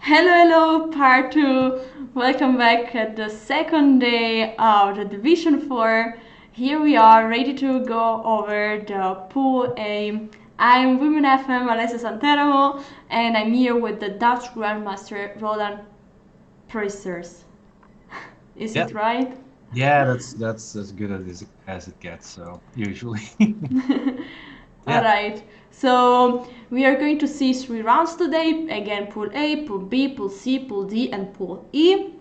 Hello, part two. Welcome back at the second day of the Division 4. Here we are ready to go over the Pool A. I'm Women FM Alessia Santeramo and I'm here with the Dutch Grandmaster Roland Presters. Is Yeah, it right? yeah, that's as good as it gets. So usually, yeah, Alright, so we are going to see 3 rounds today. Again, Pool A, Pool B, Pool C, Pool D, and Pool E.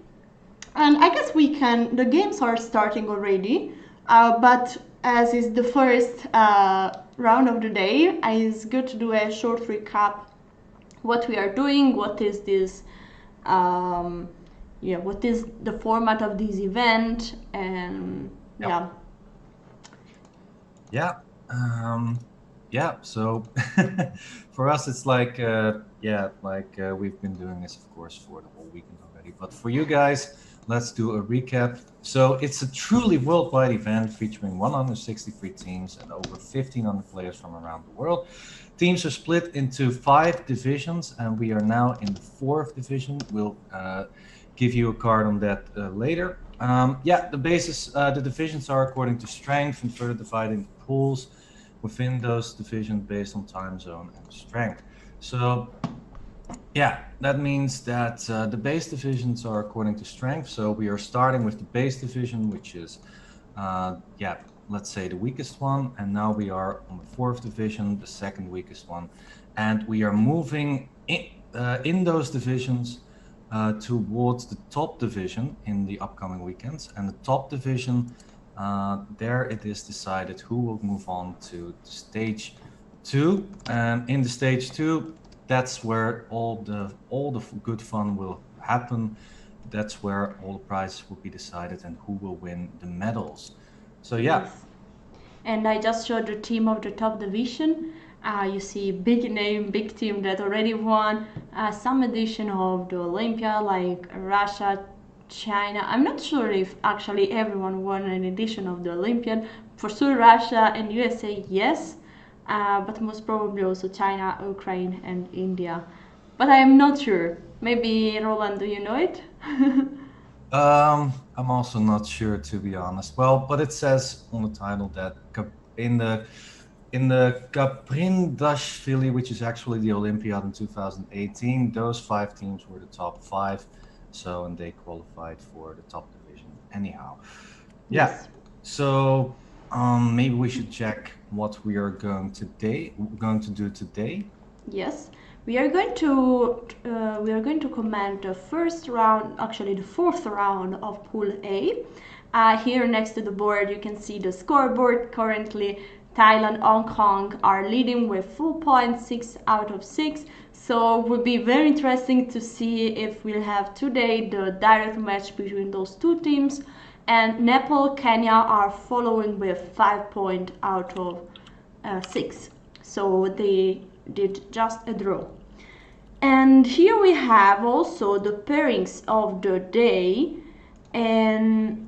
And I guess the games are starting already, but as is the first round of the day, it's good to do a short recap what we are doing, what is this, um, what is the format of this event, and yep, yeah. yeah, um, yeah. So for us, it's like we've been doing this, of course, for the whole weekend already. But for you guys, let's do a recap. So it's a truly worldwide event featuring 163 teams and over 1,500 players from around the world. Teams are split into 5 divisions, and we are now in the fourth division. We'll give you a card on that later. The divisions are according to strength and further divided into pools within those divisions based on time zone and strength. So, yeah, that means that the base divisions are according to strength. So we are starting with the base division, which is, let's say the weakest one. And now we are on the fourth division, the second weakest one. And we are moving in those divisions towards the top division in the upcoming weekends. And the top division, there it is decided who will move on to stage two. And in the stage two, that's where all the good fun will happen. That's where all the prizes will be decided and who will win the medals. So yeah, Yes. And I just showed the team of the top division. You see big name, big team that already won some edition of the Olympia, like Russia, China. I'm not sure if actually everyone won an edition of the Olympiad. For sure, Russia and USA, yes, but most probably also China, Ukraine, and India. But I am not sure. Maybe Roland, do you know it? I'm also not sure to be honest. Well, but it says on the title that in the Kaprindashvili, which is actually the Olympiad in 2018, those 5 teams were the top 5. So, and they qualified for the top division anyhow. Yeah. Yes. So, maybe we should check what going to do today. Yes, we are going to comment the first round, actually the fourth round of Pool A. Here next to the board, you can see the scoreboard. Currently, Thailand, Hong Kong are leading with full points, 6 out of 6. So it would be very interesting to see if we'll have today the direct match between those two teams. And Nepal, Kenya are following with 5 points out of 6. So they did just a draw. And here we have also the pairings of the day. And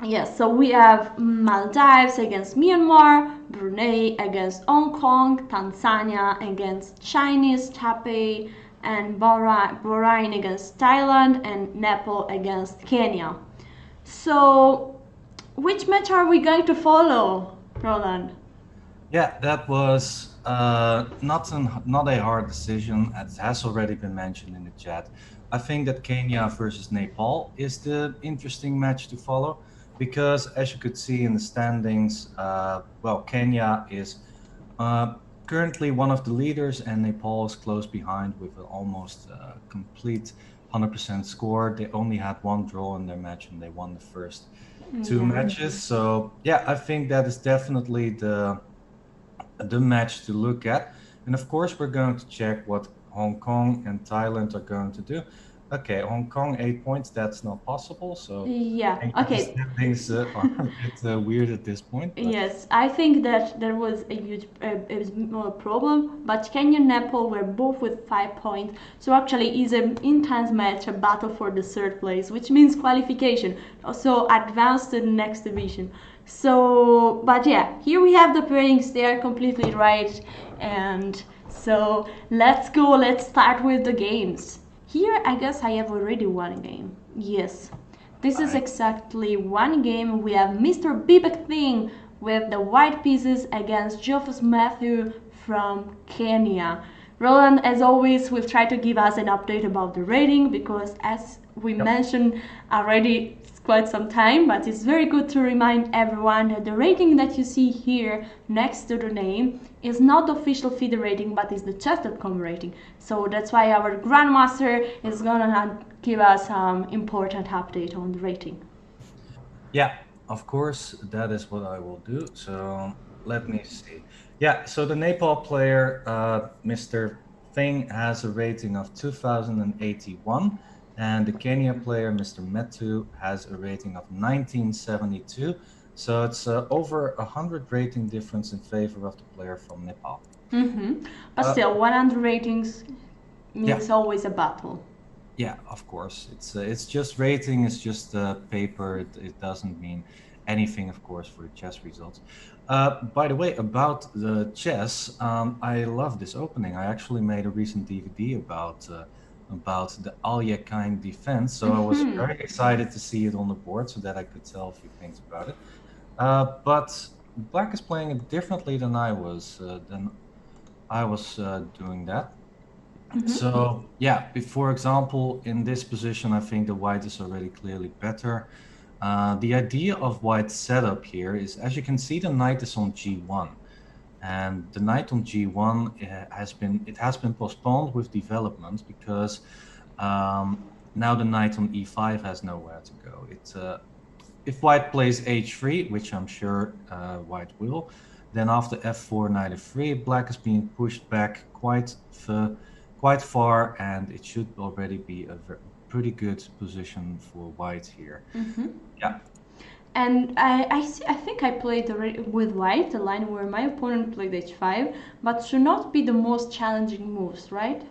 yes, so we have Maldives against Myanmar, Brunei against Hong Kong, Tanzania against Chinese Taipei, and Bahrain against Thailand, and Nepal against Kenya. So, which match are we going to follow, Roland? Yeah, that was not a hard decision. It has already been mentioned in the chat. I think that Kenya versus Nepal is the interesting match to follow because, as you could see in the standings, Kenya is uh, currently one of the leaders, and Nepal is close behind with an almost complete 100% score. They only had one draw in their match, and they won the first two Yeah. matches. So yeah, I think that is definitely the match to look at. And of course, we're going to check what Hong Kong and Thailand are going to do. Okay, Hong Kong 8 points. That's not possible. So Yeah, I think the okay. standings are a bit weird at this point. But Yes, I think that there was a huge problem, but Kenya and Nepal were both with 5 points, so actually is an intense match, a battle for the third place, which means qualification, so advance to the next division. So, but yeah, here we have the pairings, they are completely right, and So let's go, let's start with the games. Here I guess I have already one game. Yes. This is exactly one game. We have Mr. Bibek Thing with the white pieces against Joseph Matthew from Kenya. Roland, as always, will try to give us an update about the rating because, as we mentioned already quite some time, but it's very good to remind everyone that the rating that you see here next to the name is not the official FIDE rating, but is the Chess.com rating. So that's why our Grandmaster is gonna give us some important update on the rating. Yeah, of course, that is what I will do. So let me see. Yeah, so the Nepal player, Mr. Thing, has a rating of 2081, and the Kenya player, Mr. Metu, has a rating of 1972. So it's over 100 rating difference in favor of the player from Nepal. But still, 100 ratings means Yeah. always a battle. Yeah, of course. It's just rating. It's just paper. It doesn't mean anything, of course, for the chess results. By the way, about the chess, I love this opening. I actually made a recent DVD about the Alyekine defense, so I was very excited to see it on the board so that I could tell a few things about it. But Black is playing it differently than I was doing that. So yeah, for example, in this position, I think the white is already clearly better. The idea of white's setup here is, as you can see, the knight is on g1, and the knight on g1 has been postponed with development because now the knight on e5 has nowhere to go. If white plays h3, which I'm sure white will, then after f4, knight f3, black is being pushed back quite far, and it should already be a pretty good position for white here. Yeah. And I think I played with white, a line where my opponent played h5, but should not be the most challenging moves, right?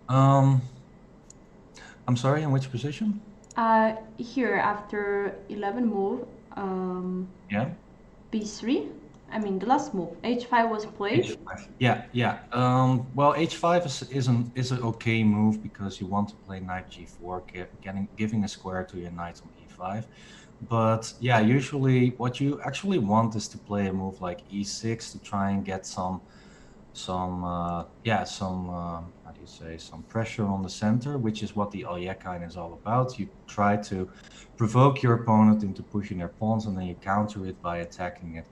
I'm sorry, in which position? Here, after 11 move, Yeah. b3. I mean, the last move, h5 was played. H5. Yeah. Well, h5 is an okay move because you want to play knight g4, giving a square to your knight on e5. But yeah, usually what you actually want is to play a move like e6 to try and get some how do you say, some pressure on the center, which is what the Alyekine is all about. You try to provoke your opponent into pushing their pawns, and then you counter it by attacking it.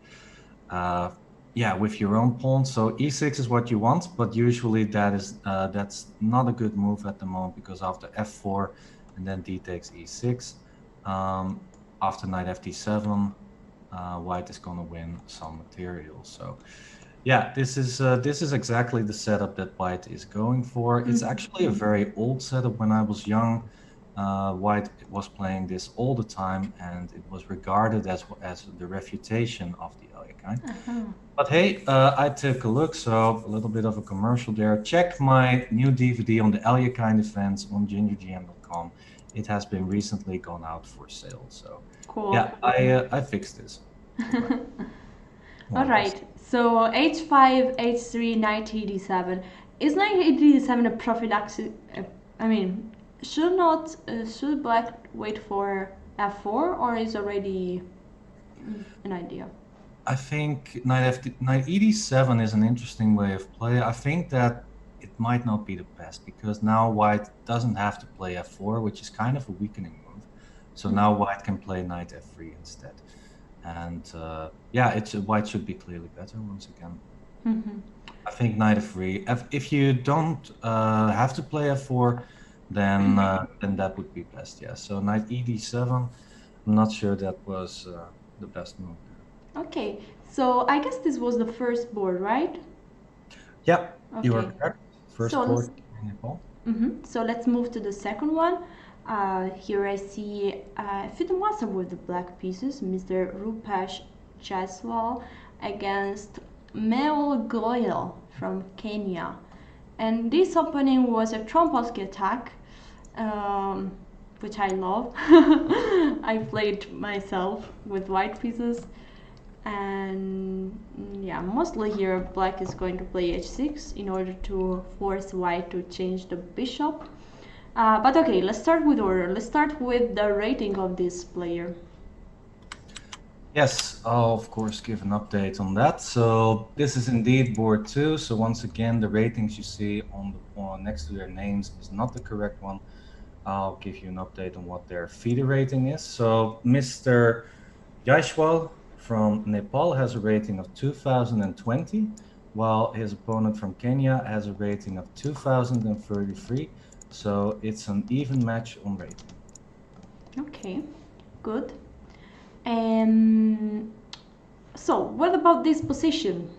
With your own pawn. So e6 is what you want, but usually that's not a good move at the moment because after f4 and then d takes e6, after knight fd7, white is going to win some material. So yeah, this is exactly the setup that white is going for. It's actually a very old setup. When I was young, white was playing this all the time, and it was regarded as the refutation of the Alyekine. But hey, I took a look, so a little bit of a commercial there. Check my new DVD on the Alyekine defense on gingergm.com. It has been recently gone out for sale. So Cool. yeah, I fixed this. All right. So h5, h3, knight d7. Is knight d7 a prophylaxis? I mean, should black wait for f4, or is already an idea? I think knight ed7 is an interesting way of play. I think that it might not be the best because now white doesn't have to play f4, which is kind of a weakening move. So now white can play knight f3 instead. And white should be clearly better once again. I think knight f3. If you don't have to play f4, then that would be best. Yeah. So knight ed7. I'm not sure that was the best move there. Okay. So I guess this was the first board, right? Yeah, okay. You are correct. First board in Nepal. So let's move to the second one. Here I see FIDE Master with the black pieces, Mr. Rupesh Jaiswal against Mel Goyal from Kenya. And this opening was a Trompowsky attack, which I love. I played myself with white pieces. And yeah, mostly here black is going to play h6 in order to force white to change the bishop. But okay, let's start with order. Let's start with the rating of this player. Yes, I'll of course give an update on that. So this is indeed board 2. So once again, the ratings you see on the next to their names is not the correct one. I'll give you an update on what their FIDE rating is. So Mr. Jaishwal from Nepal has a rating of 2020, while his opponent from Kenya has a rating of 2033. So it's an even match on rating. Okay, good. And so, what about this position?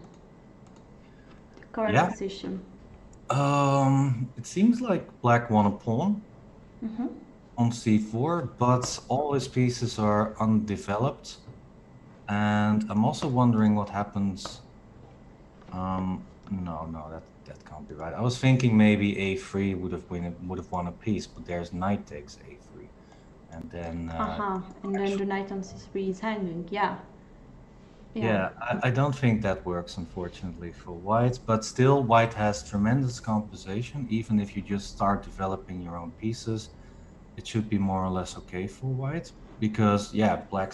The current position. It seems like black won a pawn on c4, but all his pieces are undeveloped. And I'm also wondering what happens. No, that can't be right. I was thinking maybe a3 would have won a piece, but there's knight takes a3, and then and then the knight on c3 is hanging. Yeah, I don't think that works, unfortunately, for white. But still, white has tremendous composition. Even if you just start developing your own pieces, it should be more or less okay for white. Because yeah, black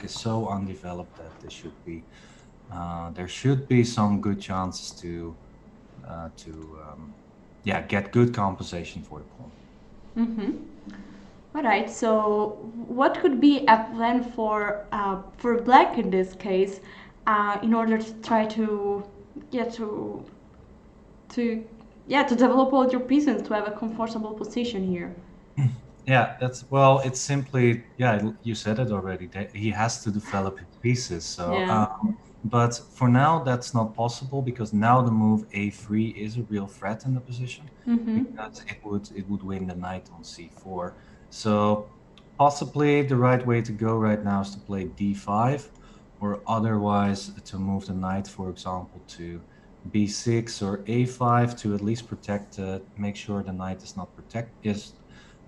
is so undeveloped that there should be some good chances to get good compensation for the pawn. All right. So, what could be a plan for black in this case, in order to try to develop all your pieces to have a comfortable position here? Yeah, it's simply, you said it already, that he has to develop his pieces. So, but for now, that's not possible because now the move a3 is a real threat in the position because it would win the knight on c4. So possibly the right way to go right now is to play d5, or otherwise to move the knight, for example, to b6 or a5 to at least protect, make sure the knight is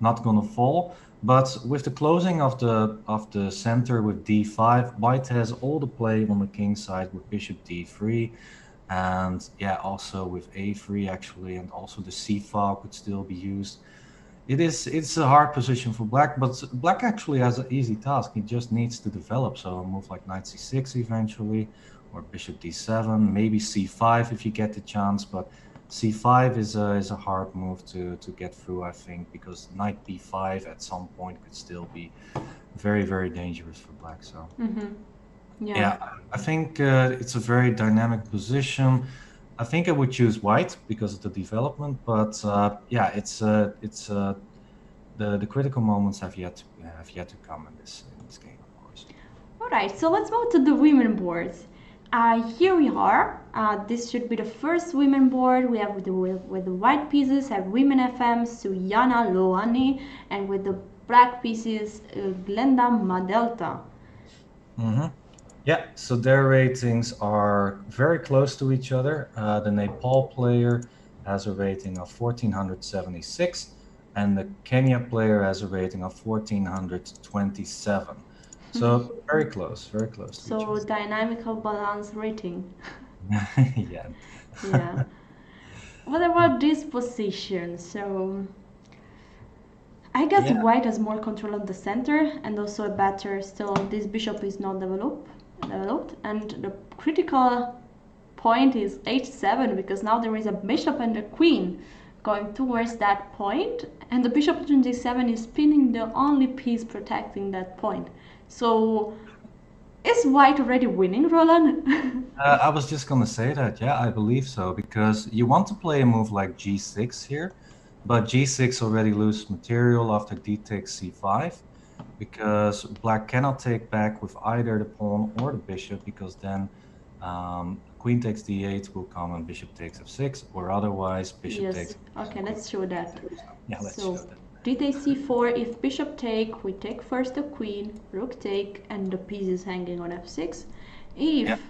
not going to fall. But with the closing of the center with d5, white has all the play on the king side with bishop d3, and yeah, also with a3 actually, and also the c file could still be used. It's a hard position for black, but black actually has an easy task. He just needs to develop. So a move like knight c6 eventually, or bishop d7, maybe c5 if you get the chance, but c5 is a hard move to get through, I think, because knight b5 at some point could still be very, very dangerous for black. So yeah, I think it's a very dynamic position. I think I would choose white because of the development, but the critical moments have yet to come in this game, of course. All right, so let's move to the women boards. Here we are. This should be the first women board. We have with the white pieces have women FM, Suyana Loani, and with the black pieces, Glenda Madelta. Yeah, so their ratings are very close to each other. The Nepal player has a rating of 1476, and the Kenya player has a rating of 1427. So very close to each other. So dynamical balance rating. Yeah. Yeah. What about this position? So I guess white has more control of the center and also a better. Still, this bishop is not developed, and the critical point is h7 because now there is a bishop and a queen going towards that point, and the bishop on g7 is pinning the only piece protecting that point. So is white already winning, Roland? I was just gonna say that. Yeah, I believe so, because you want to play a move like g6 here, but g6 already loses material after d takes c5, because black cannot take back with either the pawn or the bishop, because then queen takes d8 will come and bishop takes f6, or otherwise bishop takes. Okay, let's show that. Yeah, let's show that. D takes c4, if bishop take, we take first the queen, rook take, and the piece is hanging on f6. If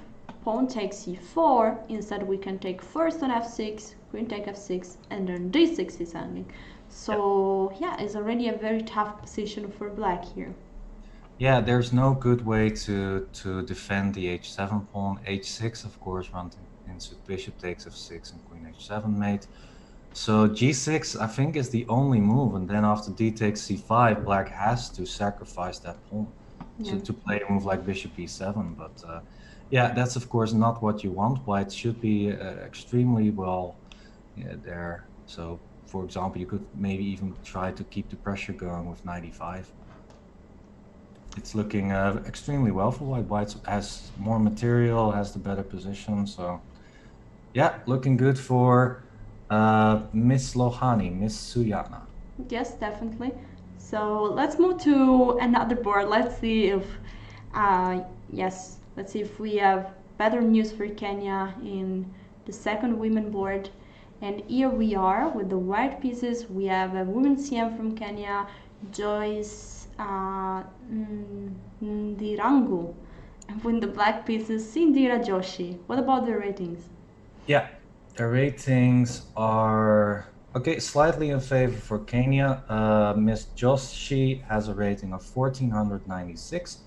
pawn takes c4, instead we can take first on f6, queen take f6, and then d6 is hanging. So yeah, it's already a very tough position for black here. Yeah, there's no good way to defend the h7 pawn. h6, of course, runs into bishop takes f6 and queen h7 mate. So g6, I think, is the only move, and then after d takes c5, black has to sacrifice that pawn Yeah. to play a move like bishop e7. But yeah, that's of course not what you want. White should be extremely well, yeah, there. So, for example, you could maybe even try to keep the pressure going with knight e5. It's looking extremely well for white. White has more material, has the better position. So, yeah, looking good for Miss Lohani, Miss Suyana. Yes, definitely. So let's move to another board. Let's see if, yes, let's see if we have better news for Kenya in the second women board. And here we are with the white pieces. We have a women CM from Kenya, Joyce Ndirangu. And with the black pieces, Sindira Joshi. What about the ratings? Yeah, the ratings are okay, slightly in favor for Kenya. Miss Joshi has a rating of 1496,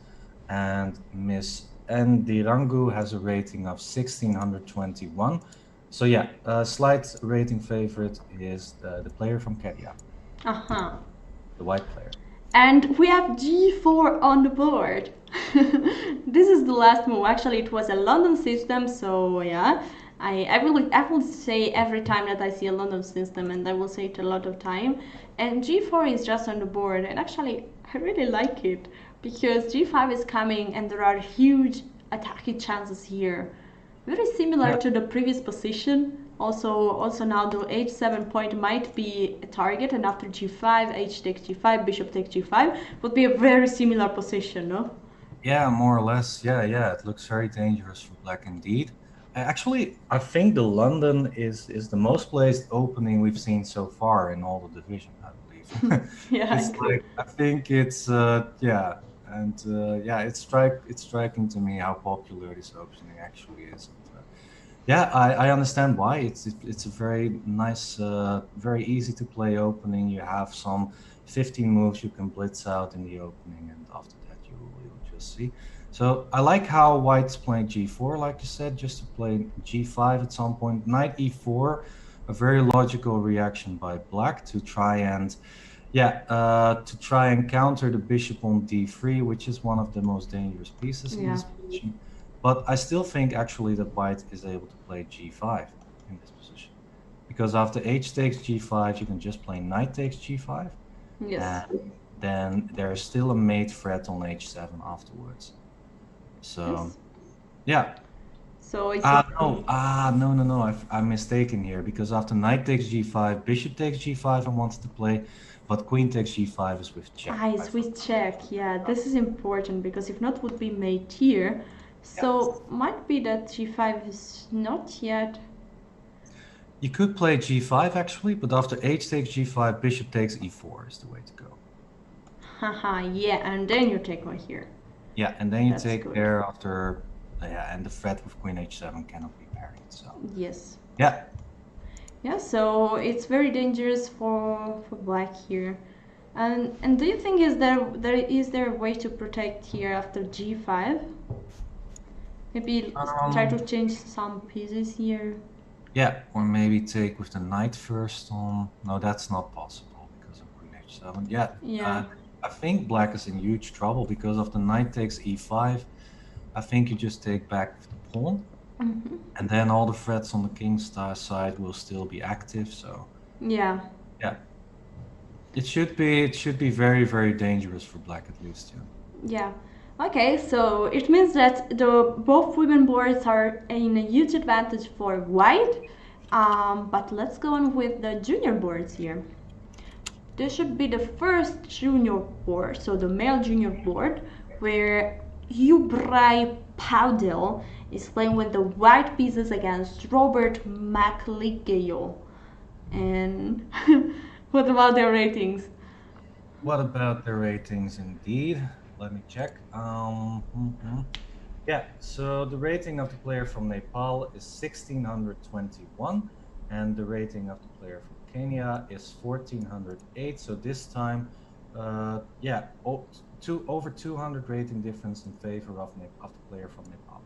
and Miss Ndirangu has a rating of 1621. So yeah, a slight rating favorite is the player from Kenya, Uh-huh. the white player. And we have g4 on the board. This is the last move. Actually, it was a London system, so yeah. I will say every time that I see a London system, and I will say it a lot of time. And g4 is just on the board, and actually, I really like it because g5 is coming, and there are huge attacking chances here. Very similar Yeah. to the previous position. Also now the h7 point might be a target, and after g5, h takes g5, bishop takes g5 would be a very similar position, no? Yeah, more or less. Yeah, yeah. It looks very dangerous for black indeed. Actually, I think the London is the most placed opening we've seen so far in all the division, I believe. Yeah, I It's agree. like I think it's yeah, and yeah, it's striking to me how popular this opening actually is. And, yeah, I understand why. It's a very nice, very easy to play opening. You have some 15 moves you can blitz out in the opening, and after that you'll just see. So I like how White's playing g4, like you said, just to play g5 at some point. Knight e4, a very logical reaction by Black to try and yeah, to try and counter the bishop on d3, which is one of the most dangerous pieces in Yeah. this position. But I still think actually that white is able to play g5 in this position. Because after h takes g5, you can just play knight takes g5. Yes. And then there's still a mate threat on h7 afterwards. So, Yes. yeah. So it's a No. I'm mistaken here because after knight takes g5, bishop takes g5, I wanted to play, but queen takes g5 is with check. I Swiss forgot. check. Yeah, this is important because if not, would be mate here. Yeah. So might be that g5 is not yet. You could play g5 actually, but after h takes g5, bishop takes e4 is the way to go. Haha, yeah, and then you take one here. Yeah, and then you That's take good. there after, yeah, and the threat with queen h7 cannot be parried. So Yes. yeah, Yeah, so it's very dangerous for black here. And do you think is there a way to protect here after g5? Maybe try to um, change some pieces here. yeah, or maybe take with the knight first on. No, that's not possible because of queen h7. Yeah, Yeah. I think black is in huge trouble because of the knight takes e5. I think you just take back with the pawn, Hmm. and then all the threats on the king star side will still be active. So Yeah. yeah, it should be very very dangerous for black at least. Yeah. Yeah. Okay, so it means that the both women boards are in a huge advantage for white. But let's go on with the junior boards here. This should be the first junior board, so the male junior board, where Ubrai Paudel is playing with the white pieces against Robert McLegayo. And what about their ratings? What about the ratings indeed? Let me check. Yeah, so the rating of the player from Nepal is 1621, and the rating of the player from Kenya is 1408. So this time, yeah, over 200 rating difference in favor of the player from Nepal.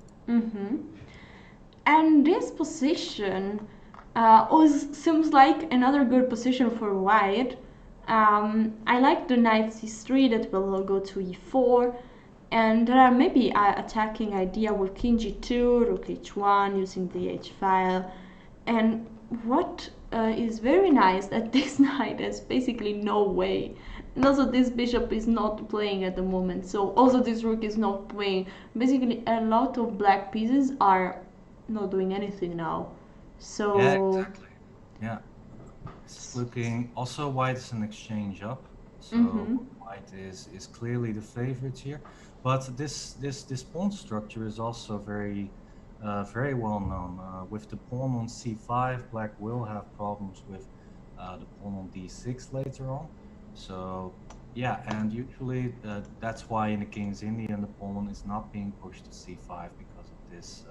And this position seems like another good position for white. I like the knight c3 that will go to e4, and there are maybe attacking idea with king g2, rook h1 using the h file. And what is very nice that this knight has basically no way. And also this bishop is not playing at the moment, so also this rook is not playing. Basically a lot of black pieces are not doing anything now. So yeah, exactly. Yeah, it's looking also white is an exchange up, so white is clearly the favorite here. But this pawn structure is also very very well known. With the pawn on c5, black will have problems with the pawn on d6 later on. So yeah, and usually that's why in the King's Indian the pawn is not being pushed to c5 because of this.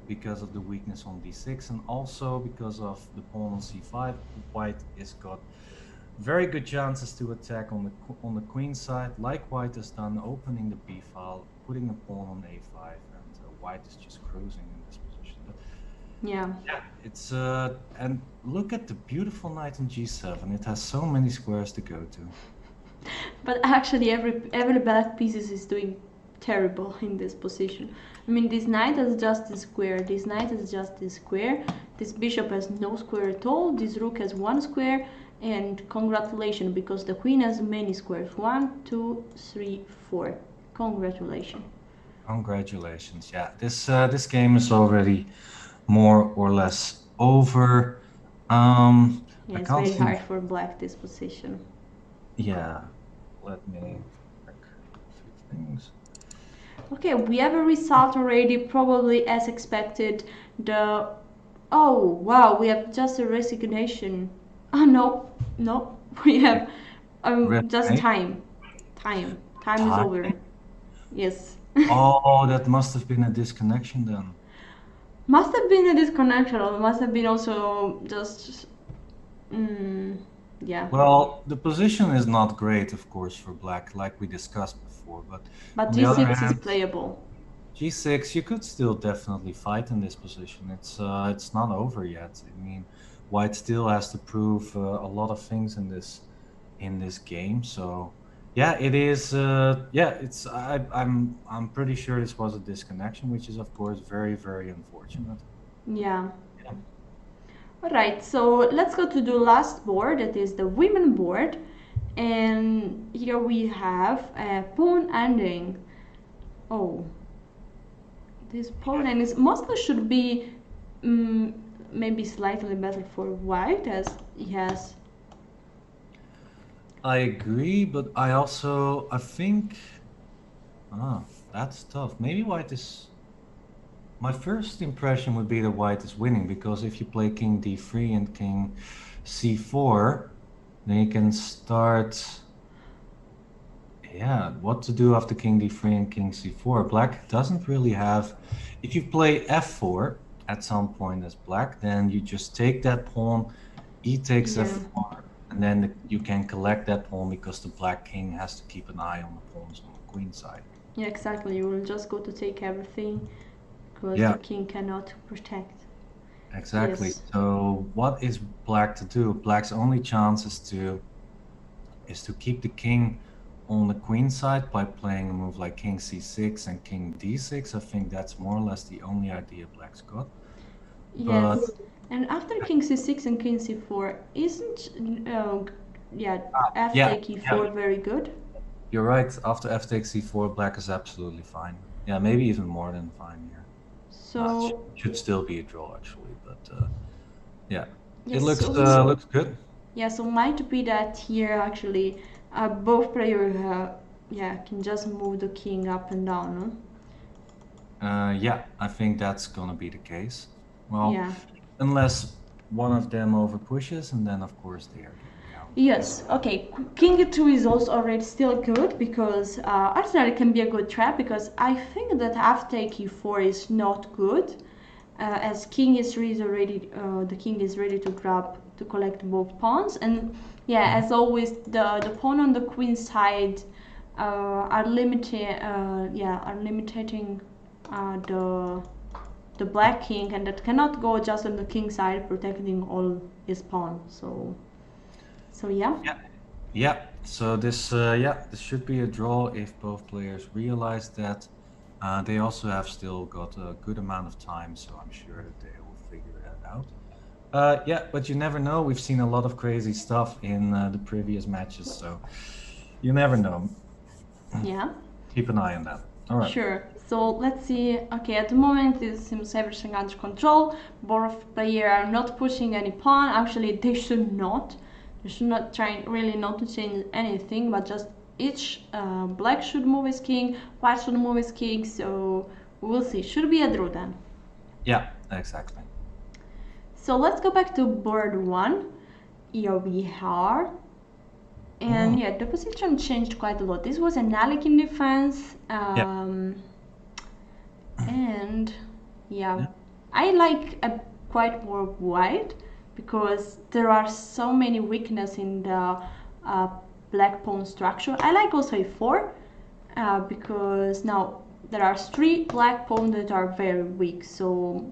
Because of the weakness on d6, and also because of the pawn on c5, white has got very good chances to attack on the queen side, like white has done, opening the b file, putting a pawn on a5, and white is just cruising in this position. But yeah, it's and look at the beautiful knight on g7. It has so many squares to go to. But actually every black piece is doing terrible in this position. I mean, this knight has just this square, this knight has just this square, this bishop has no square at all, this rook has one square, and congratulations, because the queen has many squares. 1, 2, 3, 4. Congratulations. Congratulations. Yeah, this game is already more or less over. Yeah, it's very hard for black, this position. Yeah, let me check a few things. Okay, we have a result already, probably as expected. Oh wow, we have just a resignation. Oh no, we have just time is over. Yes. Oh, that must have been a disconnection then. Must have been a disconnection, or must have been also just yeah. Well, the position is not great, of course, for black, like we discussed before, but on the other g6 hand, is playable. G6, you could still definitely fight in this position. It's not over yet. I mean, white still has to prove a lot of things in this game. So yeah, it is. Yeah, it's. I'm pretty sure this was a disconnection, which is of course very very unfortunate. Yeah. Alright, so let's go to the last board, that is the women board. And here we have a pawn ending. Oh, this pawn ending mostly should be maybe slightly better for white, as he has. I agree, but I think that's tough. Maybe white is. My first impression would be that white is winning, because if you play king d3 and king c4, then you can start. Yeah, what to do after king d3 and king c4? Black doesn't really have. If you play f4 at some point as black, then you just take that pawn, e takes f4, and then you can collect that pawn, because the black king has to keep an eye on the pawns on the queen side. Yeah, exactly. You will just go to take everything, because the king cannot protect. Exactly. Yes. So what is black to do? Black's only chance is to keep the king on the queen side by playing a move like king c6 and king d6. I think that's more or less the only idea black's got. Yes. But, and after king c6 and king c4, isn't f take e4 very good? You're right. After f takes c4, black is absolutely fine. Yeah, maybe even more than fine here. So should still be a draw actually, but yeah, yes, it looks good. Yeah, so might be that here actually both players can just move the king up and down. No? Yeah, I think that's gonna be the case. Well, unless one of them over pushes, and then of course they are getting counted. Yes, okay. King e2 is also already still good, because arsenal can be a good trap, because I think that after e4 is not good, as king is ready, the king is ready to collect both pawns, and yeah, as always, the pawn on the queen side are limiting the black king, and that cannot go just on the king side, protecting all his pawn. So yeah. Yeah. So this this should be a draw if both players realize that. They also have still got a good amount of time, so I'm sure that they will figure that out. Yeah, but you never know. We've seen a lot of crazy stuff in the previous matches, so you never know. Yeah. Keep an eye on that. All right. Sure. So let's see. Okay, at the moment it seems everything under control. Both players are not pushing any pawn. Actually, they should not. They should not try really not to change anything, but just each black should move his king, white should move his king. So we'll see. Should be a draw then. Yeah, exactly. So let's go back to board 1. Here we are. And yeah, the position changed quite a lot. This was an Alec in defense. And yeah, I like a quite more white because there are so many weaknesses in the black pawn structure. I like also a4 because now there are 3 black pawns that are very weak. So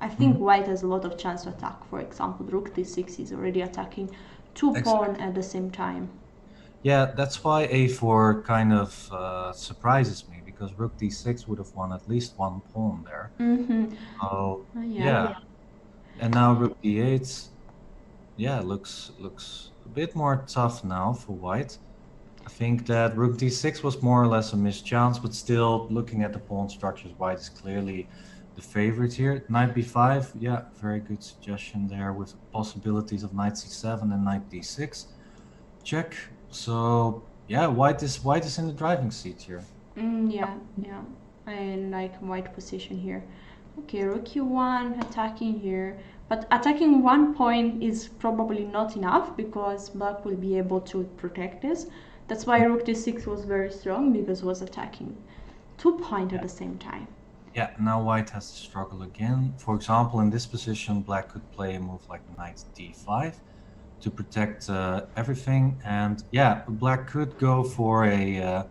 I think white has a lot of chance to attack. For example, rook d6 is already attacking 2 pawns at the same time. Yeah, that's why a4 kind of surprises me, because rook d6 would have won at least 1 pawn there. So yeah. And now rook d8, yeah, looks a bit more tough now for white. I think that rook d6 was more or less a mischance, but still, looking at the pawn structures, white is clearly the favorite here. Knight b5, yeah, very good suggestion there, with possibilities of knight c7 and knight d6. Check. So yeah, white is in the driving seat here. Yeah, I like white position here. Okay, rook e1 attacking here, but attacking 1 point is probably not enough because black will be able to protect this. That's why rook d6 was very strong, because it was attacking 2 points at the same time. Yeah, now white has to struggle again. For example, in this position, black could play a move like knight d5 to protect everything, and yeah, black could go for a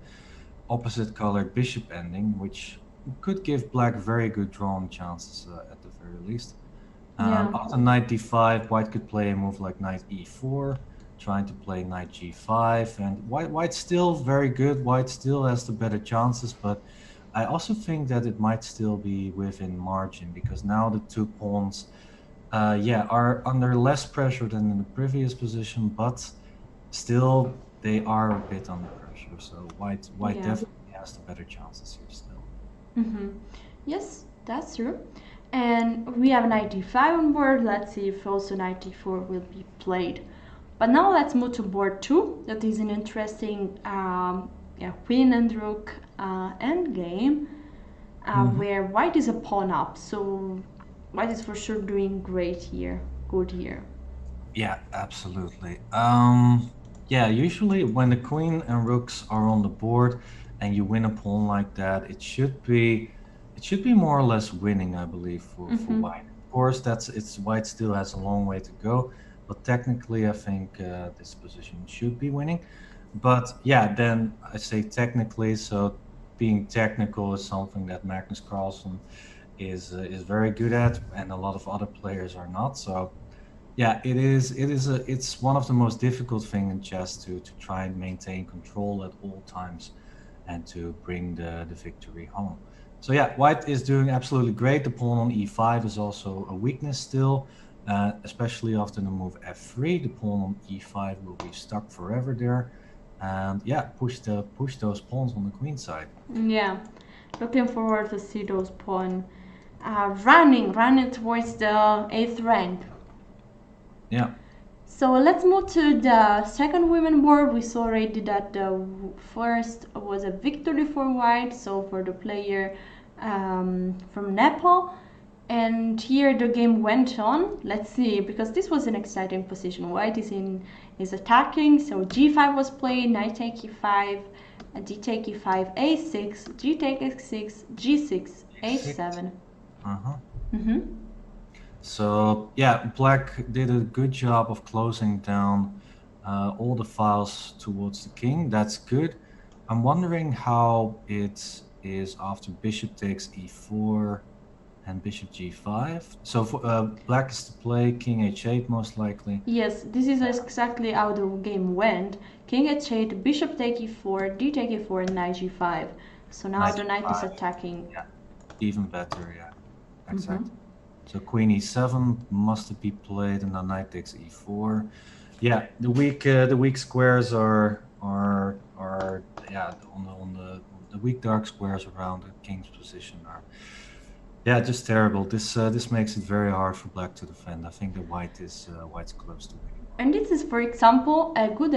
opposite colored bishop ending, which could give black very good drawing chances at the very least. After knight d5, white could play a move like knight e4, trying to play knight g5, and white's still very good. White still has the better chances, but I also think that it might still be within margin, because now the 2 pawns are under less pressure than in the previous position, but still they are a bit under pressure. So white definitely has the better chances here still. Yes, that's true. And we have knight d5 on board. Let's see if also knight d4 will be played. But now let's move to board 2. That is an interesting queen and rook endgame, where white is a pawn up. So white is for sure doing great here, good here. Yeah, absolutely. Yeah, usually when the queen and rooks are on the board and you win a pawn like that, it should be more or less winning, I believe, for white. Of course, white still has a long way to go, but technically I think this position should be winning. But yeah, then I say technically, so being technical is something that Magnus Carlsen is very good at, and a lot of other players are not. So yeah, it's one of the most difficult thing in chess to try and maintain control at all times and to bring the victory home. So yeah, white is doing absolutely great. The pawn on e5 is also a weakness still, especially after the move f3. The pawn on e5 will be stuck forever there, and yeah, push those pawns on the queen side. Yeah, looking forward to see those pawns running towards the 8th rank. Yeah. So let's move to the second women board. We saw already that the first was a victory for white, so for the player from Nepal. And here the game went on. Let's see, because this was an exciting position. White is attacking, so g5 was played, knight take e5, d take e5, a6, g take x6, g6, h7. So yeah, black did a good job of closing down all the files towards the king. That's good. I'm wondering how it is after bishop takes e4 and bishop g5. So for, black is to play king h8 most likely. Yes, this is exactly how the game went. King h8, bishop take e4, d take e4, and knight g5. So now Knight the knight is g5. attacking. Yeah, even better. Yeah, exactly. So queen e7 must be played, and then knight takes e4. Yeah, the weak squares are yeah, on the weak dark squares around the king's position are, yeah, just terrible. This makes it very hard for black to defend. I think the white's close to winning. And this is, for example, a good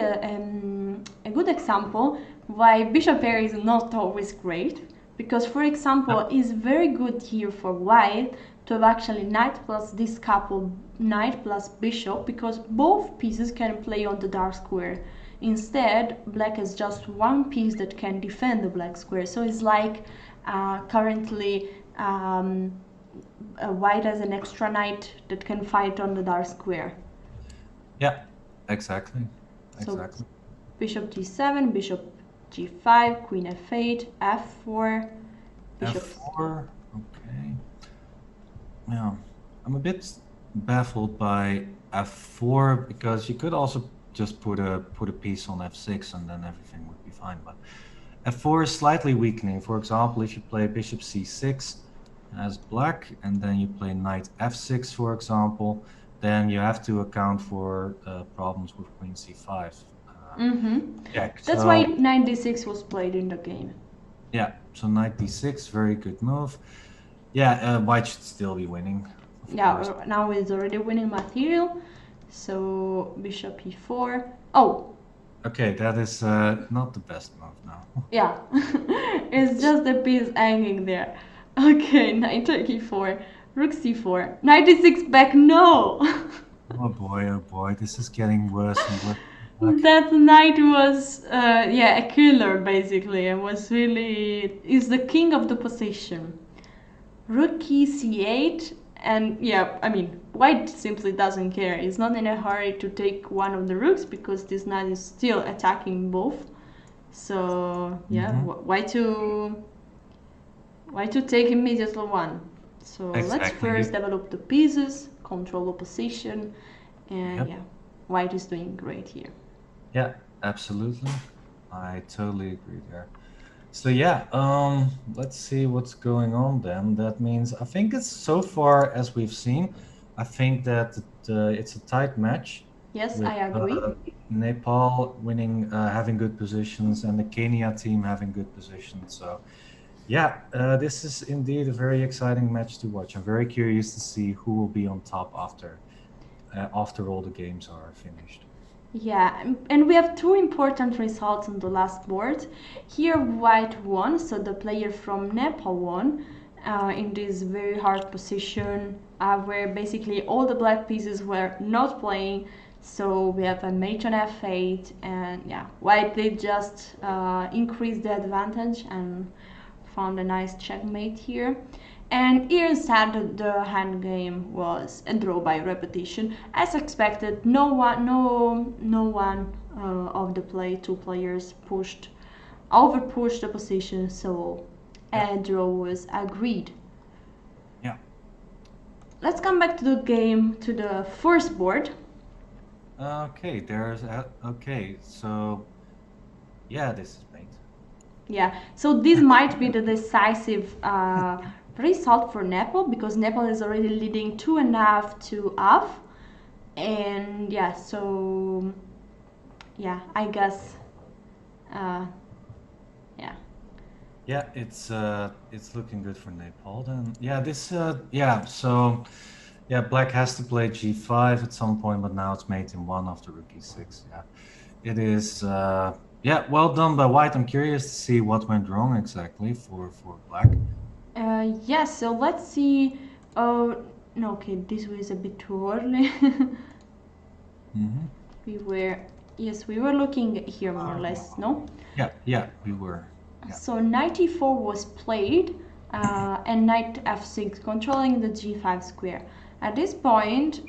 example why bishop pair is not always great. Because, for example, it's very good here for white to have actually knight plus this couple, knight plus bishop, because both pieces can play on the dark square. Instead, black has just one piece that can defend the black square. So it's like currently white has an extra knight that can fight on the dark square. Yeah, exactly. So bishop g7, bishop g5, queen f8, f4, bishop f4. Okay. Yeah, I'm a bit baffled by f4 because you could also just put a piece on f6 and then everything would be fine. But f4 is slightly weakening. For example, if you play bishop c6 as black and then you play knight f6, for example, then you have to account for problems with queen c5. That's why knight d6 was played in the game. Yeah, so knight d6, very good move. Yeah, white should still be winning. Yeah, now it's already winning material. So bishop e4. Oh. Okay, that is not the best move now. Yeah, it's just a piece hanging there. Okay, knight take e4, rook c4, knight d6 back. No. Oh boy, this is getting worse and worse. That knight was, yeah, a killer basically. It was really, is the king of the position. Rook c8, and yeah, I mean, white simply doesn't care. He's not in a hurry to take one of the rooks because this knight is still attacking both. So yeah, why to take immediately one? So let's first develop the pieces, control the position, and yeah, white is doing great here. Yeah, absolutely. I totally agree there. So yeah, let's see what's going on then. That means I think it's so far as we've seen, I think that it's a tight match. Yes, I agree. Nepal winning, having good positions, and the Kenya team having good positions. So yeah, this is indeed a very exciting match to watch. I'm very curious to see who will be on top after all the games are finished. Yeah, and we have two important results on the last board. Here white won, so the player from Nepal won in this very hard position where basically all the black pieces were not playing. So we have a mate on f8, and yeah, white did just increase the advantage and found a nice checkmate here. And here instead the hand game was a draw by repetition. As expected, no one of the two players over pushed the position, so a draw was agreed. Yeah. Let's come back to the game, to the first board. Okay, okay, so yeah, this is mate. Yeah, so this might be the decisive result for Nepal, because Nepal is already leading 2.5 to half, and yeah, so yeah, I guess yeah, it's looking good for Nepal then. Yeah, so yeah, black has to play g5 at some point, but now it's mate in 1 after rook e6. Yeah, it is yeah, well done by white. I'm curious to see what went wrong exactly for black. Yeah, so let's see. Oh, no, okay, this was a bit too early. We were looking here more or less, no? Yeah, we were. Yeah. So knight e4 was played, and knight f6, controlling the g5 square. At this point,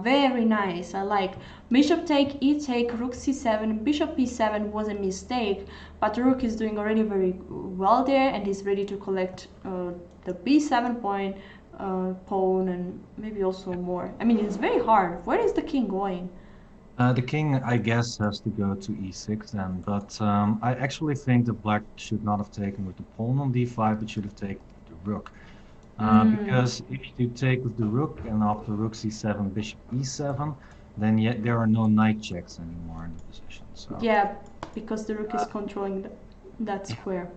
Very nice. I like bishop take, e take, rook c7, bishop e7 was a mistake, but rook is doing already very well there and is ready to collect the b7 point, pawn, and maybe also more. I mean, it's very hard. Where is the king going? The king, I guess, has to go to e6 then, but I actually think that black should not have taken with the pawn on d5, but should have taken with the rook. Because if you take with the rook and after rook c7, bishop e7, then yet there are no knight checks anymore in the position. So Yeah, because the rook is controlling that square.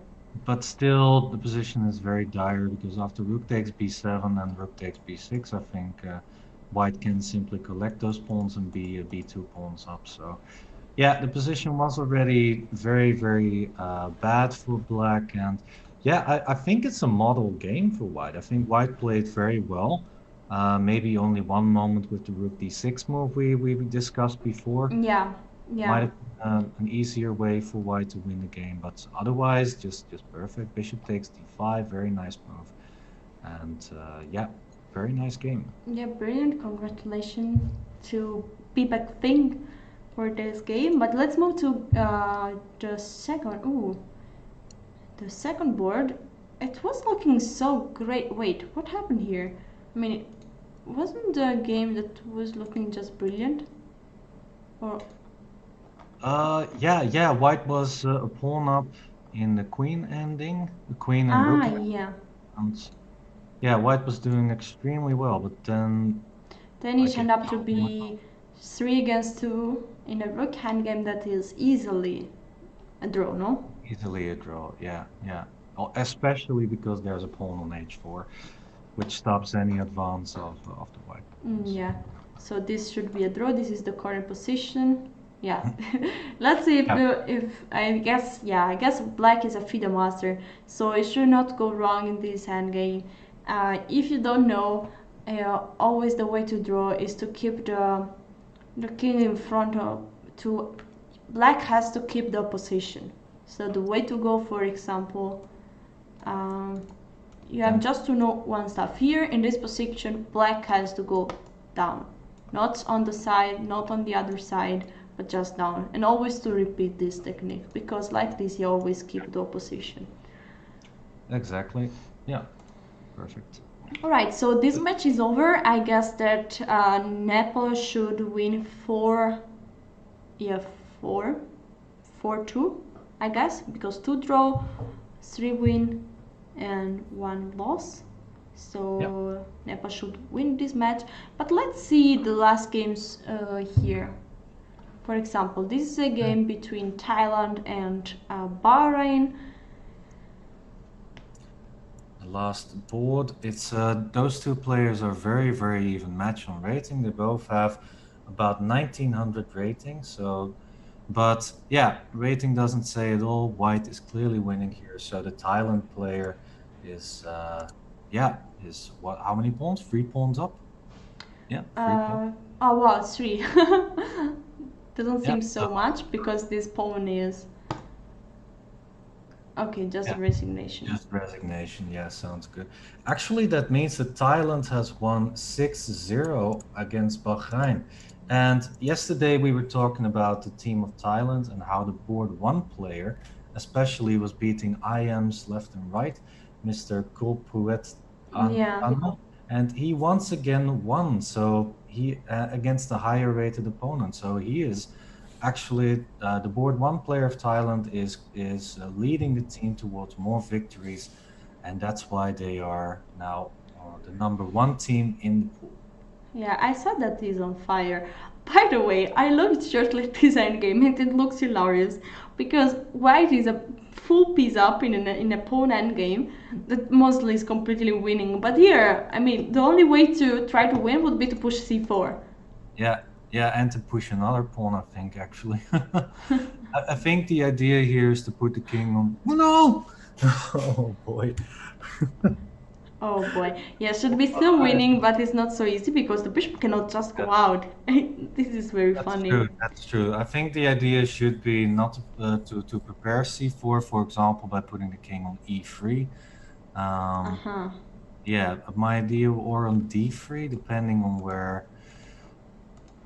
but still, the position is very dire because after rook takes b7 and rook takes b6, I think white can simply collect those pawns and be b2 pawns up. So yeah, the position was already very, very bad for black. And yeah, I think it's a model game for white. I think white played very well. Maybe only one moment with the rook d6 move we discussed before. Yeah, Might yeah. have been an easier way for white to win the game, but otherwise, just perfect. Bishop takes d5, very nice move. And yeah, very nice game. Yeah, brilliant. Congratulations to Pipek Thing for this game. But let's move to the second. Ooh, the second board. It was looking so great. Wait, what happened here? I mean, it wasn't the game that was looking just brilliant? Or Yeah, white was a pawn up in the queen ending, the queen and rook. yeah. And yeah, white was doing extremely well, but then Then I it guess turned up to be 3 against 2 in a rook hand game that is easily a draw, no? easily a draw. Yeah, yeah. Oh, especially because there's a pawn on h4, which stops any advance of the white pawns. Yeah. So this should be a draw. This is the current position. Yeah. Let's see Yeah, if I guess black is a FIDE master, so it should not go wrong in this hand game. If you don't know, always the way to draw is to keep the king in front of to black has to keep the position. So the way to go, for example, um, you have just to know one stuff. Here in this position, black has to go down. Not on the side, not on the other side, but just down. And always to repeat this technique, because like this you always keep the position. exactly. Yeah, perfect. Alright, so this match is over. I guess that Nepal should win 4, yeah, 4, 4-2, I guess, because 2 draw, 3 win, and 1 loss. So Nepal should win this match. But let's see the last games here. For example, this is a game between Thailand and Bahrain. The last board, it's those two players are very, very even match on rating. They both have about 1900 rating. So, but yeah, rating doesn't say at all. White is clearly winning here. So the Thailand player is, yeah, is what? How many pawns? 3 pawns up. Yeah, 3 pawns. Oh wow, 3. Doesn't Yeah. seem so much because this pawn is okay, just Yeah. a resignation. Just resignation. Yeah, sounds good. Actually, that means that Thailand has won 6-0 against Bahrain. And yesterday we were talking about the team of Thailand and how the board one player, especially, was beating IMs left and right, Mr. Kulpuet Yeah. Anno, and he once again won. So he against a higher rated opponent. So he is actually the board one player of Thailand is leading the team towards more victories, and that's why they are now the #1 team in the pool. Yeah, I saw that he's on fire. By the way, I looked just like this endgame and it looks hilarious because white is a full piece up in a pawn endgame that mostly is completely winning. But here, I mean, the only way to try to win would be to push c4. Yeah, yeah, and to push another pawn, I think actually. I think the idea here is to put the king on. Oh no! Oh boy. Oh boy. Yeah, should be still winning, but it's not so easy because the bishop cannot just go out. This is very That's funny. true. That's true. I think the idea should be not to prepare c4, for example, by putting the king on e3. Uh-huh. Yeah, my idea, or on d3, depending on where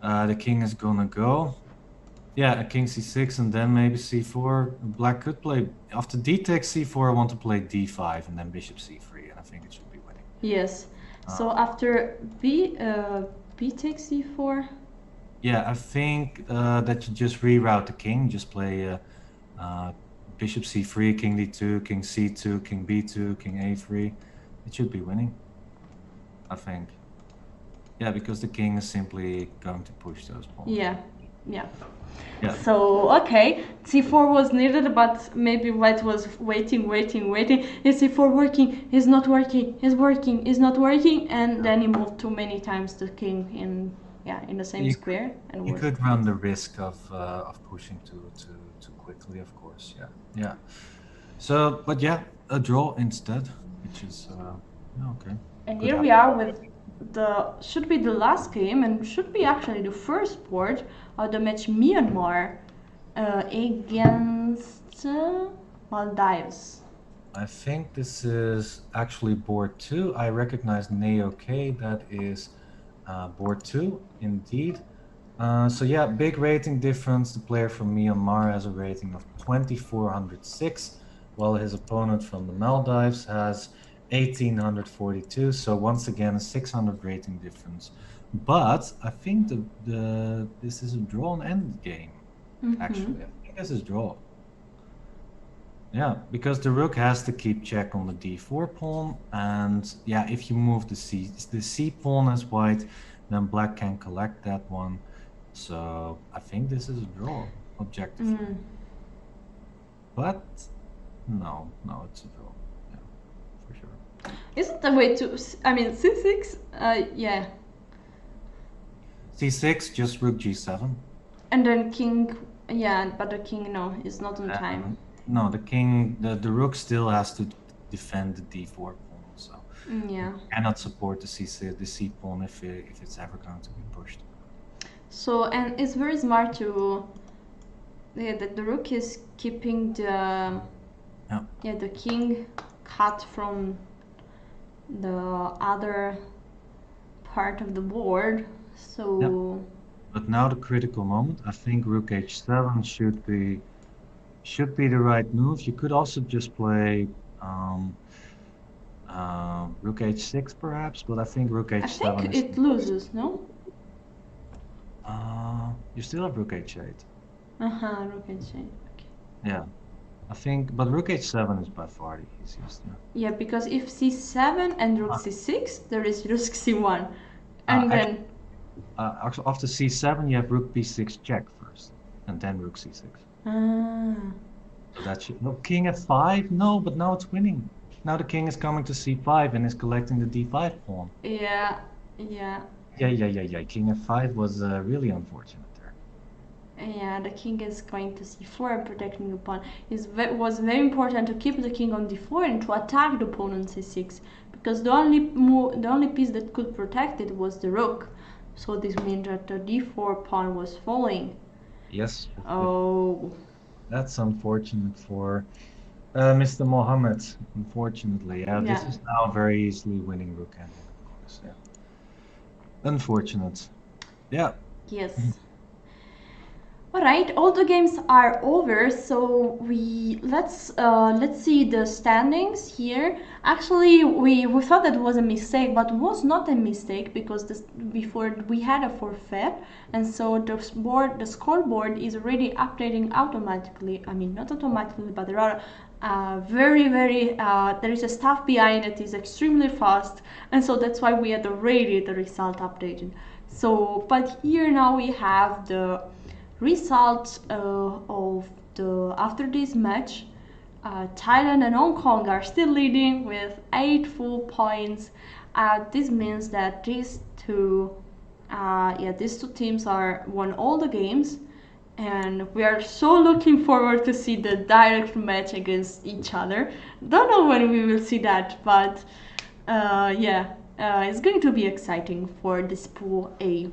the king is gonna go. Yeah, a king c6 and then maybe c4. Black could play after d takes c4. I want to play d5 and then bishop c3, and I think it should be winning. Yes. So after b takes c4. Yeah, I think that you just reroute the king. Just play bishop c3, king d2, king c2, king b2, king a3. It should be winning, I think. Yeah, because the king is simply going to push those pawns. Yeah, yeah. Yeah. So, okay, c4 was needed, but maybe white was waiting. Is c4 working? Is not working. Is working. Is not working. And then he moved too many times the king in the same square. And you could run the risk of pushing too quickly, of course. Yeah. So, but yeah, a draw instead, which is okay. And here we are with should be the last game, and should be actually the first board of the match, Myanmar against Maldives. I think this is actually board 2. I recognize Naok, that is board 2 indeed. So yeah, big rating difference. The player from Myanmar has a rating of 2406, while his opponent from the Maldives has 1842. So once again, a 600 rating difference. But I think this is a drawn end game. Actually, I think this is draw. Yeah, because the rook has to keep check on the d4 pawn, and yeah, if you move the c pawn as white, then black can collect that one. So I think this is a draw, objectively. But no, it's a draw. Yeah, for sure. Isn't the way to? I mean, c6. Yeah. c6, just rook g7. And then king. Yeah, but the king is not on time. No, the king, the rook still has to defend the d4 pawn, so yeah, cannot support the c pawn if it's ever going to be pushed. So, and it's very smart to that the rook is keeping the the king cut from the other part of the board. So. Yep. But now the critical moment. I think rook h7 should be the right move. You could also just play rook h6 perhaps, but I think rook h7 I think it loses, no? You still have rook h8. Rook h8. Okay. Yeah, I think, but rook h7 is by far the easiest. Yeah, because if c7 and rook c6, there is rook c1, and then. After c7, you have rook b6 check first, and then rook c6. So that should, no, king f5? No, but now it's winning. Now the king is coming to c5 and is collecting the d5 pawn. Yeah. King f5 was really unfortunate there. Yeah, the king is going to c4 and protecting the pawn. It was very important to keep the king on d4 and to attack the pawn on c6, because the only piece that could protect it was the rook. So this means that the d4 pawn was falling. Yes. Oh. That's unfortunate for Mr. Mohammed, unfortunately. This is now very easily winning rook ending, of course. Yeah. Unfortunate. Yeah. Yes. Alright, all the games are over, so let's see the standings here. Actually, we thought that was a mistake, but it was not a mistake, because before we had a forfeit, and so the scoreboard is already updating automatically. I mean, not automatically, but there are there is a stuff behind it, is extremely fast, and so that's why we had already the result updated. So, but here now we have the results of after this match. Thailand and Hong Kong are still leading with 8 full points. This means that these two teams are won all the games, and we are so looking forward to see the direct match against each other. Don't know when we will see that, but it's going to be exciting for this pool A.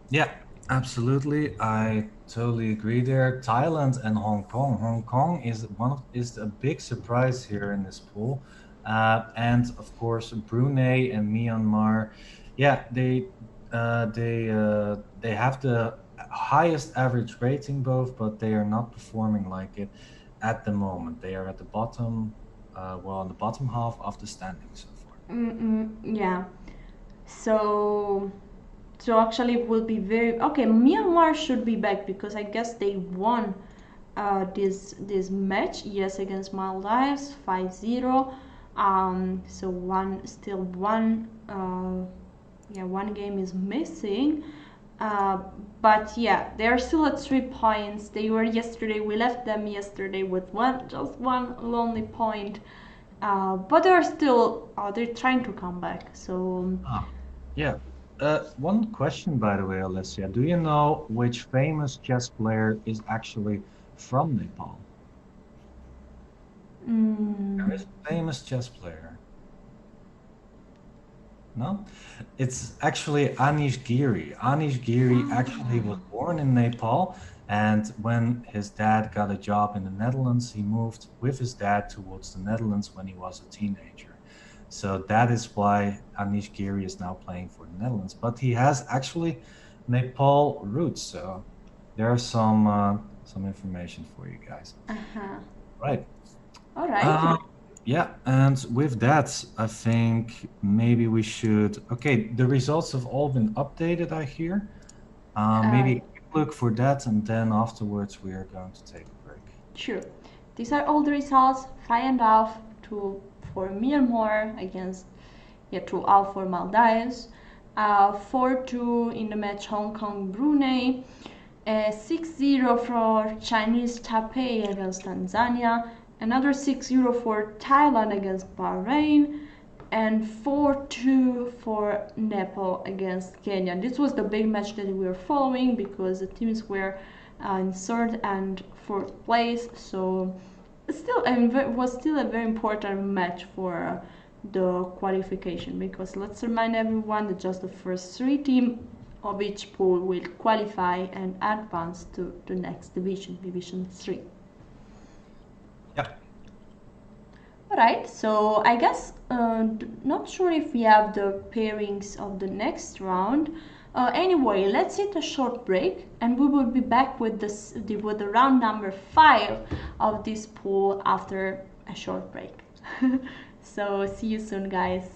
Yeah, absolutely. I totally agree there. Thailand and Hong Kong. Hong Kong is a big surprise here in this pool. And of course, Brunei and Myanmar, yeah, they have the highest average rating both, but they are not performing like it at the moment. They are at the bottom, well, in the bottom half of the standings so far. Yeah. So, so actually, it will be very okay. Myanmar should be back because I guess they won this match, yes, against Maldives 5-0. So one yeah, one game is missing. Uh, but yeah, they are still at 3 points. They were yesterday. We left them yesterday with just one lonely point. But they're still they're trying to come back. So Ah, yeah. One question, by the way, Alessia. Do you know which famous chess player is actually from Nepal? There is a famous chess player. No? It's actually Anish Giri. Anish Giri actually was born in Nepal, and when his dad got a job in the Netherlands, he moved with his dad towards the Netherlands when he was a teenager. So that is why Anish Giri is now playing for the Netherlands. But he has actually Nepal roots, so there's some information for you guys. Right. all right. Yeah, and with that, I think maybe we should. Okay, the results have all been updated, I hear. Maybe look for that, and then afterwards we are going to take a break. Sure. These are all the results. Fly off to for Myanmar against to out for Maldives. 4-2 in the match Hong Kong Brunei. 6-0 for Chinese Taipei against Tanzania. Another 6-0 for Thailand against Bahrain. And 4-2 for Nepal against Kenya. This was the big match that we were following because the teams were in third and fourth place. So it was still a very important match for the qualification because let's remind everyone that just the first 3 teams of each pool will qualify and advance to the next division, Division 3. Yeah. Alright, so I guess not sure if we have the pairings of the next round. Anyway, let's hit a short break and we will be back with the round number 5 of this pool after a short break. So see you soon, guys.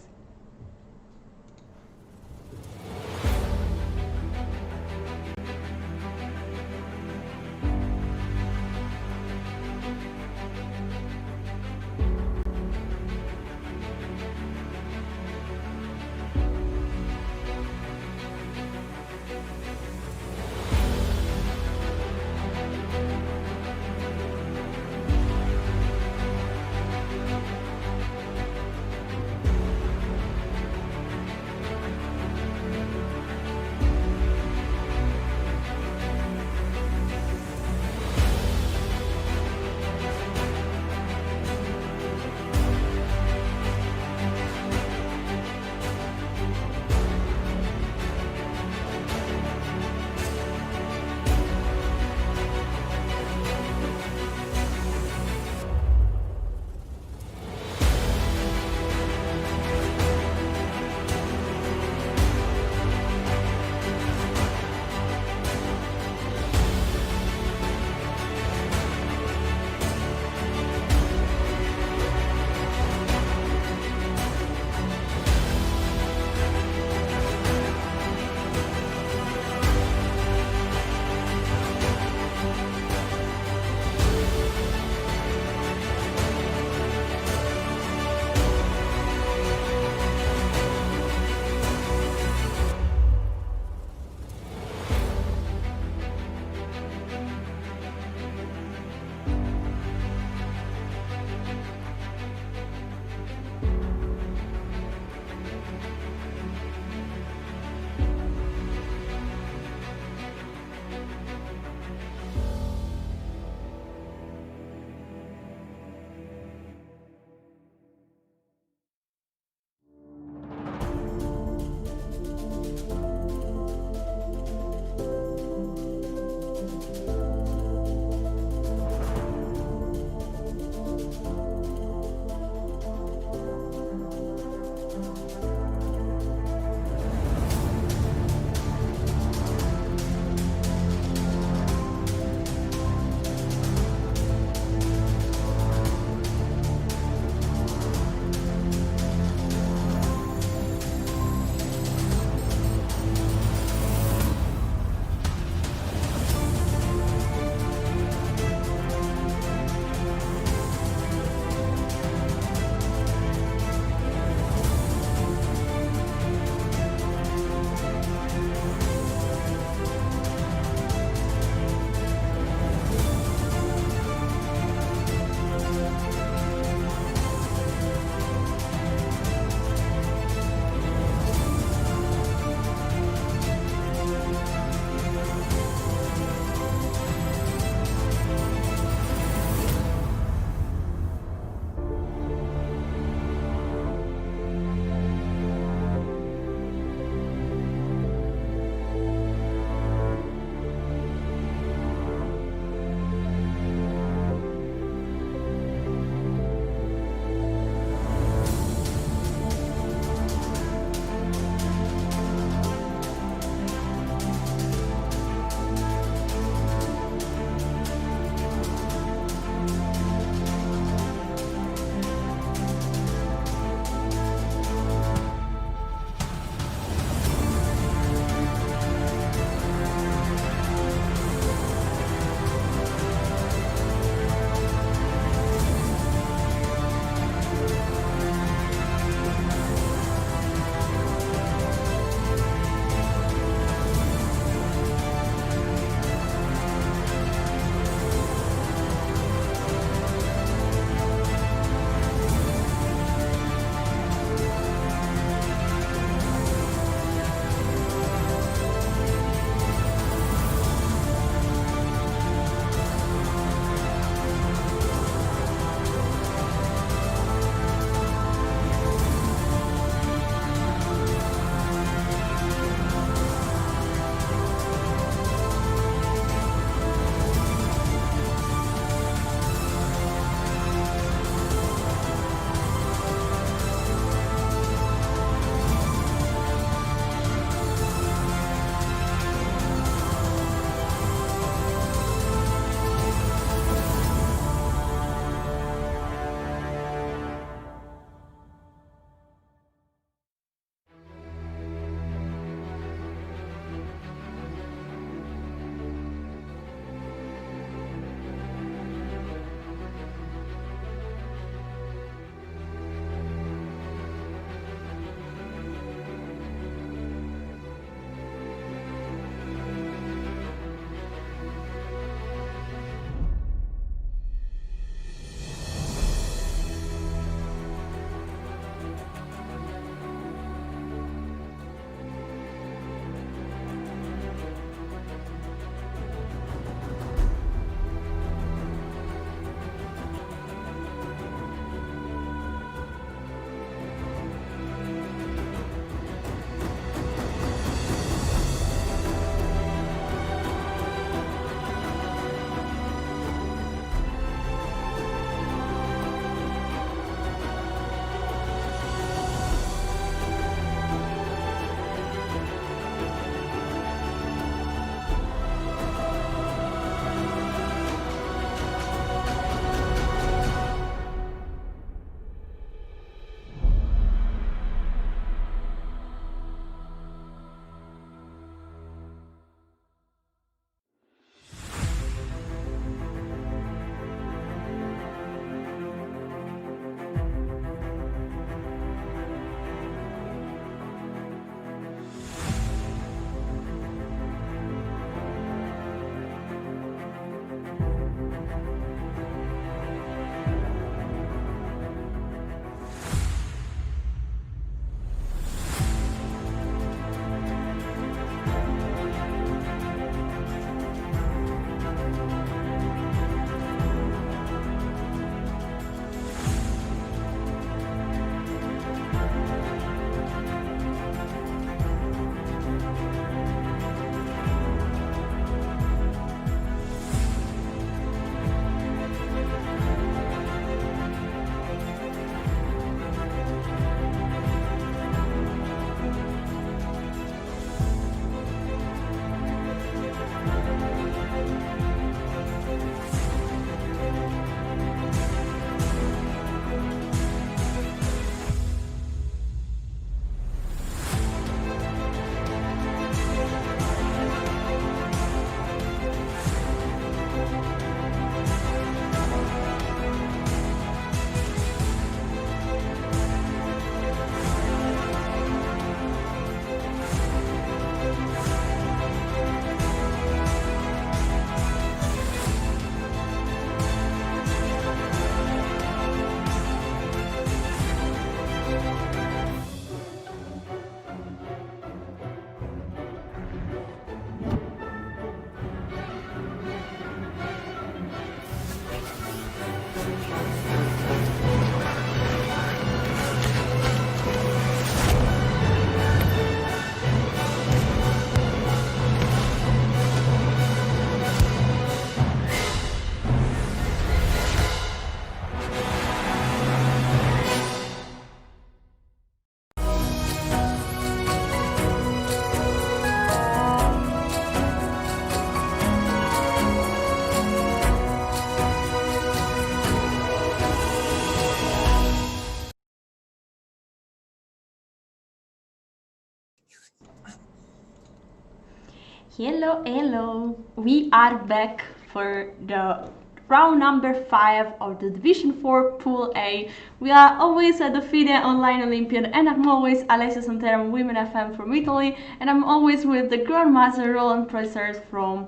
Hello, hello. We are back for the round number 5 of the Division 4 Pool A. We are always at the FIDE Online Olympiad, and I'm always Alessia Santera, Women FM from Italy, and I'm always with the Grandmaster Roland Preusers from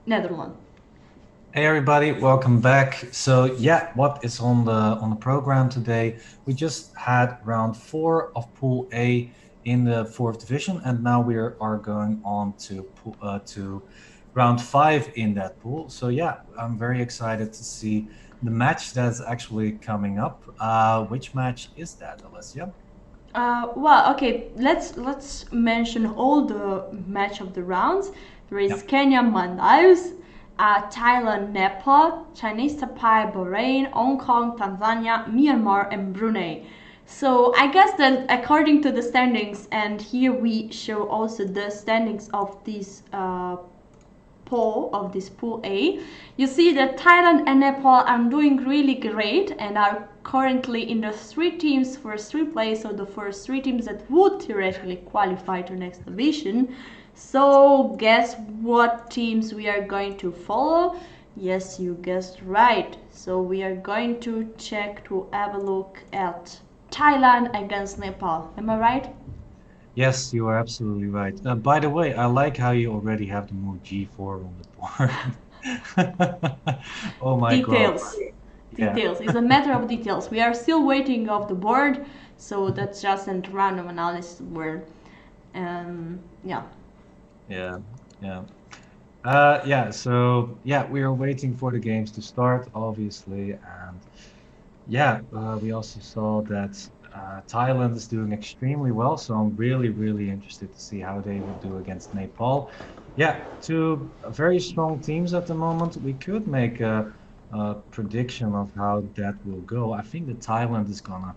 Netherlands. Hey everybody, welcome back. So yeah, what is on the program today? We just had round 4 of Pool A in the 4th division, and now we are going on to round 5 in that pool. So yeah, I'm very excited to see the match that's actually coming up. Which match is that, Alessia? Okay, let's mention all the match of the rounds. There is Yeah. Kenya, Maldives, Thailand, Nepal, Chinese Taipei, Bahrain, Hong Kong, Tanzania, Myanmar, and Brunei. So I guess that according to the standings, and here we show also the standings of this pool A, you see that Thailand and Nepal are doing really great and are currently in the 3 teams first 3 place, so the first 3 teams that would theoretically qualify to next division. So guess what teams we are going to follow? Yes, you guessed right. So we are going to check to have a look at Thailand against Nepal. Am I right? Yes, you are absolutely right. By the way, I like how you already have the move G4 on the board. Oh my God. Details. Yeah. Details. It's a matter of details. We are still waiting off the board, so that's just a random analysis where, yeah. Yeah. Yeah. Yeah, so yeah, we are waiting for the games to start, obviously, and yeah, we also saw that Thailand is doing extremely well, so I'm really, really interested to see how they will do against Nepal. Yeah, two very strong teams at the moment. We could make a prediction of how that will go. I think that Thailand is gonna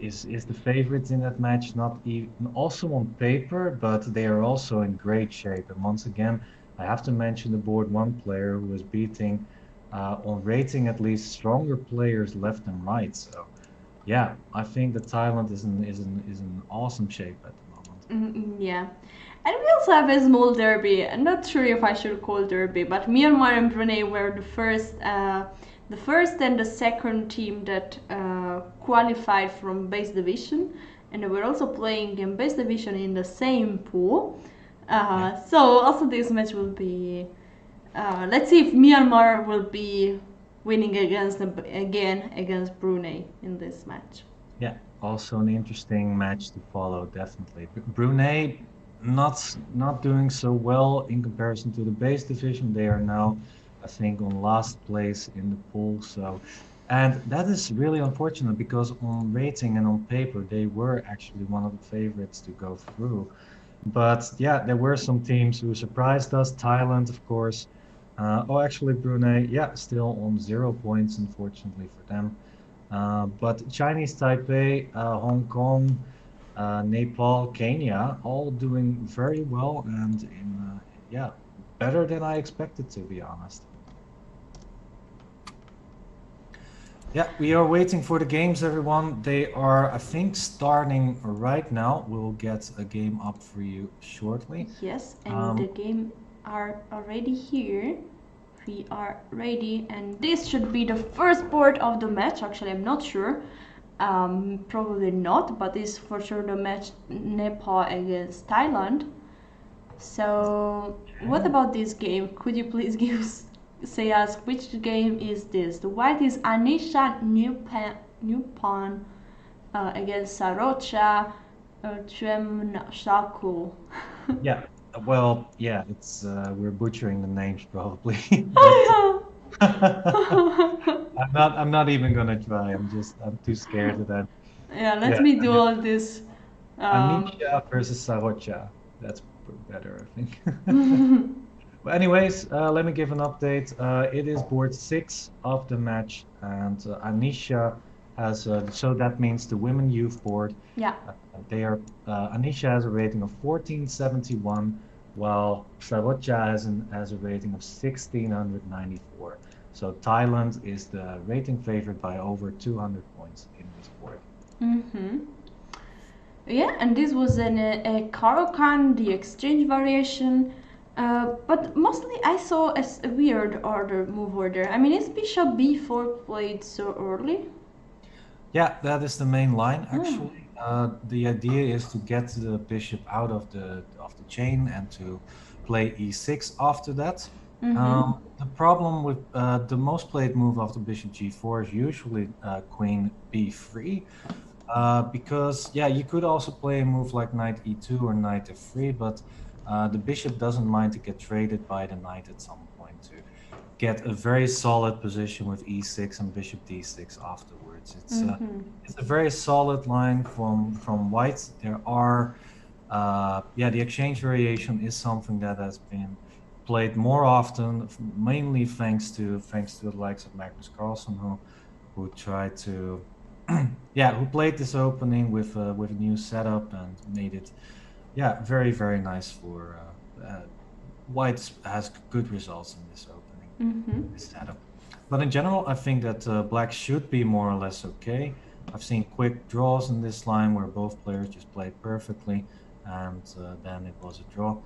is the favorite in that match, not even also on paper, but they are also in great shape. And once again, I have to mention the board one player who is beating on rating at least stronger players left and right. So yeah, I think that Thailand is in awesome shape at the moment. Yeah. And we also have a small derby. I'm not sure if I should call derby, but Myanmar and Brunei were the first and the second team that qualified from base division, and they were also playing in base division in the same pool. So also this match will be. Let's see if Myanmar will be winning again against Brunei in this match. Yeah, also an interesting match to follow, definitely. Brunei not doing so well in comparison to the base division. They are now, I think, on last place in the pool. So, and that is really unfortunate because on rating and on paper, they were actually one of the favorites to go through. But yeah, there were some teams who surprised us. Thailand, of course. Oh, actually, Brunei, yeah, still on 0 points, unfortunately for them. But Chinese Taipei, Hong Kong, Nepal, Kenya, all doing very well and yeah, better than I expected, to be honest. Yeah, we are waiting for the games, everyone. They are, I think, starting right now. We'll get a game up for you shortly. Yes, and the game are already here. We are ready, and this should be the first board of the match. Actually, I'm not sure. Probably not, but this is for sure the match Nepal against Thailand. So, what about this game? Could you please say us which game is this? The white is Anisha Newpan against Sarocha Chemnasaku. Yeah, well, yeah, it's we're butchering the names probably. I'm not even gonna try. I'm too scared of that. Yeah, let Yeah, me do all this. Anisha versus Sarocha. That's better, I think. But anyways, let me give an update. It is board 6 of the match, and Anisha has so that means the women youth board. Yeah. They are Anisha has a rating of 1471, while Sarocha has a rating of 1694. So Thailand is the rating favorite by over 200 points in this board. Mm-hmm. Yeah, and this was a Karokan, the exchange variation. But mostly I saw as a weird move order. I mean, is bishop b4 played so early? Yeah, that is the main line actually. The idea is to get the bishop out of the chain and to play e6 after that. Mm-hmm. The problem with the most played move after bishop g4 is usually queen b3. Because yeah, you could also play a move like knight e2 or knight f3, but the bishop doesn't mind to get traded by the knight at some point to get a very solid position with e6 and bishop d6 afterwards. Mm-hmm. It's a very solid line from white. There are yeah, the exchange variation is something that has been played more often, mainly thanks to the likes of Magnus Carlsen, who tried to yeah, who played this opening with a new setup and made it yeah, very nice for white has good results in this opening, Mm-hmm. this setup. But in general, I think that black should be more or less okay. I've seen quick draws in this line where both players just played perfectly, and then it was a draw.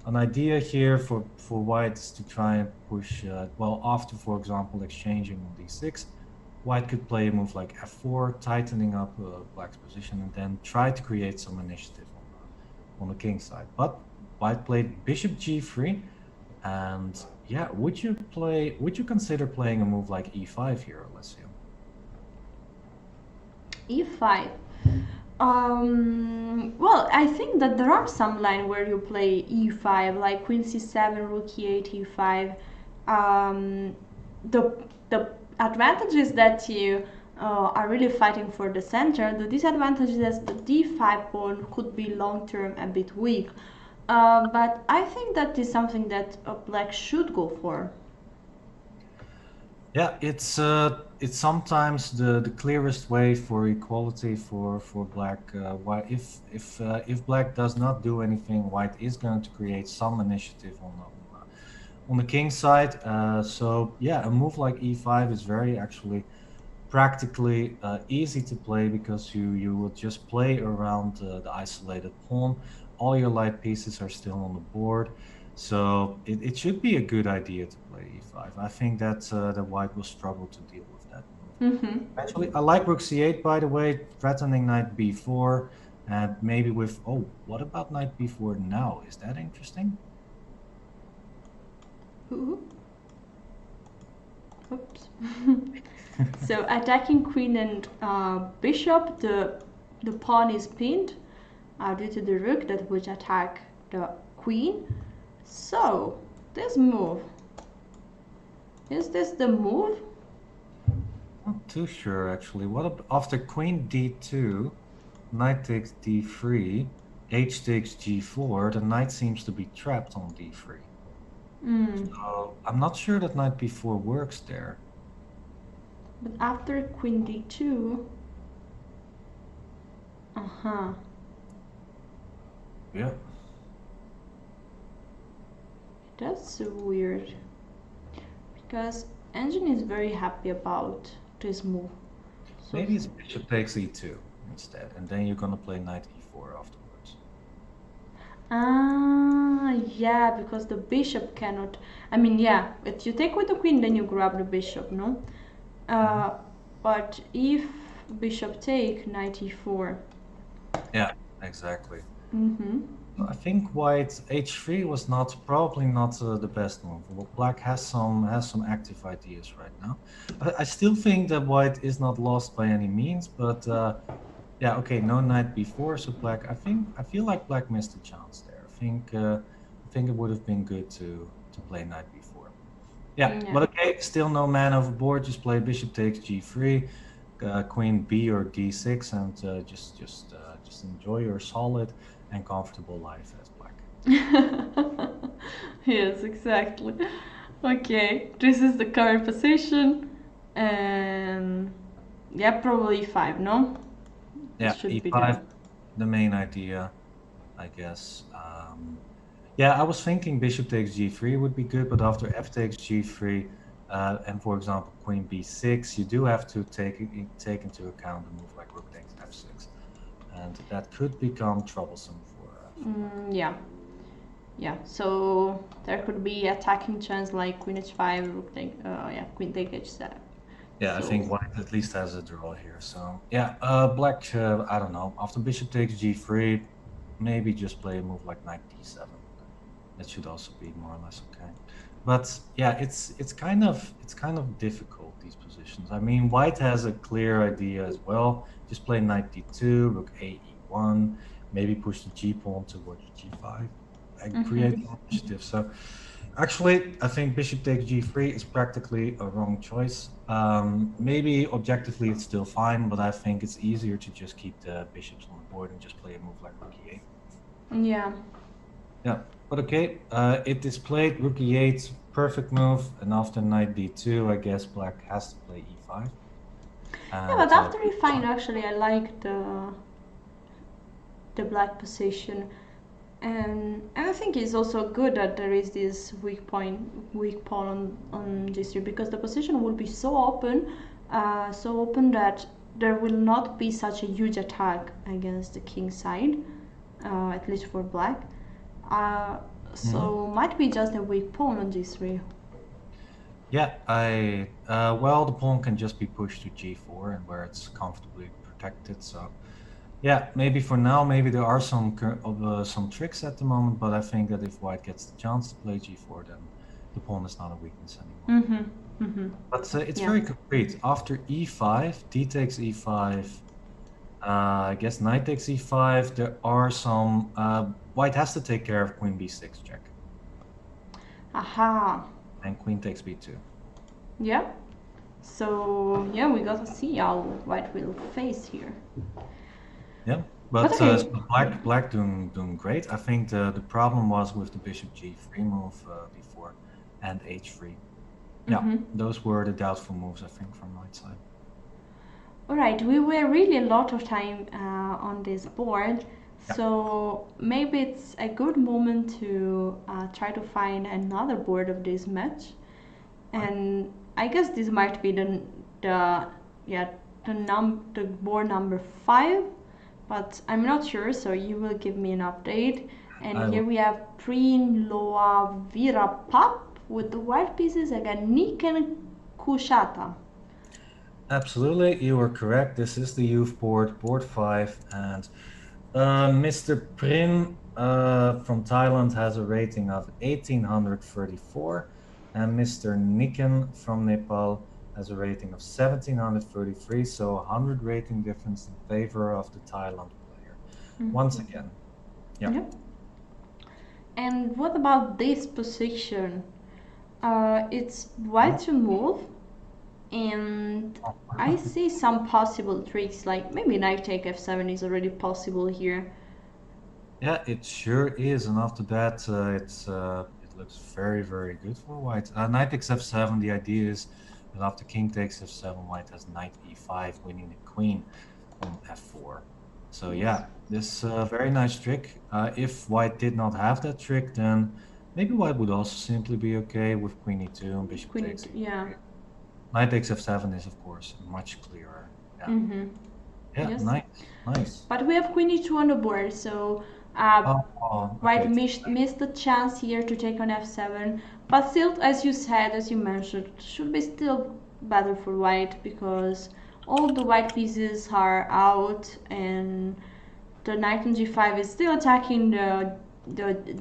An idea here for white is to try and push, well, after, for example, exchanging on d6, white could play a move like f4, tightening up black's position, and then try to create some initiative on the king side. But white played bishop g3, and yeah, would you consider playing a move like e5 here, Alessio? e5. Well, I think that there are some lines where you play e5, like queen c7, rook e8, e5. Um, the advantage is that you are really fighting for the center. The disadvantage is that the d5 pawn could be long term a bit weak. But I think that is something that black should go for. Yeah, it's sometimes the clearest way for equality for black. Why if black does not do anything, white is going to create some initiative on the king side. So yeah, a move like e5 is very actually practically easy to play because you will just play around the isolated pawn. All your light pieces are still on the board, so it should be a good idea to play e5. I think that the white will struggle to deal with that move. Mm-hmm. Actually, I like rook c8, by the way, threatening knight b4, and maybe with, oh, what about knight b4 now? Is that interesting? Ooh. Oops. So attacking queen and bishop, the pawn is pinned due to the rook that would attack the queen. So this move, is this the move? Not too sure actually. After queen d2, knight takes d3, h takes g4, the knight seems to be trapped on d3. So I'm not sure that knight b4 works there. But after queen d2, Yeah. that's so weird. Because engine is very happy about this move. So Maybe it's bishop takes e2 instead, and then you're gonna play knight e4 afterwards. yeah, because the bishop cannot. I mean, yeah, if you take with the queen, then you grab the bishop, no? But if bishop take, knight e4. Yeah, exactly. Mm-hmm. I think white h3 was probably not the best move. Well, black has some active ideas right now. I still think that white is not lost by any means, but yeah, okay, no knight b4, so black. I feel like black missed a chance there. I think it would have been good to play knight b4. Yeah, Yeah. but okay, still no man overboard. Just play bishop takes g3, queen b or d6, and just enjoy your solid and comfortable life as black. Yes, exactly. Okay, this is the current position, and yeah, probably e5, no? Yeah, This should be e5, the. the main idea, I guess. Yeah, I was thinking bishop takes g3 would be good, but after f takes g3, and for example queen b6, you do have to take into account a move like rook takes f6, and that could become troublesome for. Yeah. Yeah, so there could be attacking chance like queen h5, rook take, yeah, queen take h7. Yeah, I So think white at least has a draw here. So yeah, black, I don't know. After bishop takes g3, maybe just play a move like knight d7. That should also be more or less okay. But yeah, it's kind of difficult, these positions. I mean, white has a clear idea as well. Just play knight d2, rook a e1, maybe push the g pawn towards g5 and create the initiative. So actually, I think bishop takes g3 is practically a wrong choice. Maybe objectively it's still fine, but I think it's easier to just keep the bishops on the board and just play a move like rook e8. yeah. Yeah, but okay. It displayed rook e8, perfect move, and after knight d2, I guess black has to play e5. Yeah, And but after e5, actually, I like the black position, and I think it's also good that there is this weak pawn on g3, because the position will be so open that there will not be such a huge attack against the king side, at least for black. So might be just a weak pawn on g3. yeah, well, the pawn can just be pushed to g4 and where it's comfortably protected. So yeah, maybe for now, maybe there are some tricks at the moment, but I think that if white gets the chance to play g4, then the pawn is not a weakness anymore. But it's Yeah. very concrete. After e5, d takes e5. I guess knight takes e5. There are some. White has to take care of queen b6 check, Aha. and queen takes b2. Yeah. So yeah, we gotta see how white will face here. Yeah, But but okay. so black doing great. I think the problem was with the bishop g3 move before, and h3. Yeah, those were the doubtful moves, I think, from white side. Alright, we were really a lot of time on this board, Yeah. so maybe it's a good moment to try to find another board of this match. And I guess this might be the yeah the board number 5, but I'm not sure, so you will give me an update. And I here will. we have Prin Loa Virapap with the white pieces again, Niken Kushata. Absolutely, you are correct. This is the youth board, board 5, and Mr. Prin from Thailand has a rating of 1834, and Mr. Niken from Nepal has a rating of 1733, so 100 rating difference in favor of the Thailand player. Once again, yeah. Yep. And what about this position? It's white to move, and I see some possible tricks, like maybe knight take f7 is already possible here. Yeah, it sure is, and after that, it looks very, very good for white. Knight takes f7. The idea is that after king takes f7, white has knight e5, winning the queen on f4. So yeah, this very nice trick. If white did not have that trick, then maybe white would also simply be okay with queen e2 and bishop Queen takes it, yeah. e3. Knight takes f7 is of course much clearer. Yeah, yeah, Yes. nice, nice. But we have queen e2 on the board, so Okay. white missed the chance here to take on f7. But still, as you said, as you mentioned, should be still better for white, because all the white pieces are out, and the knight on g5 is still attacking the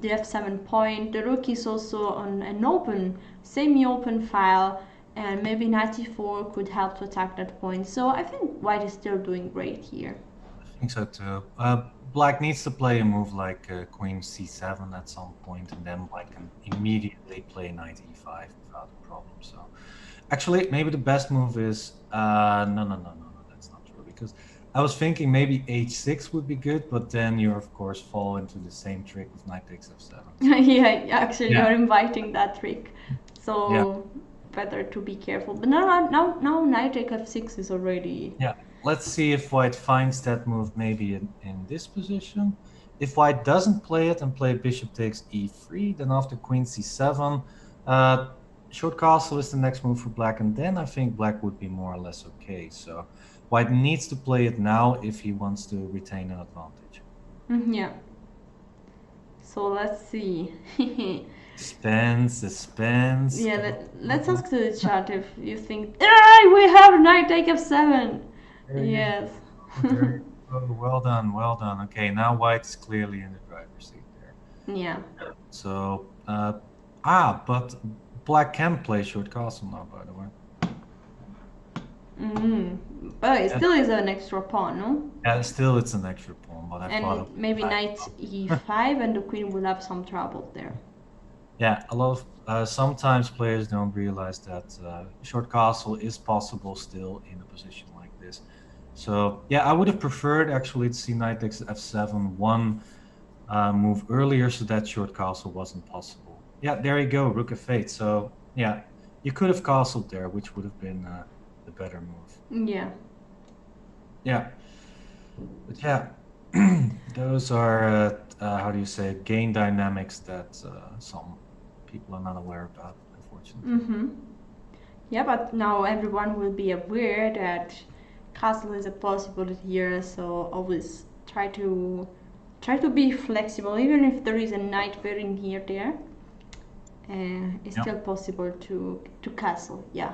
f7 point. The rook is also on an open, semi-open file, and maybe knight e4 could help to attack that point. So I think white is still doing great here. I think so too. Black needs to play a move like Queen C7 at some point, and then Black can immediately play Knight E5 without a problem. So, actually, maybe the best move is no, that's not true, because I was thinking maybe H6 would be good, but then you of course fall into the same trick with Knight takes F7. So. Yeah, actually, Yeah. you're inviting that trick, so Yeah. better to be careful. But now knight take f6 is already. Yeah, let's see if white finds that move maybe in this position. If white doesn't play it and play bishop takes e3, then after queen c7, short castle is the next move for black, and then I think black would be more or less okay. So white needs to play it now if he wants to retain an advantage. Yeah. So let's see. Suspense. Yeah, Come let's on. ask to the chat if you think, ah, we have knight take f7. There you Yes. go. There you go. Well done. Well done. Okay, now white's clearly in the driver's seat there. Yeah. So, but black can play short castle now, by the way. But it Yeah, still is an extra pawn, no? yeah, still it's an extra pawn, but I thought And it was maybe like, knight e5 and the queen will have some trouble there. yeah, a lot of sometimes players don't realize that short castle is possible still in a position like this. So yeah, I would have preferred actually to see knight takes f7 one move earlier so that short castle wasn't possible. Yeah, there you go, rook f8. So yeah, you could have castled there, which would have been the better move. Yeah. Yeah, but yeah, those are how do you say it, game dynamics that some people are not aware about, unfortunately. Yeah, but now everyone will be aware that castle is a possibility here, so always try to be flexible, even if there is a knight pairing here there. It's Yeah, still possible to castle. Yeah.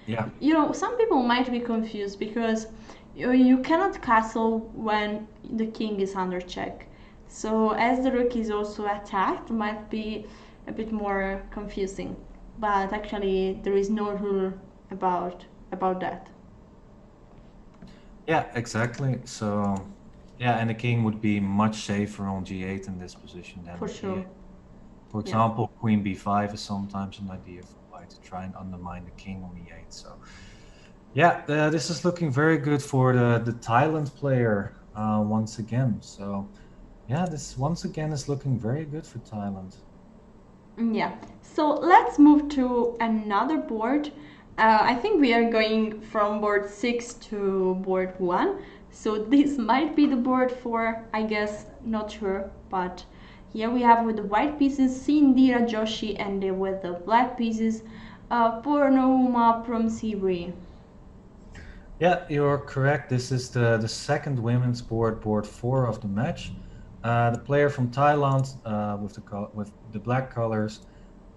yeah, Some people might be confused because you cannot castle when the king is under check. So as the rook is also attacked, might be a bit more confusing. But actually, there is no rule about that. yeah, exactly. So yeah, and the king would be much safer on g8 in this position than For on sure. e8. For Yeah. example, queen b5 is sometimes an idea for white to try and undermine the king on e8. So yeah, this is looking very good for the Thailand player once again. So yeah, this once again is looking very good for Thailand. Yeah. So let's move to another board. I think we are going from board 6 to board 1. So this might be the board 4, I guess, not sure. But here we have with the white pieces Sindira Joshi and with the black pieces Purnouma Promsiri. Yeah, you're correct. This is the second women's board, board 4 of the match. The player from Thailand with the black colors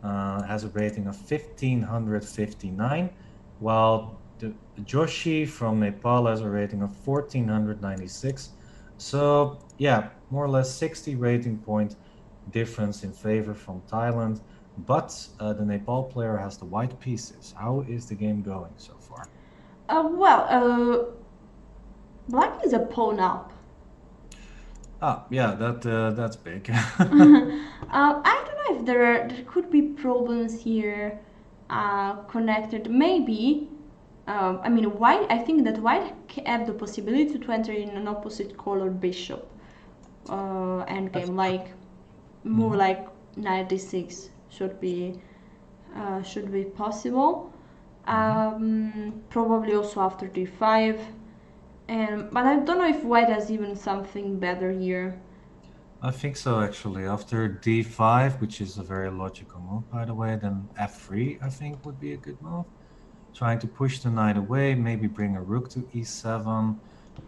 has a rating of 1559, while the Joshi from Nepal has a rating of 1496. So yeah, more or less 60 rating point difference in favor from Thailand. But the Nepal player has the white pieces. How is the game going so far? Black is a pawn up. Ah, yeah, that's big. I don't know if there could be problems here connected. Maybe I mean white. I think that white have the possibility to enter in an opposite color bishop That's endgame, like move mhm. like knight d6 should be possible. Mhm. Probably also after d5. But I don't know if white has even something better here. I think so, actually. After d5, which is a very logical move, by the way, then f3, I think, would be a good move. Trying to push the knight away, maybe bring a rook to e7.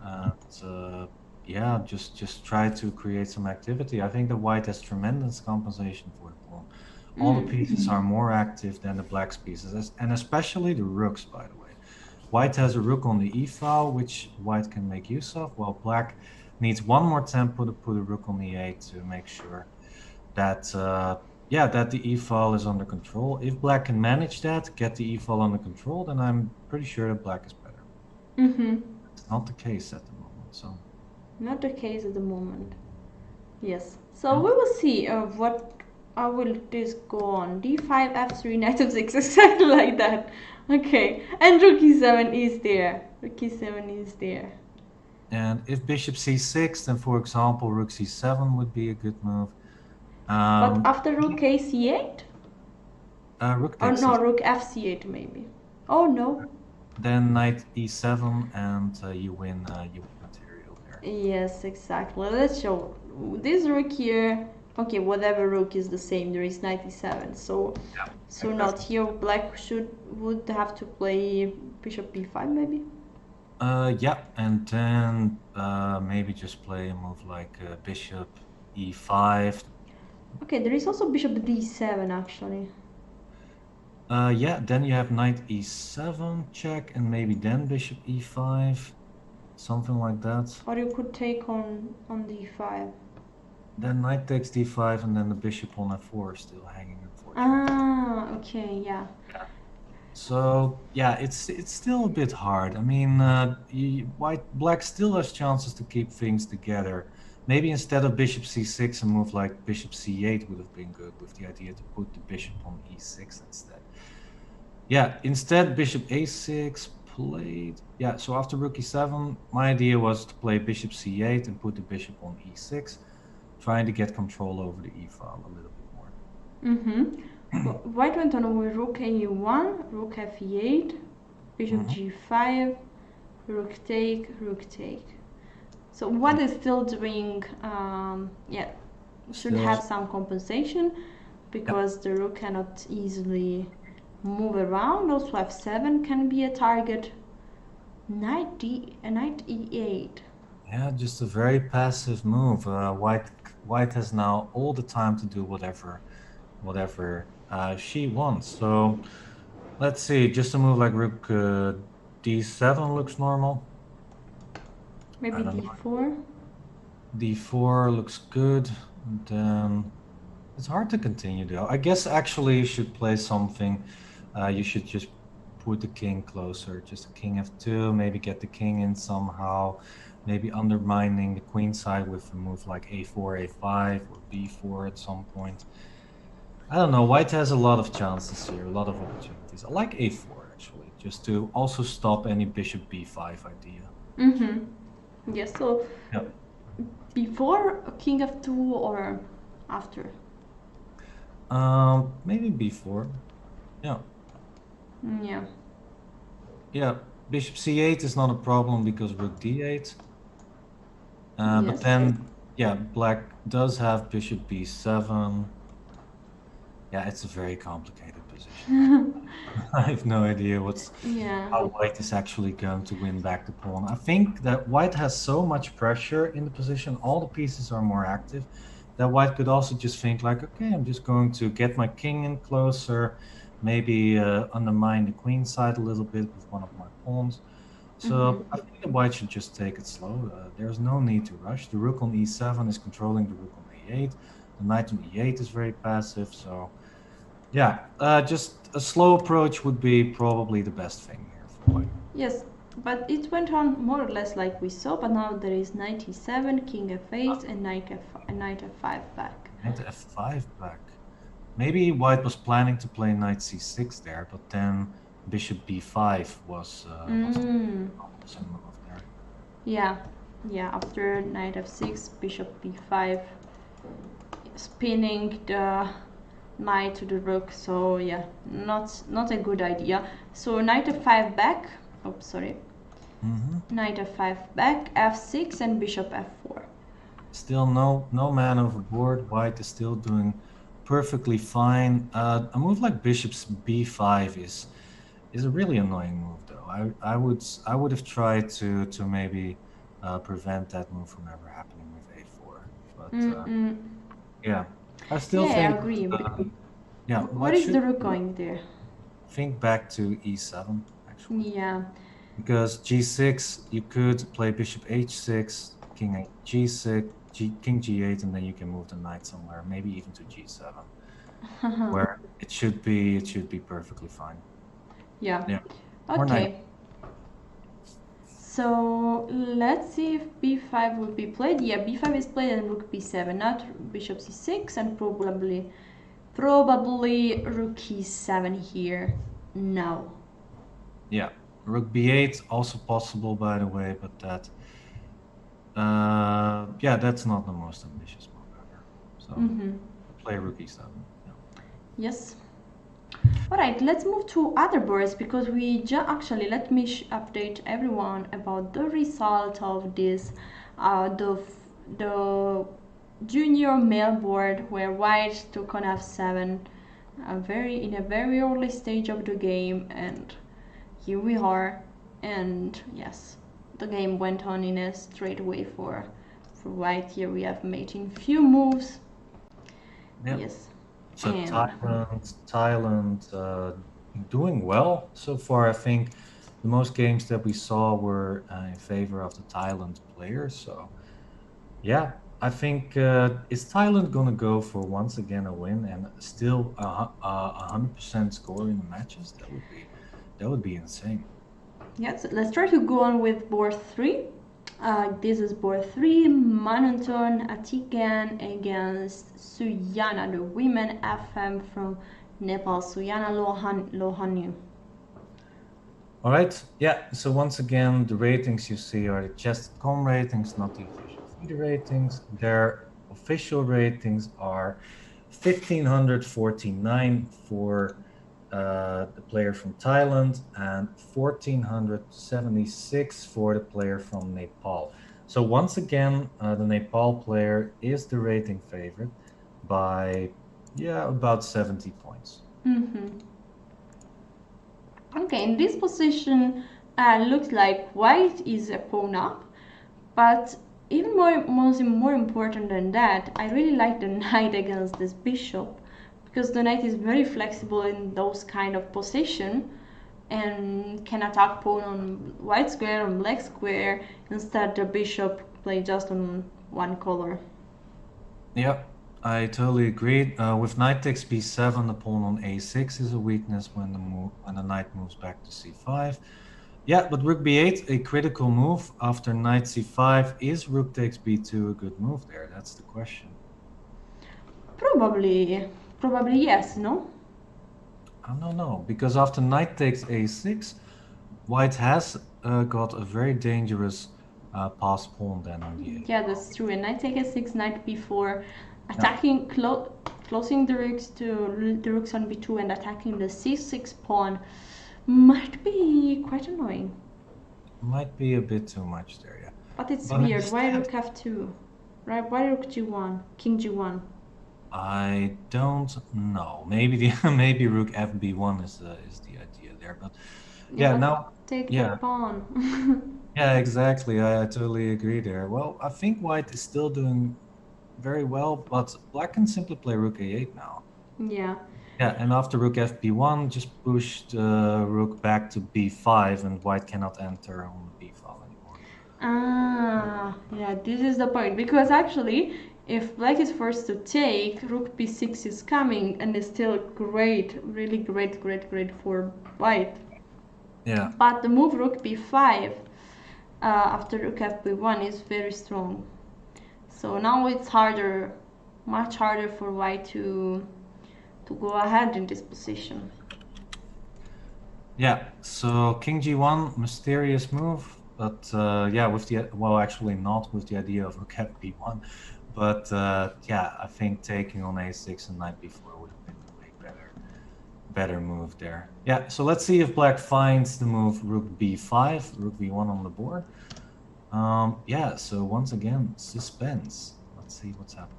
And, yeah, just try to create some activity. I think the white has tremendous compensation for the pawn. All the pieces are more active than the black's pieces, and especially the rooks, by the way. White has a rook on the e file, which white can make use of, while black needs one more tempo to put a rook on e8 to make sure that yeah, that the e file is under control. If black can manage that, get the e file under control, then I'm pretty sure that black is better. Mm-hmm. It's not the case at the moment, so Not the case at the moment. Yes. So yeah. we will see what how will this go on. D5, F3, Knight of 6, exactly like that. Okay. And Rook E7 is there. Rook E7 is there. And if bishop c6, then for example, rook c7 would be a good move. But Um, after Rook A C8? rook Or takes no, c6, Rook FC8 maybe. Oh no. then knight e7, and you win material there. Yes, exactly. Let's show this rook here. Okay, whatever rook is the same. There is 97. So not Exactly. here. Black would have to play bishop b5 maybe. Yeah, and then maybe just play a move like bishop e5. Okay, there is also bishop d7 actually. Yeah, then you have knight e7 check, and maybe then bishop e5, something like that. Or you could take on d5. Then knight takes d5, and then the bishop on f4 is still hanging, unfortunately. Ah, okay, yeah. So yeah, it's still a bit hard. I mean, black still has chances to keep things together. Maybe instead of bishop c6, a move like bishop c8 would have been good, with the idea to put the bishop on e6 instead. Yeah, instead bishop a6 played. Yeah, so after rook e7, my idea was to play bishop c8 and put the bishop on e6, trying to get control over the e file a little bit more. White went on with rook a1, rook f8, bishop g5, rook take. So white is still doing, yeah, should have some compensation because the rook cannot easily move around. Also f7 can be a target. Knight e8. Yeah, just a very passive move. White has now all the time to do whatever she wants. So let's see, just a move like rook d7 looks normal. Maybe d4. D4 looks good. And then it's hard to continue though. I guess actually you should play something. You should just put the king closer, just a king f2, maybe get the king in somehow, maybe undermining the queen side with a move like a4, a5, or b4 at some point. I don't know, white has a lot of chances here, a lot of opportunities. I like a4 actually, just to also stop any bishop b5 idea. Yes, so before king f2 or after? Maybe b4. Yeah. Yeah. Yeah, bishop c8 is not a problem because rook d8. But then, yeah, black does have bishop b7. Yeah, it's a very complicated position. I have no idea how white is actually going to win back the pawn. I think that white has so much pressure in the position, all the pieces are more active, that white could also just think like, okay, I'm just going to get my king in closer, maybe undermine the queen side a little bit with one of my pawns. So I think the white should just take it slow. There's no need to rush. The rook on e7 is controlling the rook on e8. The knight on e8 is very passive. So yeah, just a slow approach would be probably the best thing here for white. Yes, but it went on more or less like we saw, but now there is knight e7, king f8, and knight f5 back. Knight f5 back. Maybe white was planning to play knight c6 there, but then bishop b5 was a move there. Yeah, after knight f6, bishop b5, spinning the knight to the rook, so yeah, not a good idea. So knight f5 back, knight f5 back, f6, and bishop f4. Still no man overboard. White is still doing perfectly fine. A move like bishop b5 is a really annoying move though. I would have tried to maybe prevent that move from ever happening with a4. But yeah, I still think. I agree. Yeah. What is the rook going there? Think back to e7 actually. Yeah. Because g6, you could play bishop h6, king g6, king g8, and then you can move the knight somewhere, maybe even to g7, where it should be perfectly fine. Yeah. Okay. So let's see if b5 will be played. Yeah, b5 is played and rook b7, not bishop c6, and probably rook e7 here. No. Yeah, rook b8 also possible, by the way, but that yeah, that's not the most ambitious move ever. So play rook e7. Yeah. Yes. All right, let's move to other boards because we actually let me update everyone about the result of this the junior male board where white took on f7 in a very early stage of the game, and here we are. And yes, the game went on in a straight way for white. Here we have mating few moves, Yeah. Yes. So And Thailand doing well so far. I think the most games that we saw were in favor of the Thailand players. So yeah, I think is Thailand gonna go for once again a win and still 100% score in the matches? That would be insane. yes, let's try to go on with board three. This is board three, Manonton Atikan against Suyana, the women FM from Nepal. Suyana Lohanyu. All right. Yeah. So once again, the ratings you see are the Chess.com ratings, not the official FIDE ratings. Their official ratings are 1549 for the player from Thailand and 1476 for the player from Nepal. So once again, the Nepal player is the rating favorite by, yeah, about 70 points. Mm-hmm. Okay, in this position, looks like white is a pawn up, but even more important than that, I really like the knight against this bishop, because the knight is very flexible in those kind of position and can attack pawn on white square, on black square, instead the bishop play just on one color. Yeah, I totally agree. With knight takes b7, the pawn on a6 is a weakness when the knight moves back to c5. Yeah, but rook b8, a critical move after knight c5. Is rook takes b2 a good move there? That's the question. Probably yes, no? I don't know, because after knight takes a6, white has got a very dangerous pass pawn then on the a Yeah, file. that's true. And knight take a6, knight b4, Yeah, attacking, closing the rooks to the rooks on b2 and attacking the c6 pawn might be quite annoying. might be a bit too much there, yeah. But it's But weird. Why instead, rook f2? Right? Why rook g1? King g1? I don't know. Maybe the maybe rook fb1 is the idea there, but Yeah, yeah, but now take the yeah, pawn. yeah, exactly. I totally agree there. Well, I think white is still doing very well, but black can simply play rook a8 now. Yeah. Yeah, and after rook fb1, just push the rook back to b5, and white cannot enter on the b file anymore. Yeah, this is the point. Because actually, if black is forced to take, rook b6 is coming and is still great, really great for white. Yeah, But the move rook b5 after rook fb1 is very strong. So now it's harder, much harder for white to go ahead in this position. yeah. So king g1, mysterious move, but yeah, with the well, actually not with the idea of rook fb1, but yeah, I think taking on a6 and knight b4 would have been a way better move there. Yeah. So let's see if black finds the move rook b5, rook b1 on the board. Yeah. So once again, suspense. Let's see what's happening.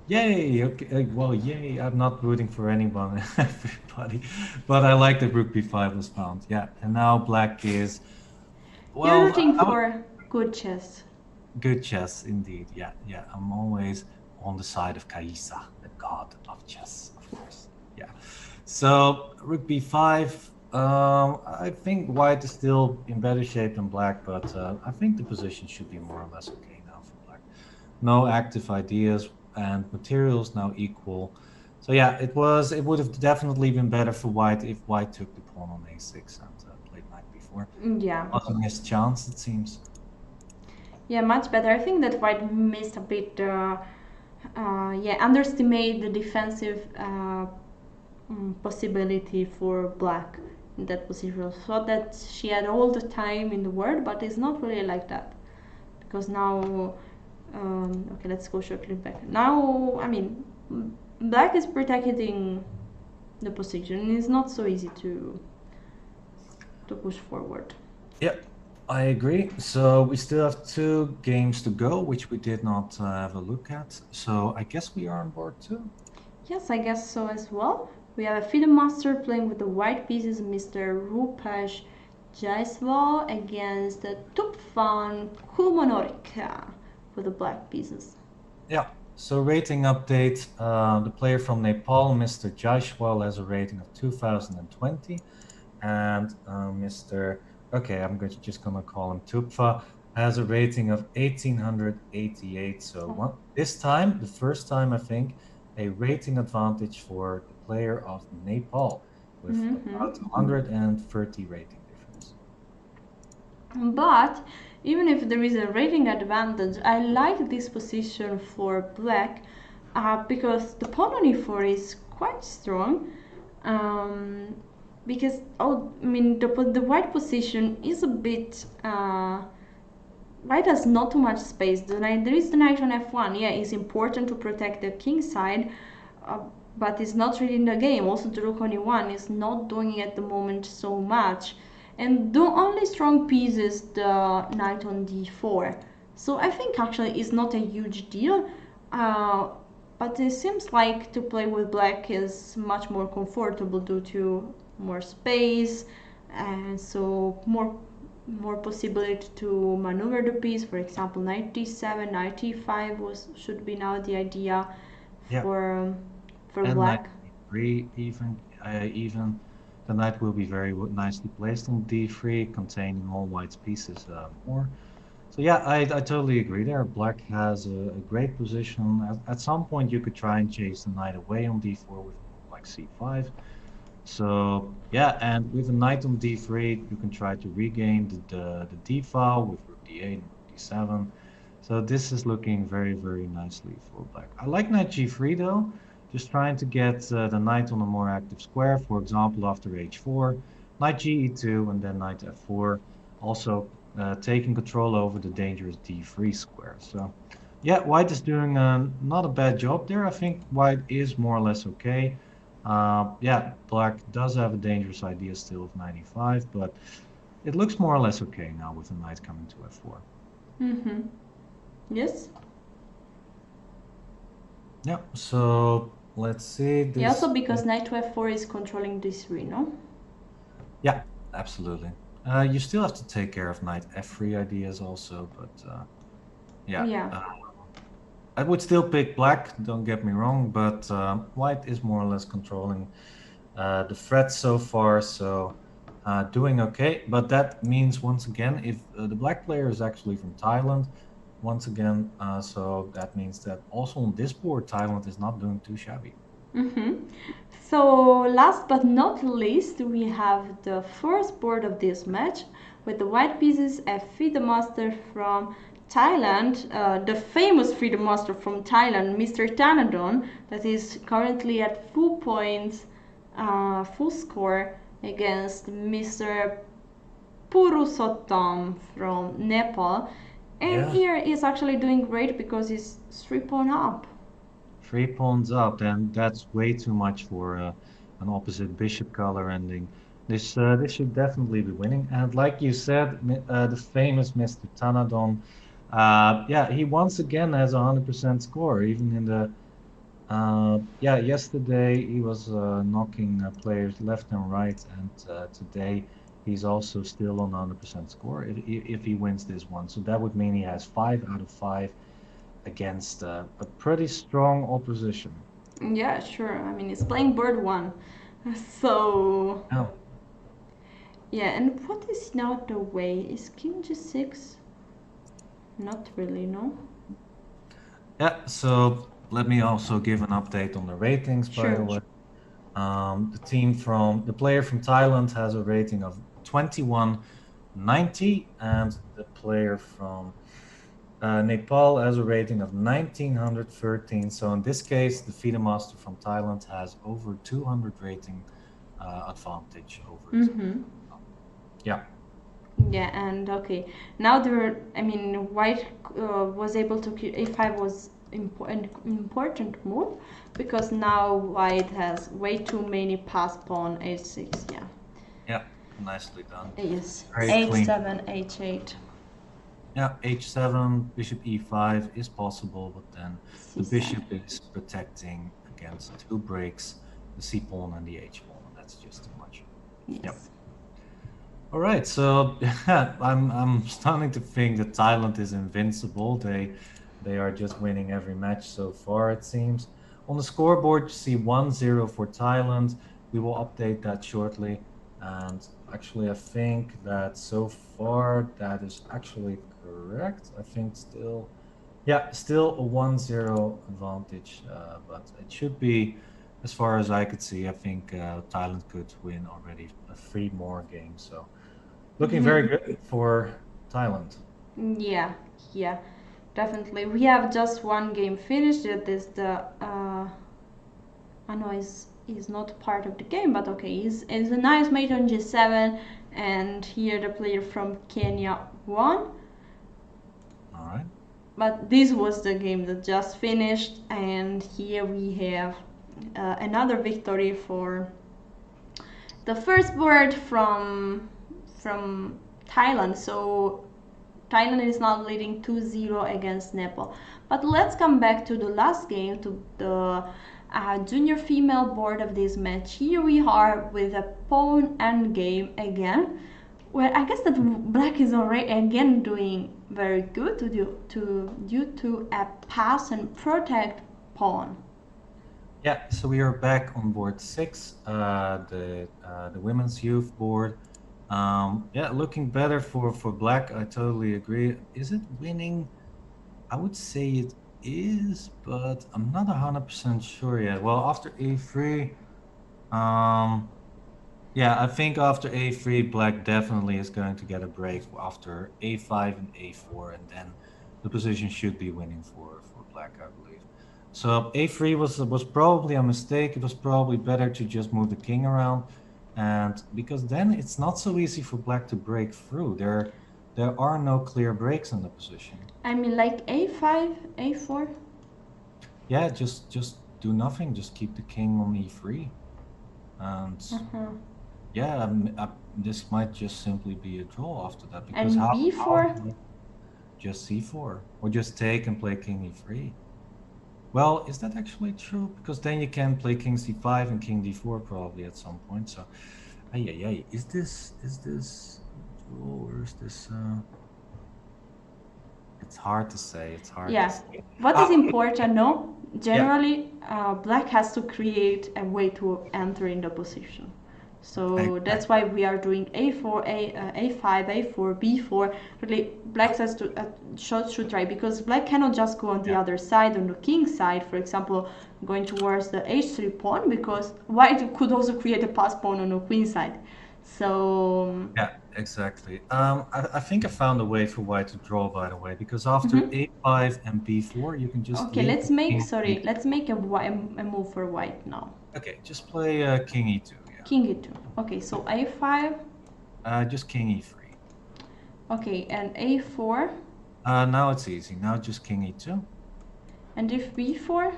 Yay! Okay, well, yay! I'm not rooting for anyone, everybody, but I like that Rook B5 was found. Yeah, and now Black is You're well, rooting for good chess. good chess indeed. Yeah, yeah. I'm always on the side of Kaisa, the god of chess, of course. Yeah. So Rook B5. I think White is still in better shape than Black, but I think the position should be more or less okay now for Black. No active ideas and materials now equal. So yeah, it would have definitely been better for white if white took the pawn on a6 and played knight b4. Yeah. Was a missed chance, it seems. Yeah, much better. I think that white missed a bit, yeah, underestimate the defensive possibility for black in that position. Thought that she had all the time in the world, but it's not really like that. Because now, okay, let's go shortly back. Now, I mean, black is protecting the position. It's not so easy to push forward. Yep, I agree. So we still have 2 games to go, which we did not have a look at. So I guess we are on board too. Yes, I guess so as well. We have a FIDE master playing with the white pieces, Mr. Rupesh Jaiswal, against the Tupfan Kumanorika with the black pieces. Yeah. so rating update. The player from Nepal, Mr. Jaiswal, has a rating of 2020, and Mr. Okay, just gonna call him Tupfa, has a rating of 1888. So this time, the first time I think, a rating advantage for the player of Nepal with about 130 rating difference. But even if there is a rating advantage, I like this position for black because the pawn on e4 is quite strong. Because I mean the white position is a bit white has not too much space. There is the knight on f1. Yeah, it's important to protect the king side, but it's not really in the game. Also, the rook on e1 is not doing it at the moment so much. And the only strong piece is the knight on d4. So I think actually it's not a huge deal. But it seems like to play with black is much more comfortable due to more space, and so more possibility to maneuver the piece. For example, knight d7, knight e5 should be now the idea for and black. Knight d3, even the knight will be very nicely placed on d3, containing all white's pieces more. So yeah, I totally agree there. Black has a great position. At some point, you could try and chase the knight away on d4 with like c5. So yeah, and with a knight on d3, you can try to regain the d file with rook d8 and rook d7. So this is looking very, very nicely for black. I like knight g3 though, just trying to get the knight on a more active square, for example, after h4, knight ge2, and then knight f4, also taking control over the dangerous d3 square. So yeah, white is doing not a bad job there. I think white is more or less okay. Yeah, black does have a dangerous idea still of knight e5, but it looks more or less okay now with the knight coming to f4. Yes. Yeah, so let's see. Yeah, also because knight to f4 is controlling d3, no? Yeah, absolutely. You still have to take care of knight f3 ideas also, but yeah. I would still pick black, don't get me wrong, but white is more or less controlling the threat so far, so doing okay. But that means, once again, if the black player is actually from Thailand, once again, so that means that also on this board, Thailand is not doing too shabby. So last but not least, we have the first board of this match with the white pieces, a FIDE master from Thailand, the famous FIDE master from Thailand, Mr. Tanadon, that is currently at full points, full score against Mr. Purusottam from Nepal. And here he's actually doing great because he's 3 pawn up. 3 pawns up, and that's way too much for an opposite bishop color ending. This should definitely be winning. And like you said, the famous Mr. Tanadon, yeah, he once again has a 100% score. Even in the yeah, yesterday he was knocking players left and right, and today he's also still on 100% score if he wins this one. So that would mean he has 5 out of 5 against a pretty strong opposition. Yeah, sure. I mean, it's playing bird 1. So... Oh. Yeah, and what is now the way? Is king g6? Not really, no? Yeah, so let me also give an update on the ratings, by the way. The player from Thailand has a rating of 2190, and the player from Nepal has a rating of 1913. So in this case, the FIDE master from Thailand has over 200 rating advantage over. Yeah. Yeah, and okay. Now white was able to a5 was an important move because now white has way too many pass pawn h6. Yeah. Yeah, nicely done. Yes. h7, h8. Yeah, h7, bishop e5 is possible, but then the bishop is protecting against 2 breaks, the c pawn and the h pawn, and that's just too much. Yes. Yep. All right, so I'm starting to think that Thailand is invincible. They They are just winning every match so far, it seems. On the scoreboard, you see 1-0 for Thailand. We will update that shortly. And actually, I think that so far that is actually correct. I think still, yeah, still a 1-0 advantage. But it should be, as far as I could see, I think Thailand could win already 3 more games. So looking very good for Thailand. Yeah, yeah, definitely. We have just one game finished. It is the I know is not part of the game, but okay, is a nice mate on G7, and here the player from Kenya won. All right. But this was the game that just finished, and here we have another victory for the first board from Thailand. So Thailand is now leading 2-0 against Nepal. But let's come back to the last game, to the junior female board of this match. Here we are with a pawn endgame again, where I guess that black is already again doing very good due to a pass and protect pawn. Yeah, so we are back on board 6, the women's youth board. Yeah, looking better for black. I totally agree. Is it winning? I would say it is, but I'm not 100% sure yet. Well, after a3, um, yeah, I think after a3, black definitely is going to get a break after a5 and a4, and then the position should be winning for black, I believe. So a3 was probably a mistake. It was probably better to just move the king around, and because then it's not so easy for black to break through. There are no clear breaks in the position. I mean, like a5, a4. Yeah, just do nothing. Just keep the king on e3, and yeah, this might just simply be a draw after that, because And how b4. just c4 or just take and play king e3. Well, is that actually true? Because then you can play king c5 and king d4 probably at some point. So, ay, is this draw or is this? It's hard to say. It's hard. Yeah. To say. What is important, no? Yeah. Generally, black has to create a way to enter in the position. So that's why we are doing a4, a5, a4, b4. Really, black has to should try, because black cannot just go on the other side, on the king side, for example, going towards the h3 pawn, because white could also create a pass pawn on the queen side. So yeah, exactly. I think I found a way for white to draw, by the way, because after a5 and b4, you can just okay, leave let's the make king let's make a move for white now. Okay, just play king e2. Yeah. King e2. Okay, so a5. Just king e3. Okay, and a4. Now it's easy. Now just king e2. And if b4?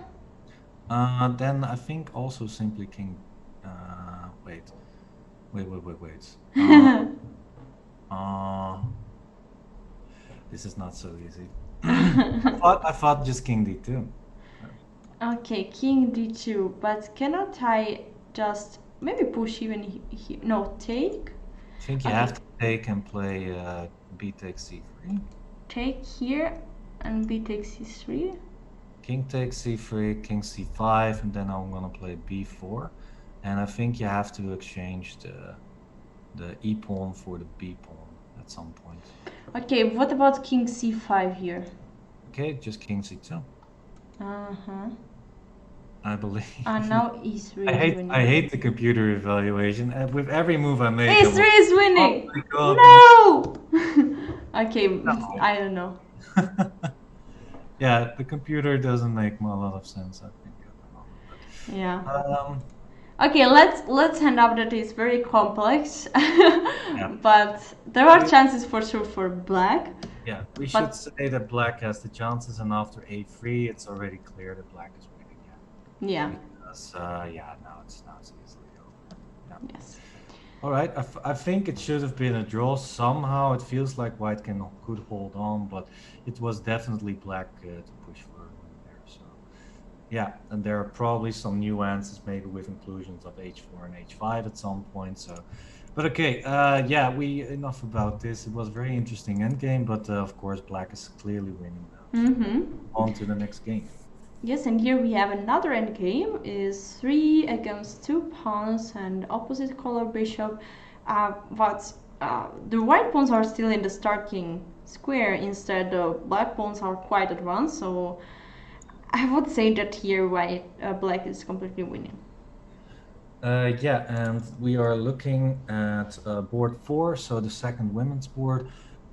Then I think also simply king. Wait. This is not so easy. I thought just king d2. Okay, king d2, but cannot I just maybe push even here? No, take. I think you have to take and play b takes c3. Take here and b takes c3. King takes c3, king c5, and then I'm gonna play b4. And I think you have to exchange the e pawn for the b pawn at some point. Okay, what about king c5 here? Okay, just king c2. I believe. Now e3 I hate the computer evaluation. With every move I make, e3 is winning. Oh my God. No. Okay, No. I don't know. Yeah, the computer doesn't make a lot of sense, I think, at the moment. Yeah. Okay, let's hand up that it's very complex, but there are chances for sure for black. Yeah, we should say that black has the chances, and after a3, it's already clear that black is winning. Yeah. Because now it's easily over. Yeah. Yes. All right, I think it should have been a draw somehow. It feels like white could hold on, but it was definitely black to push for a win there. So yeah, and there are probably some nuances maybe with inclusions of h4 and h5 at some point. So, but okay, enough about this. It was a very interesting endgame, but of course black is clearly winning now. On to the next game. Yes, and here we have another endgame, is 3 against 2 pawns and opposite color bishop. But the white pawns are still in the starting square, instead the black pawns are quite advanced, so I would say that here black is completely winning. Yeah, and we are looking at board 4, so the second women's board.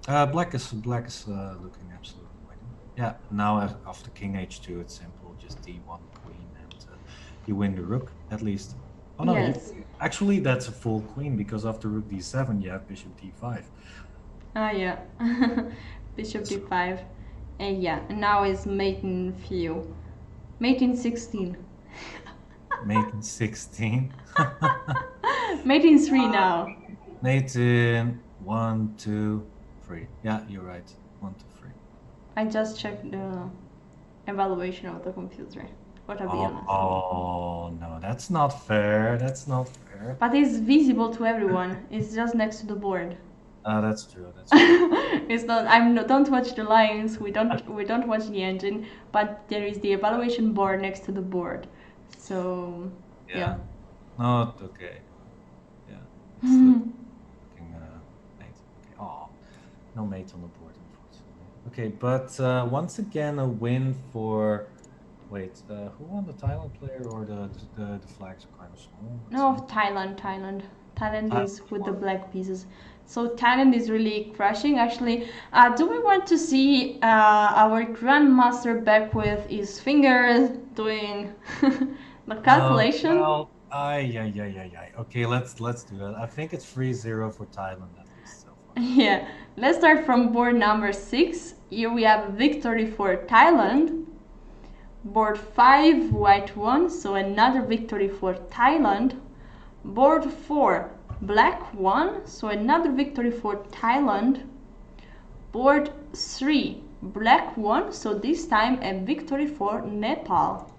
Black is looking absolutely winning. Yeah, now after king h2, it's simple, just d1 queen, and you win the rook at least. Oh no, Yes. actually that's a full queen, because after rook d7 you have bishop d5. Yeah. Bishop d5. And yeah, and now is mate in few. Mate in 16. Mate in 16. Mate in 3 now. Mate in 1, 2, 3. Yeah, you're right. 1, 2, 3. I just checked the evaluation of the computer. What a be honest. Oh no, that's not fair. That's not fair. But it's visible to everyone. It's just next to the board. That's true. That's true. It's not. Don't watch the lines. We don't watch the engine. But there is the evaluation board next to the board. So yeah. No, okay. Yeah. It's looking mate. Okay. Oh, no mate on the board, unfortunately. Okay, but once again a win for. Wait, who won, the Thailand player or the flags are kind of small? No, Thailand. Thailand is with the black pieces. So Thailand is really crushing. Actually, do we want to see our grandmaster back with his fingers doing the calculation? Well, yeah. Okay, let's do that. I think it's 3-0 for Thailand at least so far. Yeah, let's start from board number 6. Here we have a victory for Thailand. Board 5, white 1, so another victory for Thailand. Board 4, black 1, so another victory for Thailand. Board 3, black 1, so this time a victory for Nepal.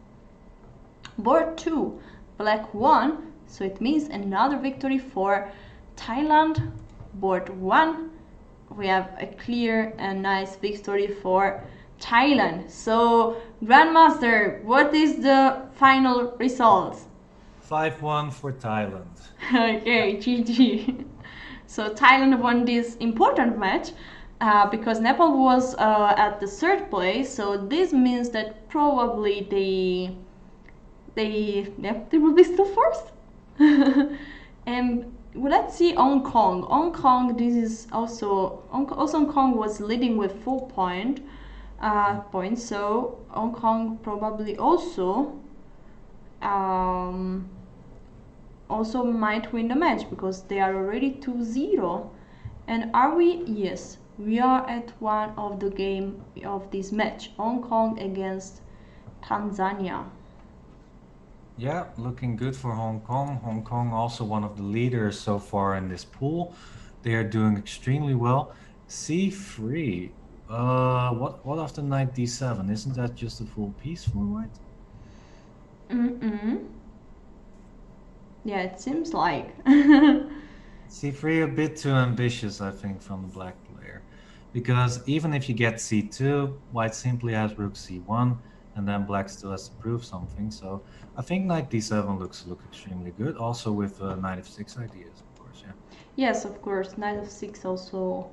Board 2, black 1, so it means another victory for Thailand. Board 1, we have a clear and nice victory for Thailand. So, Grandmaster, what is the final result? 5-1 for Thailand. Okay, GG. So Thailand won this important match because Nepal was at the 3rd place. So this means that probably they will be still 4th. And let's see Hong Kong. Hong Kong, this is also Hong Kong was leading with 4 points. So Hong Kong probably also might win the match because they are already 2-0. And are we? Yes, we are at one of the game of this match, Hong Kong against Tanzania. Yeah, looking good for Hong Kong. Hong Kong also one of the leaders so far in this pool. They are doing extremely well. C3. What after knight d7? Isn't that just a full piece for white? Yeah, it seems like. C3 a bit too ambitious, I think, from the black player. Because even if you get c2, white simply has rook c1, and then black still has to prove something. So I think knight d7 looks extremely good, also with knight f6 ideas, of course, yeah. Yes, of course, knight f6 also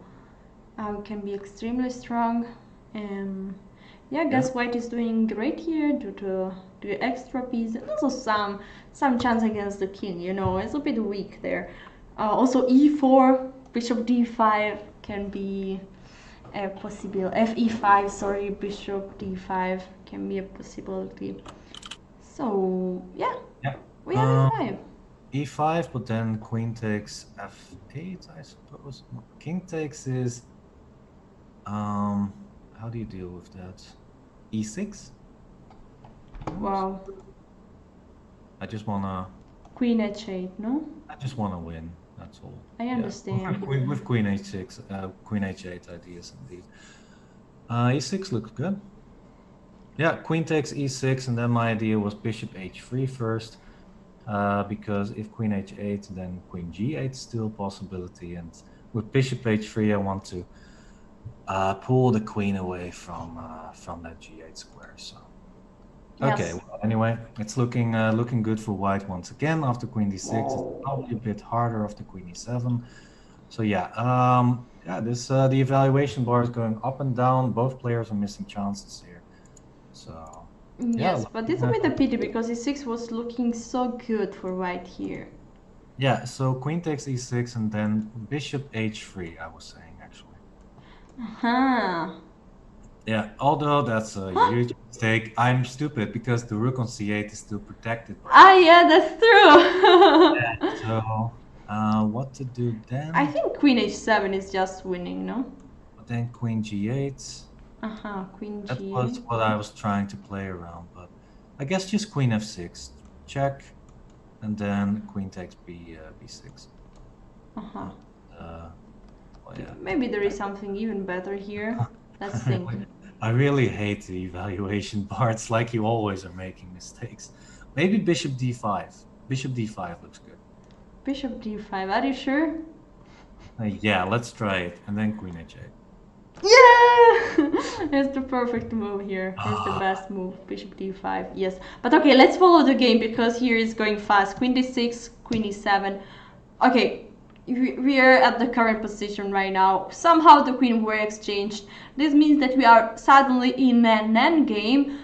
can be extremely strong. Yeah, I guess white is doing great here due to the extra piece and also some chance against the king, you know, it's a bit weak there. Also e4, bishop d5 can be a possible, fe5, sorry, bishop d5 can be a possibility. So yeah. We have e5. E5, but then queen takes f8, I suppose. King takes is how do you deal with that? E6? Wow. I just wanna Queen h8, no? I just wanna win, that's all. I understand. Yeah. With queen h6, queen h8 ideas indeed. E6 looks good. Yeah, queen takes e6, and then my idea was bishop h3 first. Because if queen h8, then queen g8 is still a possibility, and with bishop h3 I want to pull the queen away from that g8 square. So okay, Yes. well, anyway, it's looking good for white once again. After queen d6, it's probably a bit harder after queen e7. So yeah, yeah, this the evaluation bar is going up and down. Both players are missing chances here. So yeah, Yes, but it's a bit a pity because e6 was looking so good for white here. yeah. So queen takes e6 and then bishop h3. I was saying actually. Huh. Yeah, although that's a huge mistake. I'm stupid because the rook on c8 is still protected by the Ah, king. yeah, that's true. So what to do I then? think queen h7 is just winning, no? But then queen g8. Queen That was g8. what I was trying to play around, but I guess just queen f6, check, and then queen takes b6. Uh-huh. Uh, well, yeah. Maybe there is something even better here. Let's think. I really hate the evaluation parts, like you always are making mistakes. Maybe bishop d5. Bishop d5 looks good. Bishop d5, are you sure? Yeah, let's try it, and then queen h8. Yeah! It's the perfect move here. It's the best move. Bishop d5. Yes. But okay, let's follow the game because here is going fast. Queen d6, queen e7. Okay, we are at the current position right now. Somehow the queen were exchanged. This means that we are suddenly in an endgame.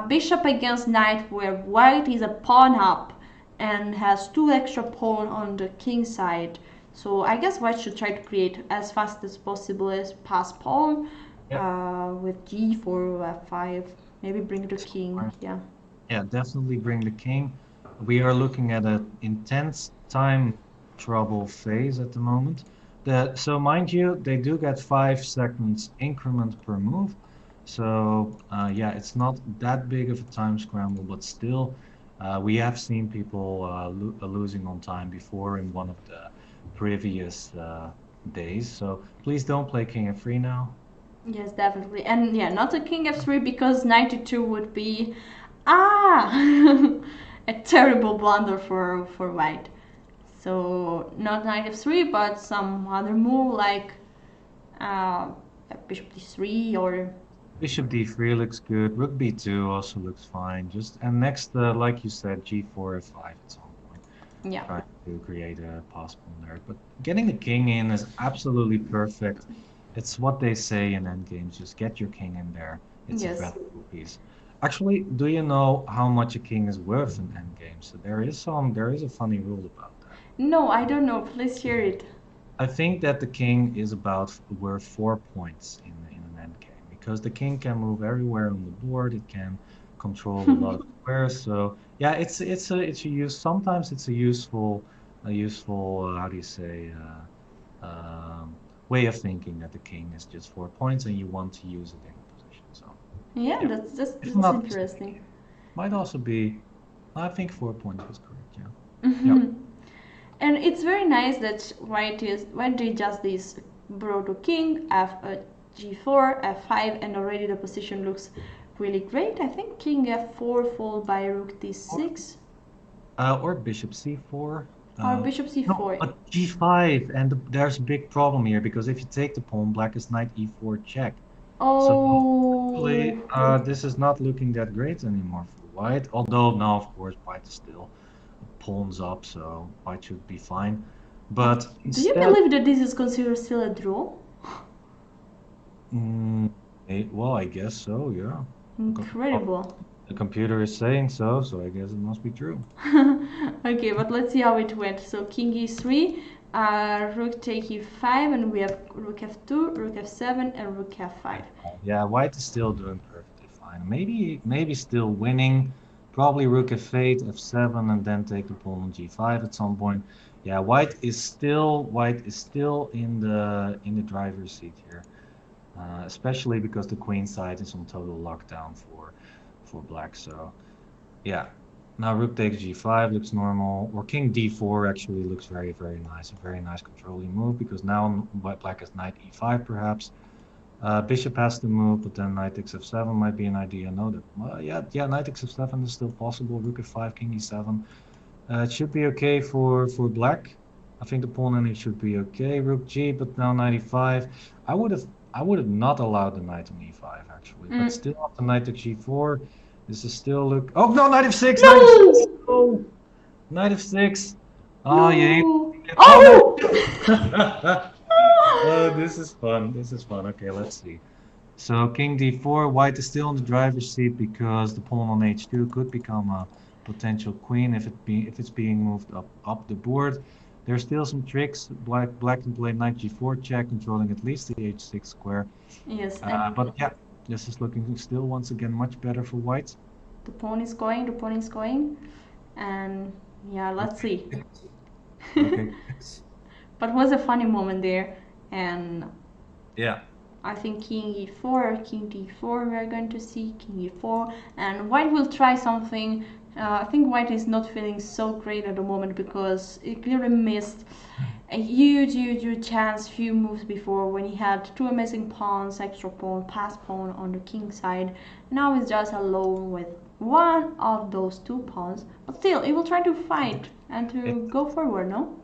Bishop against knight where white is a pawn up and has two extra pawn on the king side. So I guess white should try to create as fast as possible as pass pawn Yep. with g4 or f5. Maybe bring the king. Yeah. Yeah, definitely bring the king. We are looking at an intense time trouble phase at the moment. So mind you, they do get 5 seconds increment per move. So yeah, it's not that big of a time scramble, but still, we have seen people losing on time before in one of the previous days. So please don't play king f3 now. Yes, definitely. And yeah, not a king f3 because 92 would be ah a terrible blunder for white. So not knight f3 but some other move like uh, bishop d3 or Bishop d3 looks good. Rook b2 also looks fine. Just and next, like you said, g4 f5 at some point. yeah. Trying to create a possible there. But getting the king in is absolutely perfect. It's what they say in endgames. Just get your king in there. It's a Yes. valuable piece. Actually, do you know how much a king is worth in endgame? So there is a funny rule about that. No, I don't know. Please share it. I think that the king is about worth 4 points in an endgame because the king can move everywhere on the board. It can control a lot of squares. So yeah, it's a use. Sometimes it's a useful how do you say way of thinking that the king is just 4 points and you want to use it in a position. So Yeah, yeah, that's if I'm not interesting. mistaken, might also be. I think 4 points is correct. Yeah. Yeah. And it's very nice that white did just this brought to king g4 f5 and already the position looks really great. I think king f4 followed by rook d6 Or bishop c4. or Uh, bishop no, c4. but g5, and there's a big problem here because if you take the pawn, black is knight e4 check. So Oh, actually, this is not looking that great anymore for white. Although now, of course, white is still pawns up, so white should be fine. But do you instead, believe that this is considered still a draw? mm, well, I guess so. Yeah. Well, Incredible. the computer is saying so, so I guess it must be true. Okay, but let's see how it went. So king e3, rook take e5, and we have rook f2, rook f7, and rook f5. Yeah, white is still doing perfectly fine. Maybe still winning. Probably rook f8, f7, and then take the pawn on g5 at some point. Yeah, white is still in the driver's seat here, especially because the queen side is on total lockdown for black. So yeah, now rook takes g5 looks normal, or king d4 actually looks very nice, a very nice controlling move because now black has knight e5 perhaps. Bishop has to move, but then knight takes f7 might be an idea. No, that yeah, knight takes f7 is still possible. Rook f5, king e7. It should be okay for black. I think the pawn in it should be okay. Rook g, but now knight e5. I would have not allowed the knight on e5 actually, but still after knight to g4, this is still look. Oh no, knight f6, knight f6. No! Oh, knight f6. Oh yeah. No! Oh no. Oh! Oh, this is fun. This is fun. Okay, let's see. So king d4, white is still in the driver's seat because the pawn on h2 could become a potential queen if it's being moved up the board. There's still some tricks. Black can play knight g4 check, controlling at least the h6 square. Yes, and But yeah, this is looking still once again much better for white. the pawn is going, and yeah, let's see. Okay. But it was a funny moment there, and Yeah. I think king e4, king d4 we're going to see, king e4, and white will try something. I think white is not feeling so great at the moment because it clearly missed a huge chance few moves before when he had two amazing pawns, extra pawn, pass pawn on the king side. Now he's just alone with one of those two pawns, but still he will try to fight and to go forward, no?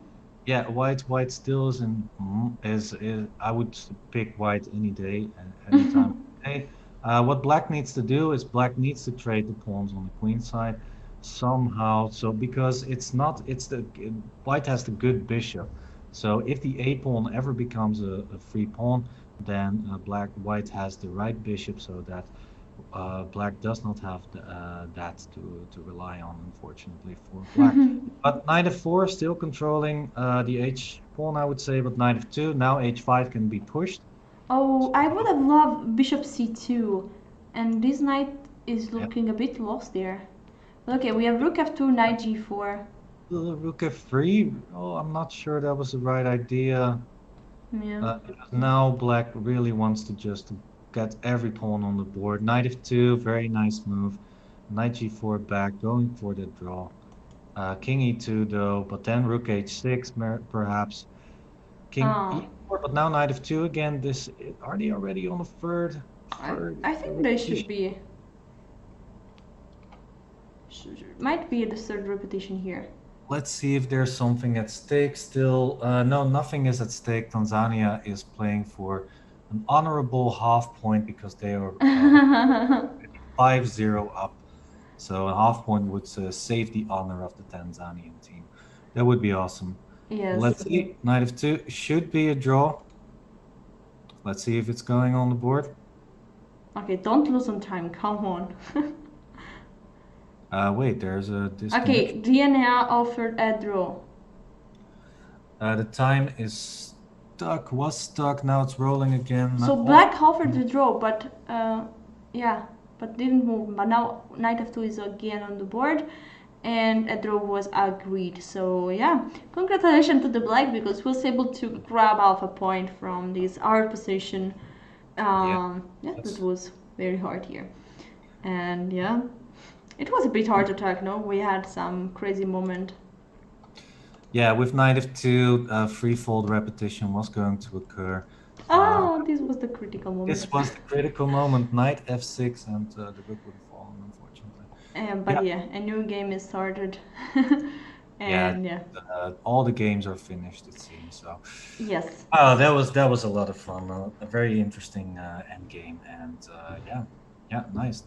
Yeah, white still is I would pick white any day and any time of the day. What black needs to do is black needs to trade the pawns on the queen side somehow. So because it's the white has the good bishop. So if the a pawn ever becomes a free pawn, then white has the right bishop so that black does not have that to rely on, unfortunately, for black. But knight f4 still controlling the h pawn, I would say, but knight f2, now h5 can be pushed. Oh, I would have loved bishop c2, and this knight is Yeah. looking a bit lost there. Okay, we have rook f2, knight g4. Rook f3, oh, I'm not sure that was the right idea. Yeah. Because now black really wants to just get every pawn on the board. Knight f2, very nice move. Knight g4 back, going for the draw. King e2 though, but then rook h6 perhaps. King Oh, e4, but now knight f2 again. This are they already on the third? I, Third I think they should be. Might be the third repetition here. Let's see if there's something at stake still. No, nothing is at stake. Tanzania is playing for an honorable half point because they are 5-0 up. So a half point would save the honor of the Tanzanian team. That would be awesome. Yes. Let's see. Knight f2 should be a draw. Let's see if it's going on the board. Okay, don't lose on time. Come on. Wait, there's a disconnection. Okay, DNA offered a draw. The time is stuck. Was stuck. Now it's rolling again. So black offered the draw, but yeah, but didn't move. But now knight f2 is again on the board, and a draw was agreed. So yeah, congratulations to the black because was able to grab alpha point from this hard position. Yeah, that was very hard here, and yeah, it was a bit hard to attack. No, we had some crazy moment. Yeah, with knight f2, free fold repetition was going to occur. Oh, this was the critical moment. This was the critical moment. Knight f6, and the rook would have fallen, unfortunately. But yeah, a new game is started. And yeah, all the games are finished, it seems. So yes. that was a lot of fun. A very interesting end game, and yeah, nice.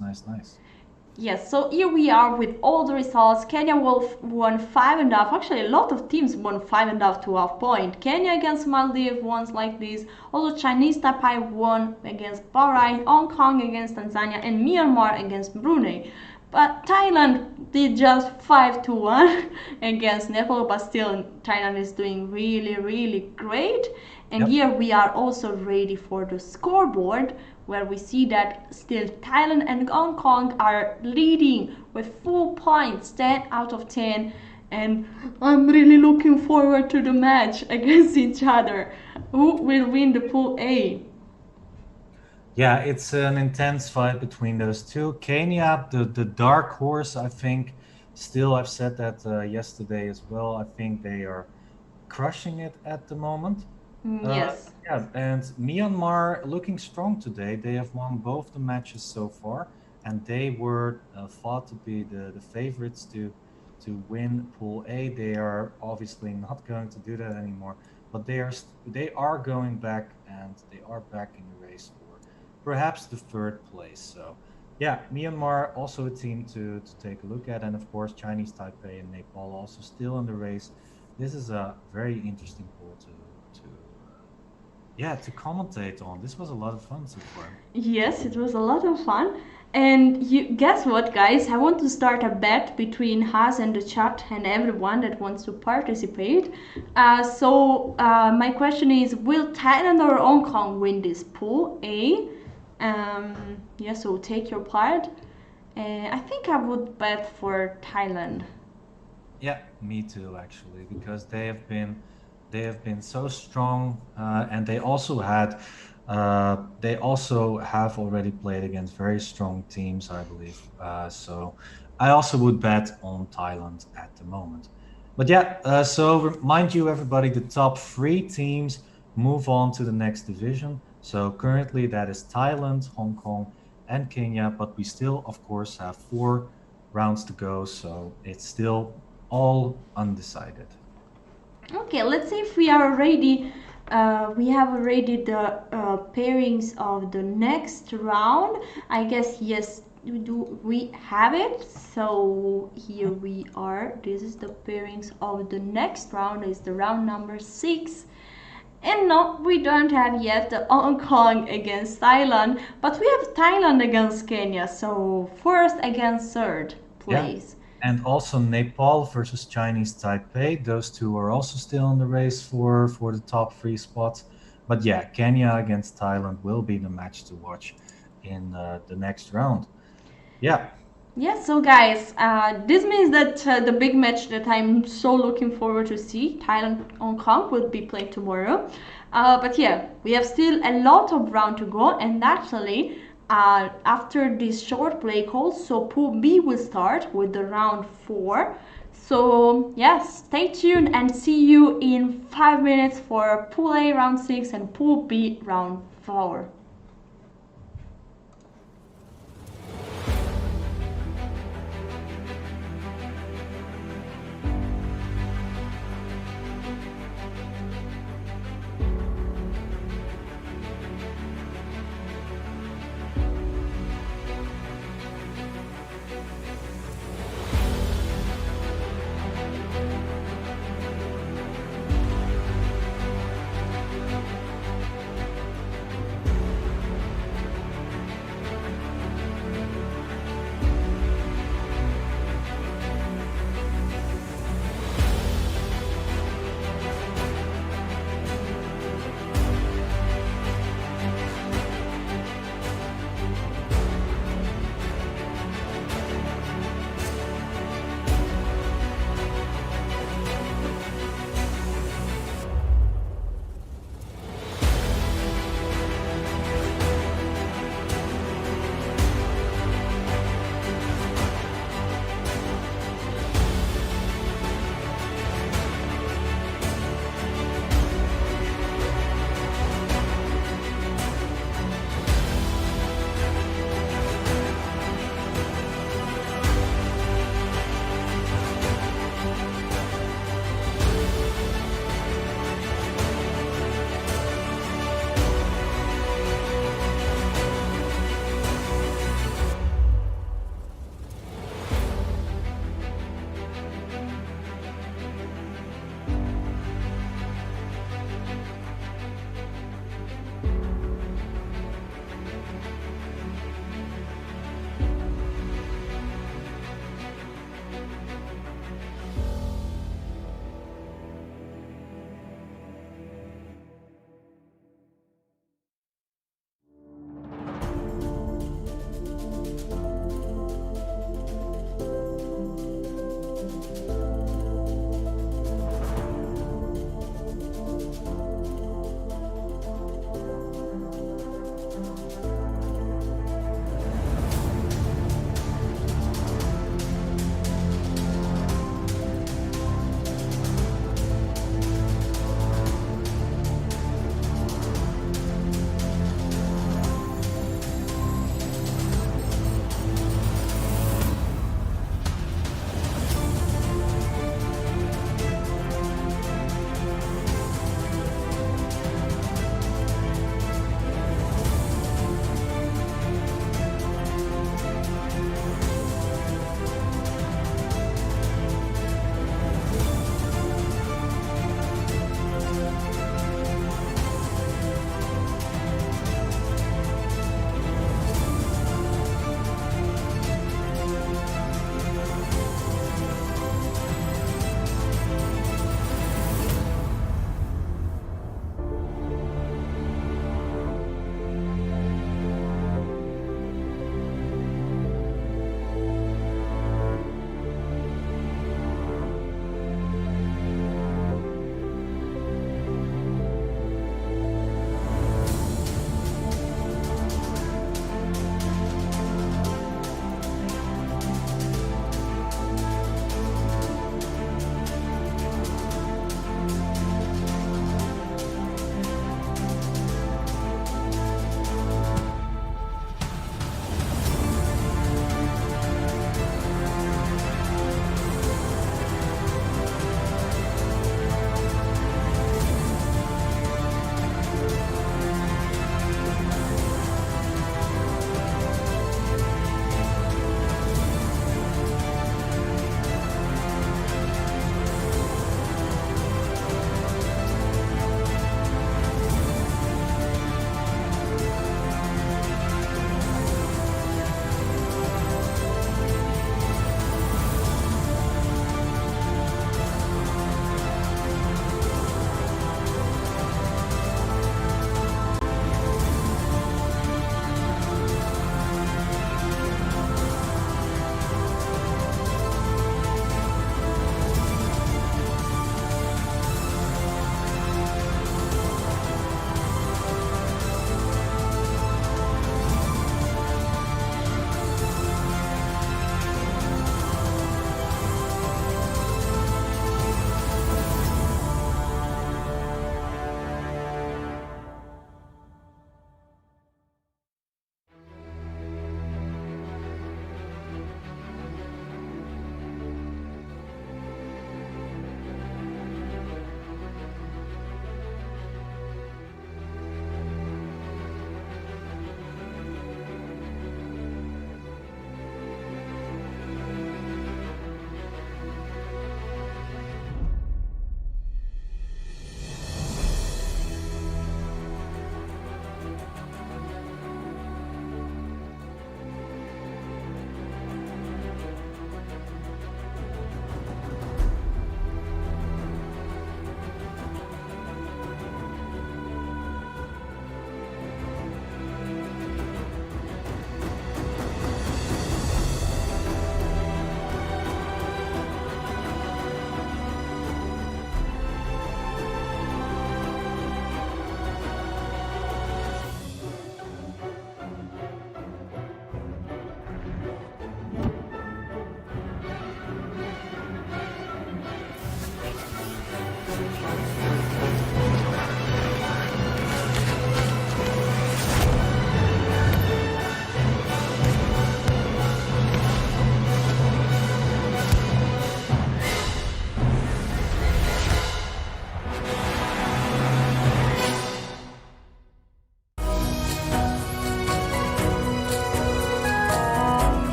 Yes, so here we are with all the results. Kenya Wolf won 5.5. Actually, a lot of teams won 5.5 to half point. Kenya against Maldives won like this. Also, Chinese Taipei won against Bahrain, Hong Kong against Tanzania, and Myanmar against Brunei. But Thailand did just 5-1 against Nepal, but still Thailand is doing really great. And here we are also ready for the scoreboard, where we see that still Thailand and Hong Kong are leading with full points, 10 out of 10. And I'm really looking forward to the match against each other. Who will win the Pool A? Yeah, it's an intense fight between those two. Kenya, the dark horse, I think. Still, I've said that yesterday as well. I think they are crushing it at the moment. Yes. Yeah, and Myanmar looking strong today. They have won both the matches so far, and they were thought to be the favorites to win Pool A. They are obviously not going to do that anymore. but they are going back, and they are back in the race for perhaps the third place. So yeah, Myanmar also a team to take a look at, and of course Chinese Taipei and Nepal also still in the race. This is a very interesting poll to yeah, to commentate on. This was a lot of fun so far. Yes, it was a lot of fun. And you guess what, guys? I want to start a bet between Haas and the chat and everyone that wants to participate. My question is: will Thailand or Hong Kong win this pool? A. Yeah. So take your part. I think I would bet for Thailand. Yeah, me too, actually, because they have been so strong, and they also have already played against very strong teams, I believe. So I also would bet on Thailand at the moment. But yeah, so remind you, everybody, the top three teams move on to the next division. So currently that is Thailand, Hong Kong, and Kenya, but we still, of course, have 4 rounds to go, so it's still all undecided. Okay, let's see if we are ready. We have already the pairings of the next round. I guess yes, we have it. So here we are. This is the pairings of the next round. Is the round number 6. And no, we don't have yet the Hong Kong against Thailand, but we have Thailand against Kenya. So first against third Yeah. place. And also Nepal versus Chinese Taipei. Those two are also still in the race for the top 3 spots. But yeah, Kenya against Thailand will be the match to watch in the next round. Yeah. Yes, so guys, this means that the big match that I'm so looking forward to see, Thailand Hong Kong, will be played tomorrow. But yeah, we have still a lot of round to go, and actually, after this short play call, so Pool B will start with the round 4. So yes, stay tuned and see you in 5 minutes for Pool A round 6 and Pool B round 4.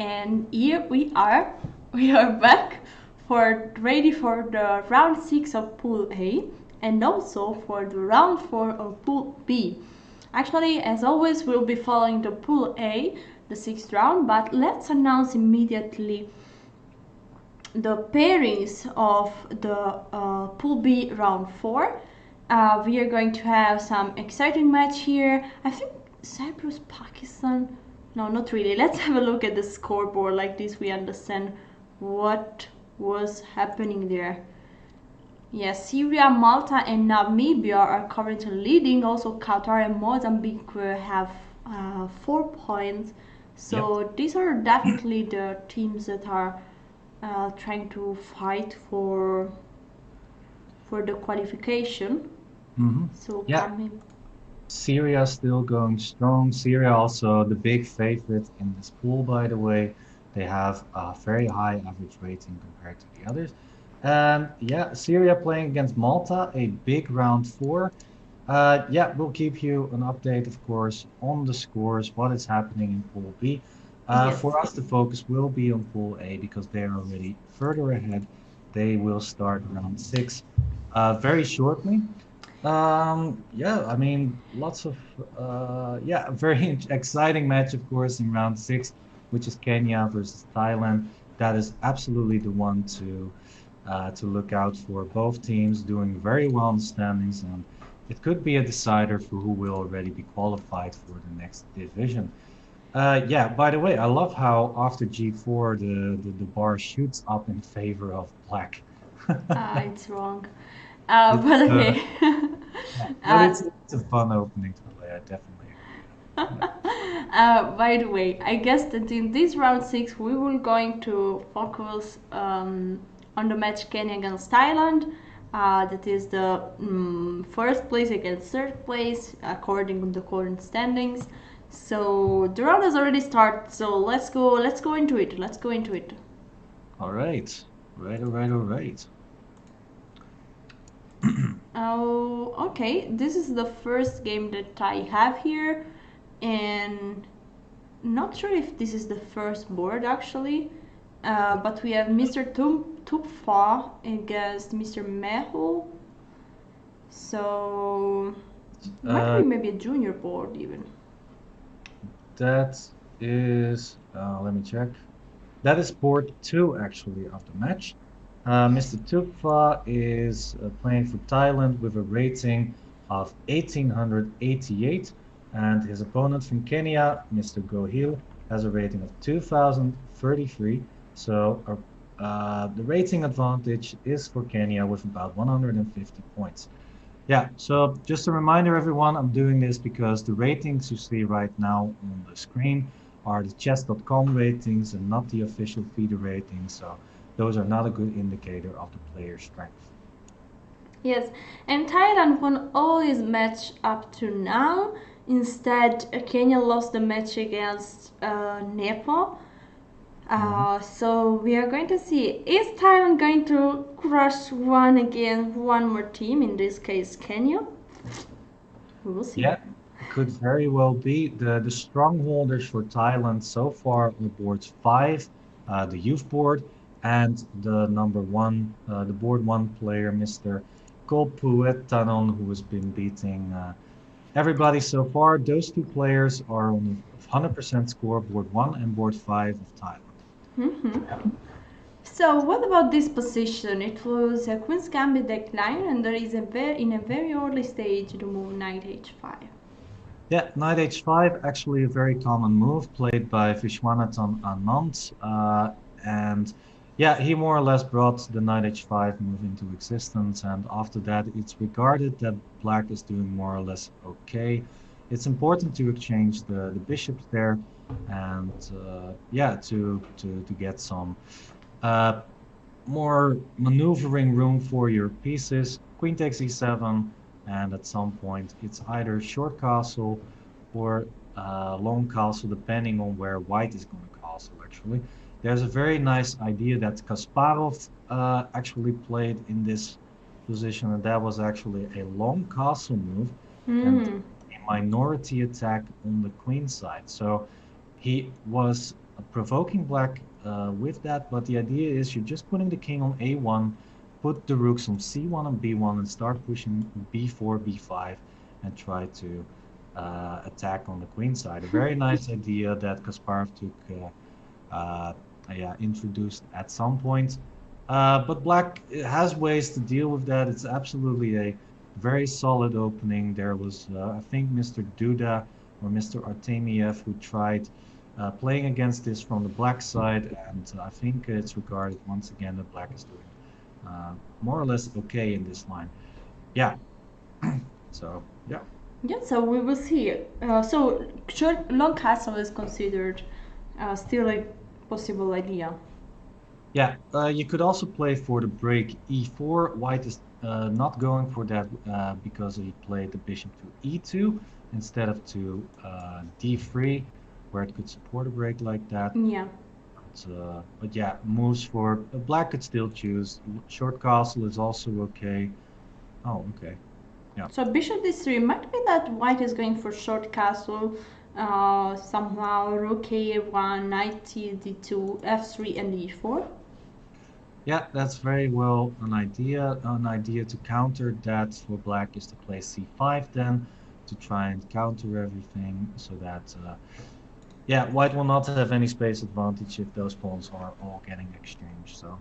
And here we are back ready for the round 6 of Pool A and also for the round 4 of Pool B. Actually, as always, we'll be following the Pool A, the 6th round, but let's announce immediately the pairings of the Pool B round 4. We are going to have some exciting match here. I think Cyprus, Pakistan. No, not really. Let's have a look at the scoreboard. Like this, we understand what was happening there. Yes, Syria, Malta, and Namibia are currently leading. Also, Qatar and Mozambique have 4 points. So Yep. these are definitely the teams that are trying to fight for the qualification. So Yeah. coming. Syria still going strong. Syria also the big favorite in this pool, by the way. They have a very high average rating compared to the others. And yeah, Syria playing against Malta, a big round 4. Yeah, we'll keep you an update, of course, on the scores, what is happening in Pool B. Yes. For us, the focus will be on Pool A because they're already further ahead. They will start round 6 very shortly. Yeah, I mean, lots of yeah, a very exciting match, of course, in round 6, which is Kenya versus Thailand. That is absolutely the one to look out for. Both teams doing very well in the standings, and it could be a decider for who will already be qualified for the next division. Yeah, by the way, I love how after G4 the bar shoots up in favor of black. It's wrong. It's But okay. yeah, but uh, it's a fun opening to play. I definitely agree. Yeah. by the way, I guess that in this round 6 we will going to focus on the match Kenya against Thailand. That is the first place against third place according to the current standings. So the round has already started. So let's go into it. Let's go into it. All right. All right, all right. Oh, okay. This is the first game that I have here, and not sure if this is the first board actually. But we have Mr. Tupfa against Mr. Mehul. So might be Uh, maybe a junior board even. that is, let me check. That is board 2 actually of the match. Mr. Tupfa is playing for Thailand with a rating of 1888, and his opponent from Kenya, Mr. Gohil, has a rating of 2033. So the rating advantage is for Kenya with about 150 points. Yeah, so just a reminder, everyone, I'm doing this because the ratings you see right now on the screen are the Chess.com ratings and not the official FIDE ratings. So those are not a good indicator of the player's strength. Yes, and Thailand won all his match up to now. Instead, Kenya lost the match against Nepal. So we are going to see, is Thailand going to crush one more team, in this case Kenya? We will see. Yeah, it could very well be. The strongholders for Thailand so far are boards 5, the youth board, and the number 1, the board 1 player, Mr. Kolpuetanon, who has been beating everybody so far. Those two players are on a 100% score, board 1 and board 5 of Thailand. Mm-hmm. So what about this position? It was a Queen's Gambit decline, and there is in a very early stage the move Knight H5. Yeah, Knight H5, actually a very common move played by Vishwanathan Anand. And yeah, he more or less brought the Knight H5 move into existence. And after that, it's regarded that Black is doing more or less okay. It's important to exchange the bishops there and yeah, to get some more maneuvering room for your pieces. Queen takes e7, and at some point it's either short castle or long castle, depending on where white is going to castle, actually. There's a very nice idea that Kasparov actually played in this position, and that was actually a long castle move and a minority attack on the queen side. So he was provoking black with that, but the idea is you're just putting the king on a1, put the rooks on c1 and b1, and start pushing b4, b5, and try to attack on the queen side. A very nice idea that Kasparov took, yeah, introduced at some point. But black has ways to deal with that. It's absolutely a very solid opening. There was, I think, Mr. Duda or Mr. Artemiev who tried playing against this from the black side, and I think it's regarded once again that black is doing more or less okay in this line. Yeah. So yeah. Yeah, so we will see. So long castle is considered still a possible idea. Yeah, you could also play for the break e4. White is not going for that because he played the bishop to e2 instead of to d3, where it could support a break like that. Yeah. But yeah, moves for black could still choose. Short castle is also okay. Oh, okay. Yeah. So bishop d3 might be that white is going for short castle. Somehow rook a1, knight d2, f3, and e4. Yeah, that's very well an idea. An idea to counter that for black is to play c5 then, to try and counter everything so that, yeah, white will not have any space advantage if those pawns are all getting exchanged. So,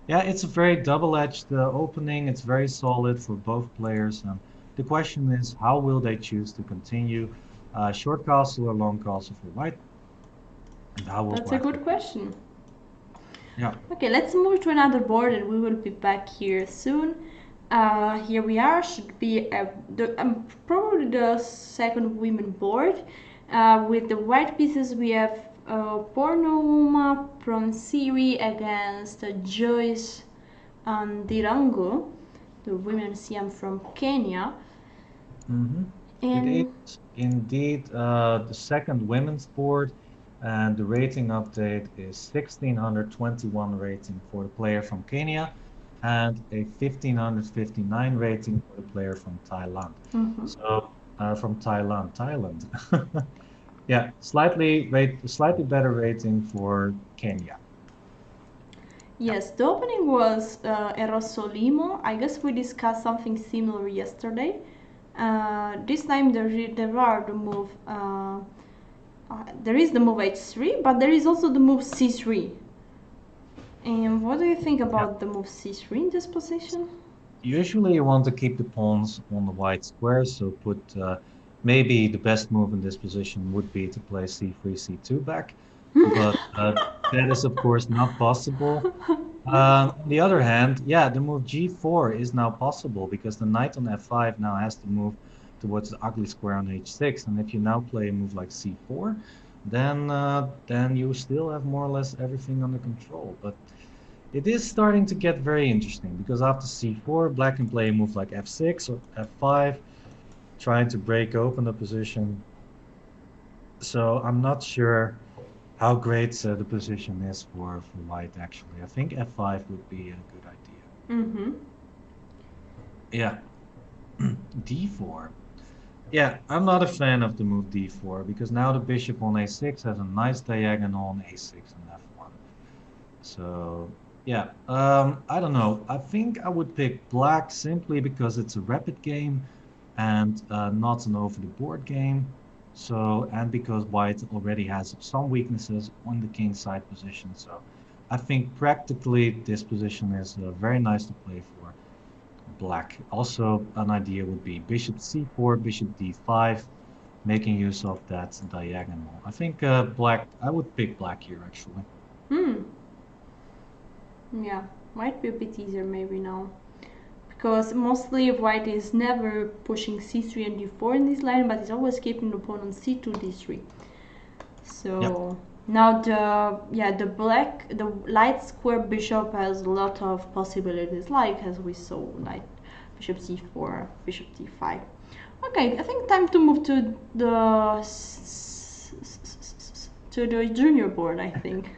yeah, it's a very double-edged opening. It's very solid for both players. And the question is, how will they choose to continue? Short castle or long castle for white? And how will That's a good question. Yeah. Okay, let's move to another board and we will be back here soon. Here we are, should be probably the second women board. With the white pieces we have Pornouma from Siri against Joyce and Dirango, the women CM from Kenya. Mm-hmm. It is indeed the second women's board. And the rating update is 1621 rating for the player from Kenya and a 1559 rating for the player from Thailand. Mm-hmm. So from Thailand. Yeah, slightly better rating for Kenya. Yes, the opening was Erosolimo. I guess we discussed something similar yesterday. This time there are the move. There is the move h3, but there is also the move c3. And what do you think about the move c3 in this position? Usually you want to keep the pawns on the white square, so put maybe the best move in this position would be to play c3, c2 back, but that is of course not possible. On the other hand, yeah, the move g4 is now possible because the knight on f5 now has to move towards the ugly square on h6, and if you now play a move like c4, then you still have more or less everything under control. But it is starting to get very interesting because after c4, black can play a move like f6 or f5, trying to break open the position. So I'm not sure how great the position is for white actually. I think f5 would be a good idea. Mm-hmm. Yeah. d4. Yeah, I'm not a fan of the move d4 because now the bishop on a6 has a nice diagonal on a6 and f1. So, yeah, I don't know. I think I would pick black simply because it's a rapid game and not an over-the-board game. So, and because white already has some weaknesses on the king side position. So, I think practically this position is very nice to play for black. Also, an idea would be bishop c4, bishop d5, making use of that diagonal. I think black, I would pick black here actually. Yeah, might be a bit easier maybe now. Because mostly white is never pushing c3 and d4 in this line, but it's always keeping the pawn on c2, d3. So now the light square bishop has a lot of possibilities, like as we saw, like bishop c4, bishop d5. Okay, I think time to move to the junior board, I think.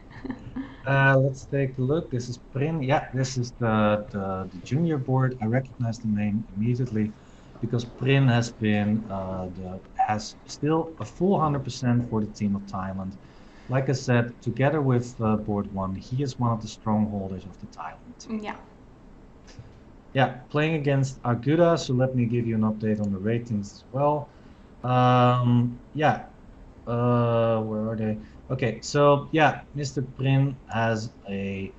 Let's take a look. This is Prin. Yeah, this is the junior board. I recognize the name immediately because Prin has been has still a full 100% for the team of Thailand. like I said, together with board one, he is one of the strongholders of the Thailand team. Yeah. Yeah, playing against Aguda, so let me give you an update on the ratings as well. Yeah, where are they? Okay, so yeah, Mr. Prin has a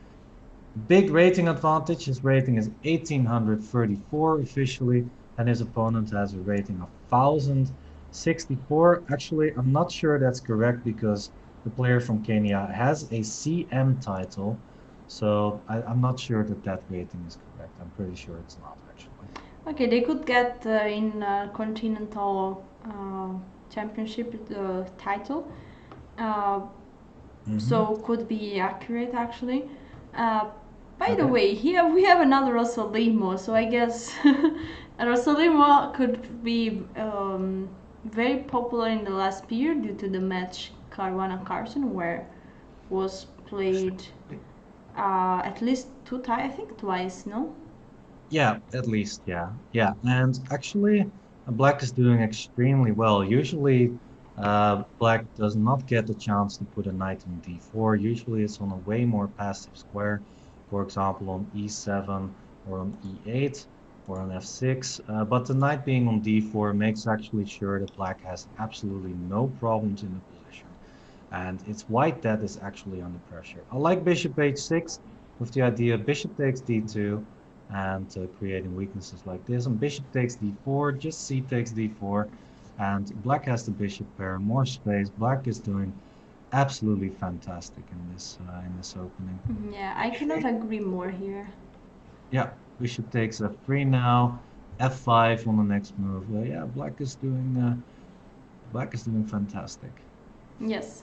big rating advantage. His rating is 1834 officially, and his opponent has a rating of 1064. Actually, I'm not sure that's correct because the player from Kenya has a CM title, so I'm not sure that that rating is correct. I'm pretty sure it's not actually. Okay, they could get in continental championship title. Uh, Mm-hmm. so could be accurate actually. Uh, by the Okay. way, here we have another Rosalimo, so I guess Rosalimo could be very popular in the last period due to the match Caruana Carson, where was played at least I think twice, no? Yeah, at least, yeah. Yeah, and actually, Black is doing extremely well. Usually, Black does not get the chance to put a knight on d4. Usually, it's on a way more passive square, for example, on e7 or on e8 or on f6. But the knight being on d4 makes actually sure that Black has absolutely no problems in the position. And it's White that is actually under pressure. I like bishop h6 with the idea bishop takes d2 and creating weaknesses like this. And bishop takes d4, just c takes d4, and Black has the bishop pair, more space. Black is doing absolutely fantastic in this opening. Yeah, I cannot agree more here. Yeah, bishop takes f3 now, f5 on the next move. Yeah, Black is doing fantastic. Yes,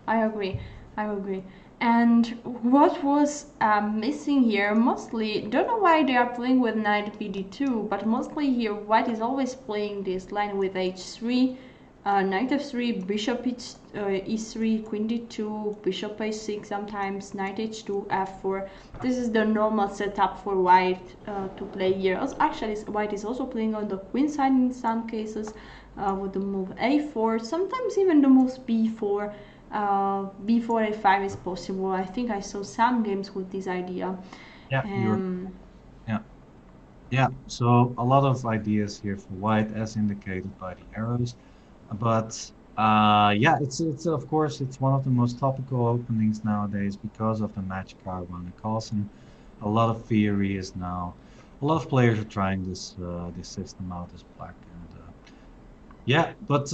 I agree. I agree. And what was missing here, mostly, don't know why they are playing with knight bd2, but mostly here white is always playing this line with h3, knight f3, bishop e3, queen d2, bishop a6, sometimes knight h2, f4. This is the normal setup for white to play here. Actually, white is also playing on the queen side in some cases with the move a4, sometimes even the moves b4. B4 a5 is possible. I think I saw some games with this idea. Yeah, you're Um, yeah. Yeah, so a lot of ideas here for white as indicated by the arrows. But yeah, it's of course it's one of the most topical openings nowadays because of the match card when it calls, and a lot of theory is now a lot of players are trying this system out as black, and yeah, but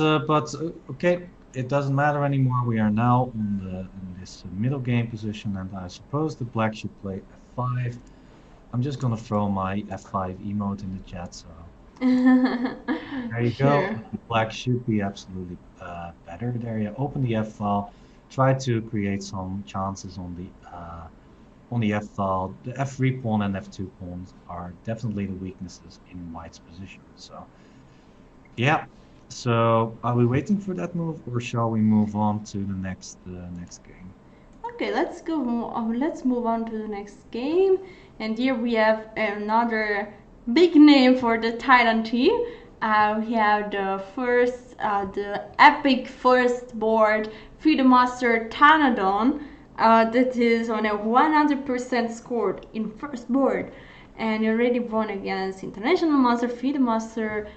okay, it doesn't matter anymore. We are now in this middle game position, and I suppose the black should play f5. I'm just gonna throw my f5 emote in the chat, so there you go. sure. The black should be absolutely better there. Yeah, open the F file. Try to create some chances on the F file. The F3 pawn and F2 pawns are definitely the weaknesses in white's position. So yeah. So are we waiting for that move, or shall we move on to the next game? Okay, let's go. Let's move on to the next game. And here we have another big name for the Thailand team. We have the epic first board, FIDE Master Tanadon, that is on a 100% scored in first board, and he already won against International Master, FIDE Master.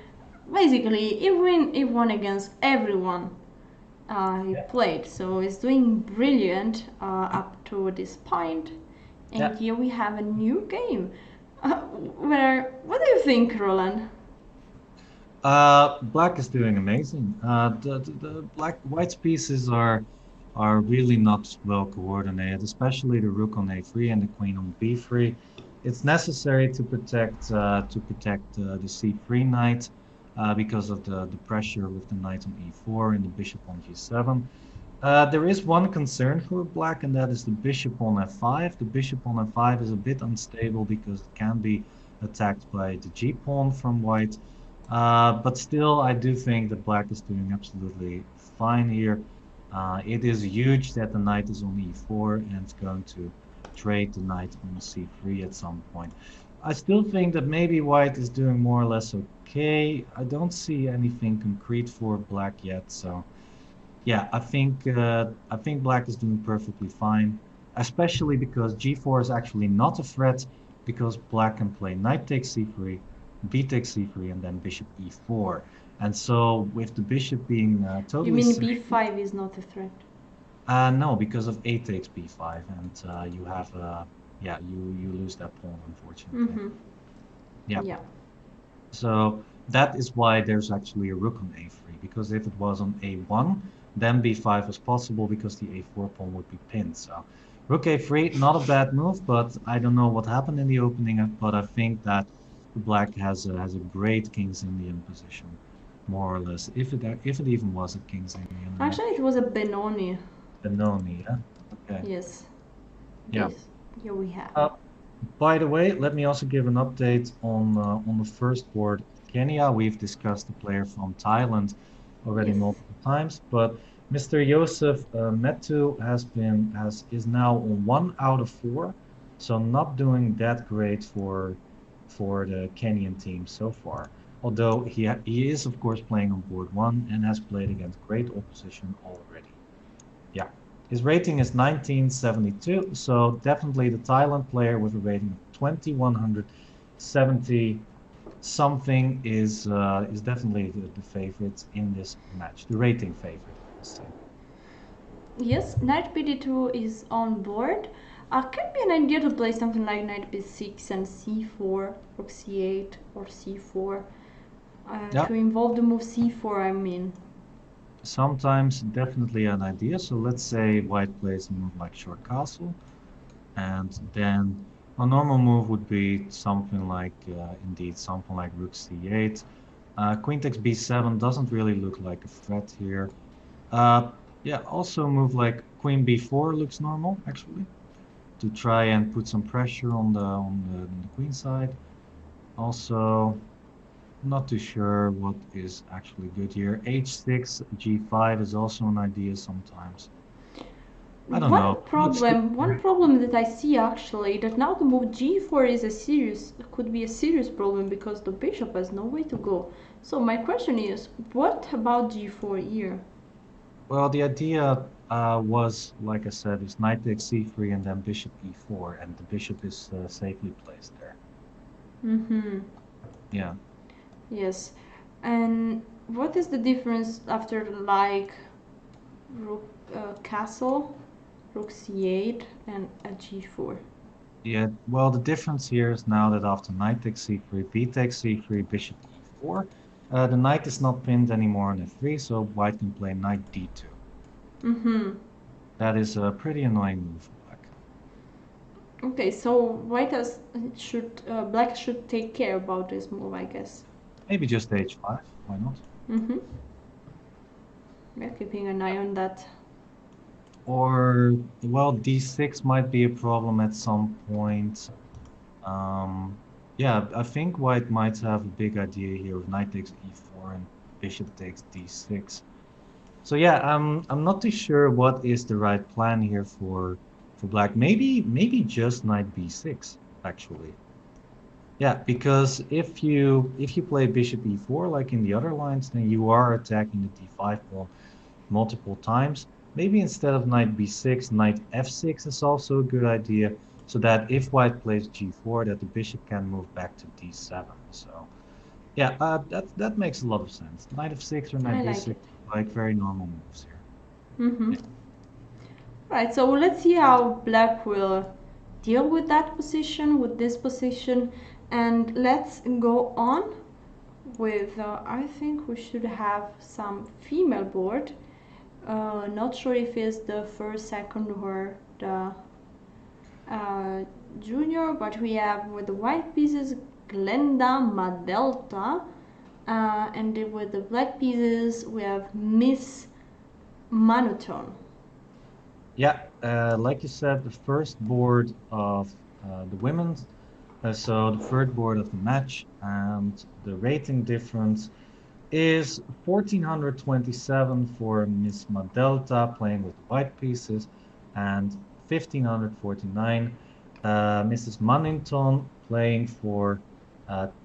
Basically, he won against everyone he Yeah. played. So he's doing brilliant up to this point. And Yeah. here we have a new game. What do you think, Roland? Black is doing amazing. The black white's pieces are really not well coordinated, especially the rook on a3 and the queen on b3. It's necessary to protect the c3 knight because of the pressure with the knight on e4 and the bishop on g7. There is one concern for black, and that is the bishop on f5. The bishop on f5 is a bit unstable because it can be attacked by the g pawn from white. But still, I do think that black is doing absolutely fine here. It is huge that the knight is on e4 and it's going to trade the knight on c3 at some point. I still think that maybe white is doing more or less okay. I don't see anything concrete for black yet, so Yeah, I think black is doing perfectly fine, especially because g4 is actually not a threat because black can play knight takes c3, b takes c3, and then bishop e4. And so with the bishop being You totally mean safe, b5 is not a threat? no, because of a takes b5, and you have yeah, you lose that pawn, unfortunately. Mm-hmm. Yeah. Yeah. So that is why there's actually a rook on a3, because if it was on a1, then b5 was possible because the a4 pawn would be pinned. So rook a3, not a bad move, but I don't know what happened in the opening, but I think that black has a great King's Indian position, more or less, if it even was a King's Indian. Actually, it was a Benoni. Benoni, yeah? Okay. Yes. Yeah. This. Here we have. Uh, By the way, let me also give an update on the first board. Kenya, we've discussed the player from Thailand already Yes. multiple times, but Mr. Joseph Metu is now on 1 out of 4, so not doing that great for the Kenyan team so far. Although he is of course playing on board 1 and has played against great opposition already. Yeah. His rating is 1972, so definitely the Thailand player with a rating of 2170 something is definitely the favorite in this match, the rating favorite, I must say. Yes, knight bd2 is on board. Could be an idea to play something like knight b6 and c4, rook c8 or c4. Yeah, To involve the move c4, I mean. sometimes definitely an idea. So let's say white plays a move like short castle, and then a normal move would be something like, indeed, something like rook c8. Queen takes b7 doesn't really look like a threat here. Uh, yeah, also a move like queen b4 looks normal, actually, to try and put some pressure on the queen side. Also, not too sure what is actually good here. H6, g5 is also an idea sometimes. I don't know. Looks good. One problem that I see actually, that now the move g4 is could be a serious problem because the bishop has no way to go. So my question is, what about g4 here? Well, the idea was, like I said, is knight takes c3 and then bishop e4, and the bishop is safely placed there. Mm-hmm. Yeah. Yes. And what is the difference after like rook castle, rook c8 and a g4? Yeah, well, the difference here is now that after knight takes c3, b takes c3, bishop e4, the knight is not pinned anymore on f3, so white can play knight d2. Mm-hmm. That is a pretty annoying move for black. Okay, so black should take care about this move, I guess. Maybe just h5, why not? Mm-hmm. We're keeping an eye on that. Or, well, d6 might be a problem at some point. Um, yeah, I think white might have a big idea here with knight takes e4 and bishop takes d6. So yeah, I'm not too sure what is the right plan here for black. Maybe just knight b6 actually. Yeah, because if you play bishop e4 like in the other lines, then you are attacking the d5 pawn multiple times. Maybe instead of knight b6, knight f6 is also a good idea, so that if white plays g4, that the bishop can move back to d7. So yeah, that makes a lot of sense. Knight f6 or knight I like b6, it. like very normal moves here. Mm-hmm. Yeah. Right, so let's see how black will deal with that position, with this position, and let's go on with, I think we should have some female board. Not sure if it's the first, second, or the uh, junior, but we have with the white pieces Glenda Madelta, and then with the black pieces we have Miss Monotone. Yeah, like you said, the first board of the women's, so the third board of the match, and the rating difference is 1427 for Miss Madelta playing with the white pieces, and 1549 Mrs. Munnington playing for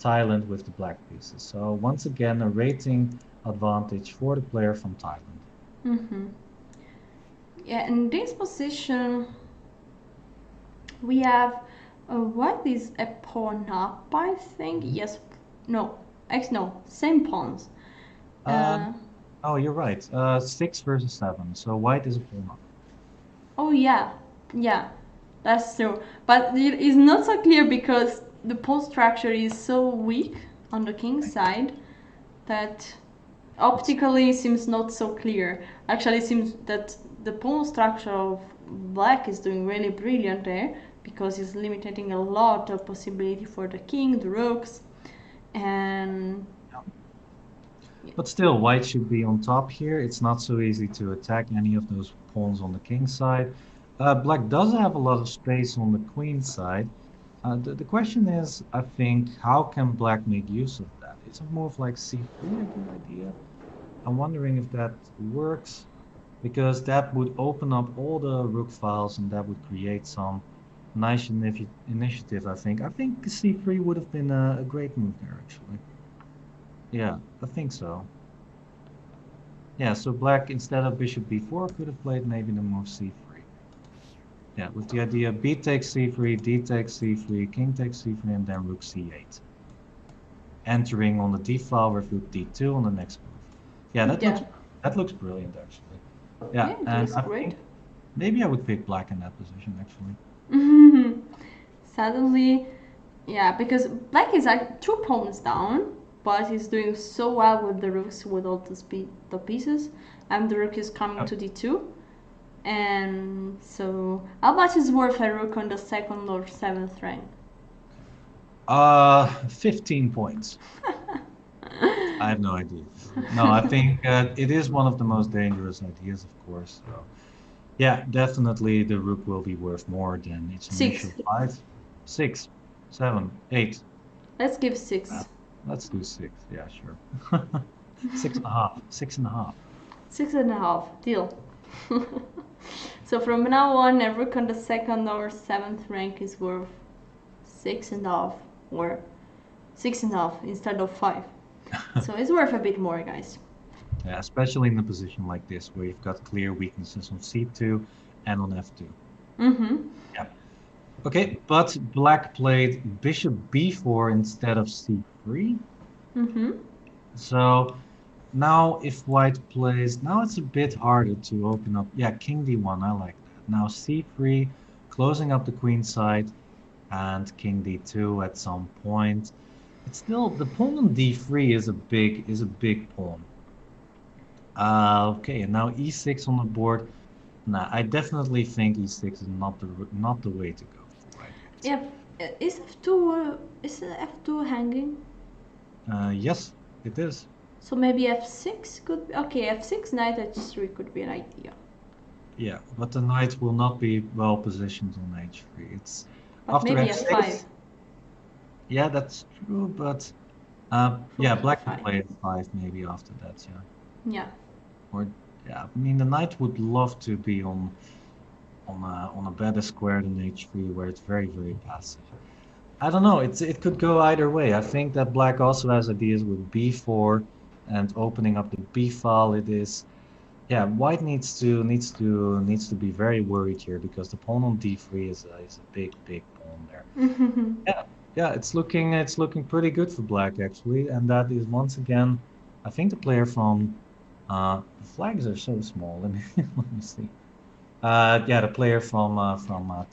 Thailand with the black pieces. So once again, a rating advantage for the player from Thailand. Mm-hmm. Yeah, in this position, we have white is a pawn up, I think. Yes, no, no, same pawns. Uh, oh, you're right. 6 versus 7. So white is a pawn up. Oh yeah, yeah, that's true. But it is not so clear because the pawn structure is so weak on the king side that optically seems not so clear. Actually, it seems that the pawn structure of black is doing really brilliant there because it's limiting a lot of possibility for the king, the rooks, and But still, white should be on top here. It's not so easy to attack any of those pawns on the king side. Black does have a lot of space on the queen side. The question is, I think, how can black make use of that? Is a move like c3 a good idea? I'm wondering if that works, because that would open up all the rook files and that would create some nice initiative, I think. I think c3 would have been a great move there, actually. Yeah, I think so. Yeah, so black, instead of bishop b4, could have played maybe the move c3. Yeah, with the idea b takes c3, d takes c3, king takes c3, and then rook c8. Entering on the d file with rook d2 on the next move. Yeah, yeah, that looks brilliant, actually. yeah, Yeah, it and looks I great. think maybe I would pick black in that position, actually. Suddenly, yeah, because black is like 2 pawns down, but he's doing so well with the rooks with all the pieces, and the rook is coming Oh. to d2. And so, how much is worth a rook on the second or seventh rank? 15 points. I have no idea. No, I think it is one of the most dangerous ideas, of course. So, yeah, definitely the rook will be worth more than its Six. initial five. 6, 7, 8. Let's give 6. Let's do 6. Yeah, sure. 6.5. 6.5. 6.5. Deal. So from now on, a rook on the second or seventh rank is worth 6.5 or 6.5 instead of 5. So it's worth a bit more, guys. Yeah, especially in a position like this where you've got clear weaknesses on c2 and on f2. Mm-hmm. Yeah. Okay, but black played bishop b4 instead of c3. Mm-hmm. So now if white plays, now it's a bit harder to open up. Yeah, king d1, I like that. Now c3, closing up the queen side, and king d2 at some point. It's still, the pawn on d3 is a big pawn. Okay, and now e6 on the board. Nah, I definitely think e6 is not the way to go for white. Yeah, is f2 hanging? Yes, it is. So maybe f6 could be okay. F6 knight h3 could be an idea. Yeah, but the knight will not be well positioned on h3. It's But after maybe f6. f5. Yeah, that's true, but yeah, black can play f5 maybe after that. Yeah. Yeah. Or yeah, I mean the knight would love to be on a better square than h3 where it's very passive. I don't know. It could go either way. I think that black also has ideas with b4 and opening up the b file. It is, yeah. White needs to be very worried here because the pawn on d3 is a big pawn there. Yeah, yeah. It's looking pretty good for black actually, and that is once again, I think the player from the flags are so small. Let me let me see. Yeah, the player from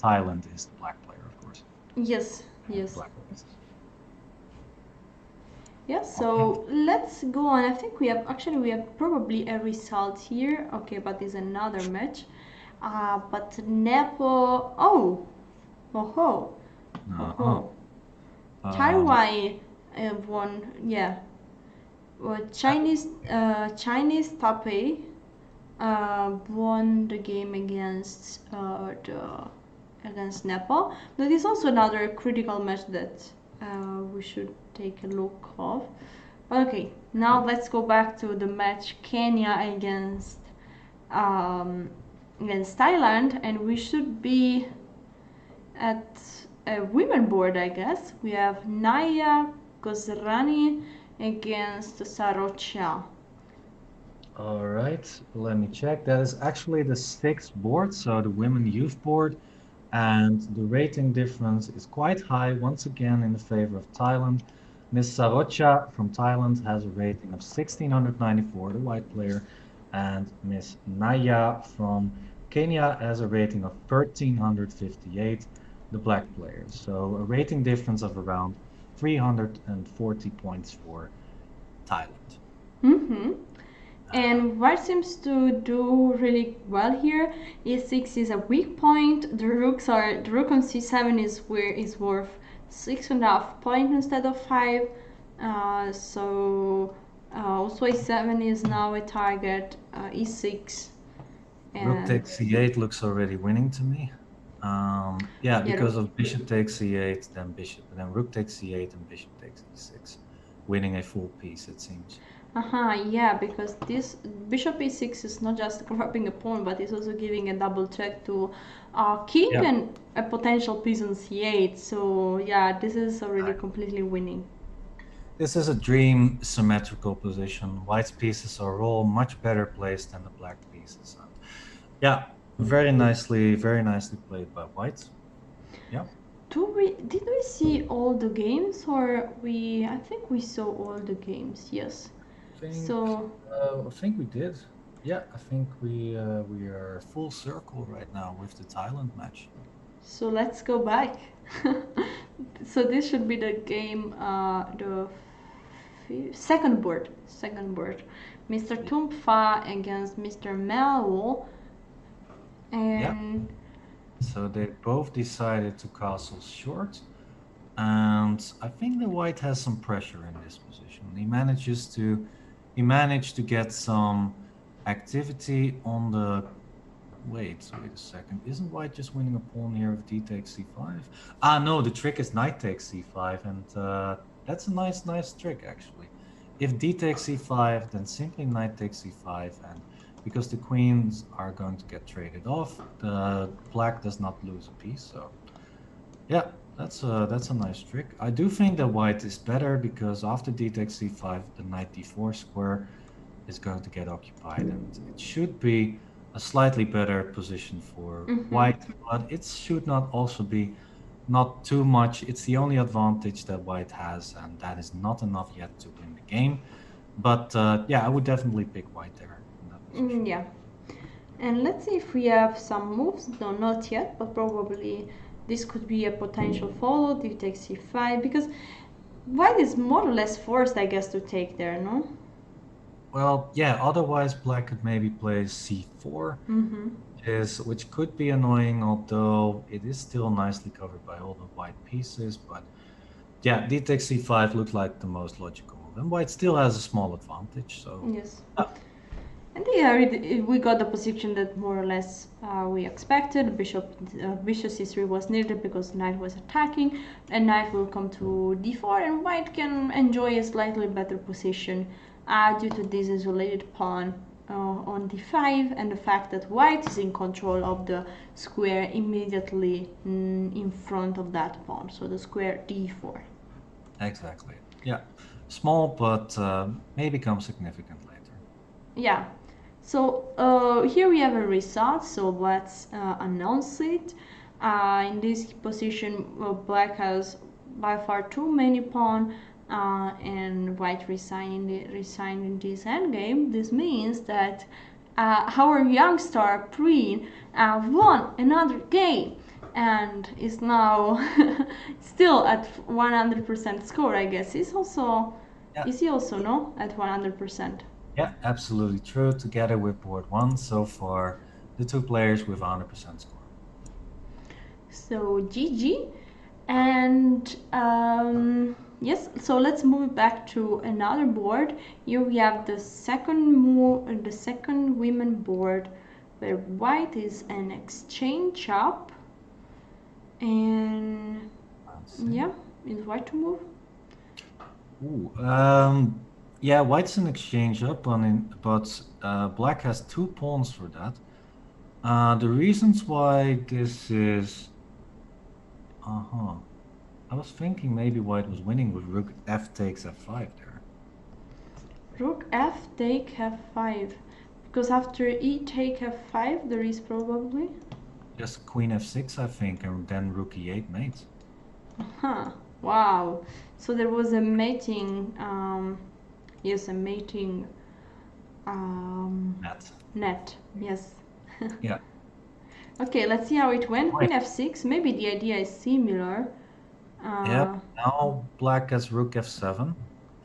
Thailand is the black player, of course. Yes. Yes. Black players. Yeah, so let's go on. I think we have probably a result here. Okay, but there's another match. But Nepal. Oh, oh, oh. Taiwan won. Yeah, well, Chinese Taipei won the game against Nepal. That is also another critical match that we should take a look of. Okay, now let's go back to the match Kenya against Thailand, and we should be at a women board, I guess. We have Naya Gosrani against Sarocha. All right, let me check. That is actually the sixth board, so the women youth board, and the rating difference is quite high, once again in the favor of Thailand. Miss Sarocha from Thailand has a rating of 1694, the white player, and Miss Naya from Kenya has a rating of 1358, the black player. So a rating difference of around 340 points for Thailand. Mm-hmm. And white seems to do really well here. E6 is a weak point. The rook on c7 is worth 6.5 points instead of 5. Also a7 is now a target. E6 Rook and takes c8 looks already winning to me. Yeah, yeah, because of bishop takes c8, then rook takes c8 and bishop takes e6, winning a full piece, it seems. yeah, because this bishop e6 is not just grabbing a pawn, but it's also giving a double check to king Yeah, and a potential piece on c8. So yeah, this is already exactly. completely winning. This is a dream symmetrical position. White's pieces are all much better placed than the black pieces. And yeah, very nicely played by white. Yeah. Did we see all the games, or we? I think we saw all the games. Yes. think So I think we did. Yeah, I think we are full circle right now with the Thailand match. let's go back. So this should be the game. The second board. Second board. Mr. Yeah. Tumpha against Mr. Mello, Yeah. and So they both decided to castle short, and I think the white has some pressure in this position. He managed to get some activity on the. Wait a second. Isn't white just winning a pawn here if d takes c5? Ah, no, the trick is knight takes c5, and that's a nice trick actually. If d takes c5, then simply knight takes c5, and because the queens are going to get traded off, the black does not lose a piece. So yeah, that's a nice trick. I do think that white is better because after d takes c5, the knight d4 square is going to get occupied, and it should be a slightly better position for mhm. white, but it should not also be not too much. It's the only advantage that white has, and that is not enough yet to win the game. But yeah, I would definitely pick white there in that position. Yeah. And let's see if we have some moves. No, not yet, but probably this could be a potential follow. D takes c5 because white is more or less forced, I guess, to take there. No. Well, yeah, otherwise black could maybe play c4, Mm-hmm. which could be annoying, although it is still nicely covered by all the white pieces. But yeah, d takes c5 looked like the most logical move, and white still has a small advantage. So Yes. And yeah, we got the position that more or less we expected. Bishop c3 was needed because knight was attacking, and knight will come to d4, and white can enjoy a slightly better position due to this isolated pawn on d5 and the fact that white is in control of the square immediately in front of that pawn, so the square d4. exactly, yeah, small, but may become significant later. Yeah. So here we have a result, so let's announce it. In this position, black has by far too many pawns and white resigned in this endgame. This means that our young star Preen won another game and is now still at 100% score, I guess. Yeah, Is he also no at 100%? yeah, absolutely true. Together with board one, so far the two players with 100% score. So GG, and yes. So let's move back to another board. Here we have the second women board, where white is an exchange up, and Let's see. yeah, is white to move? Ooh, yeah, white's an exchange up on it, but black has two pawns for that. The reasons why this is, uh-huh. I was thinking maybe white was winning with rook f takes f5 there. Rook f take f5. Because after e take f5, there is probably. Just queen f6, I think, and then rook e8 mate. Huh. Wow. So there was a mating. Yes, a mating. Net. Yes. Yeah. Okay, let's see how it went. Right. Queen f6. Maybe the idea is similar. Yep. Now black has rook f7,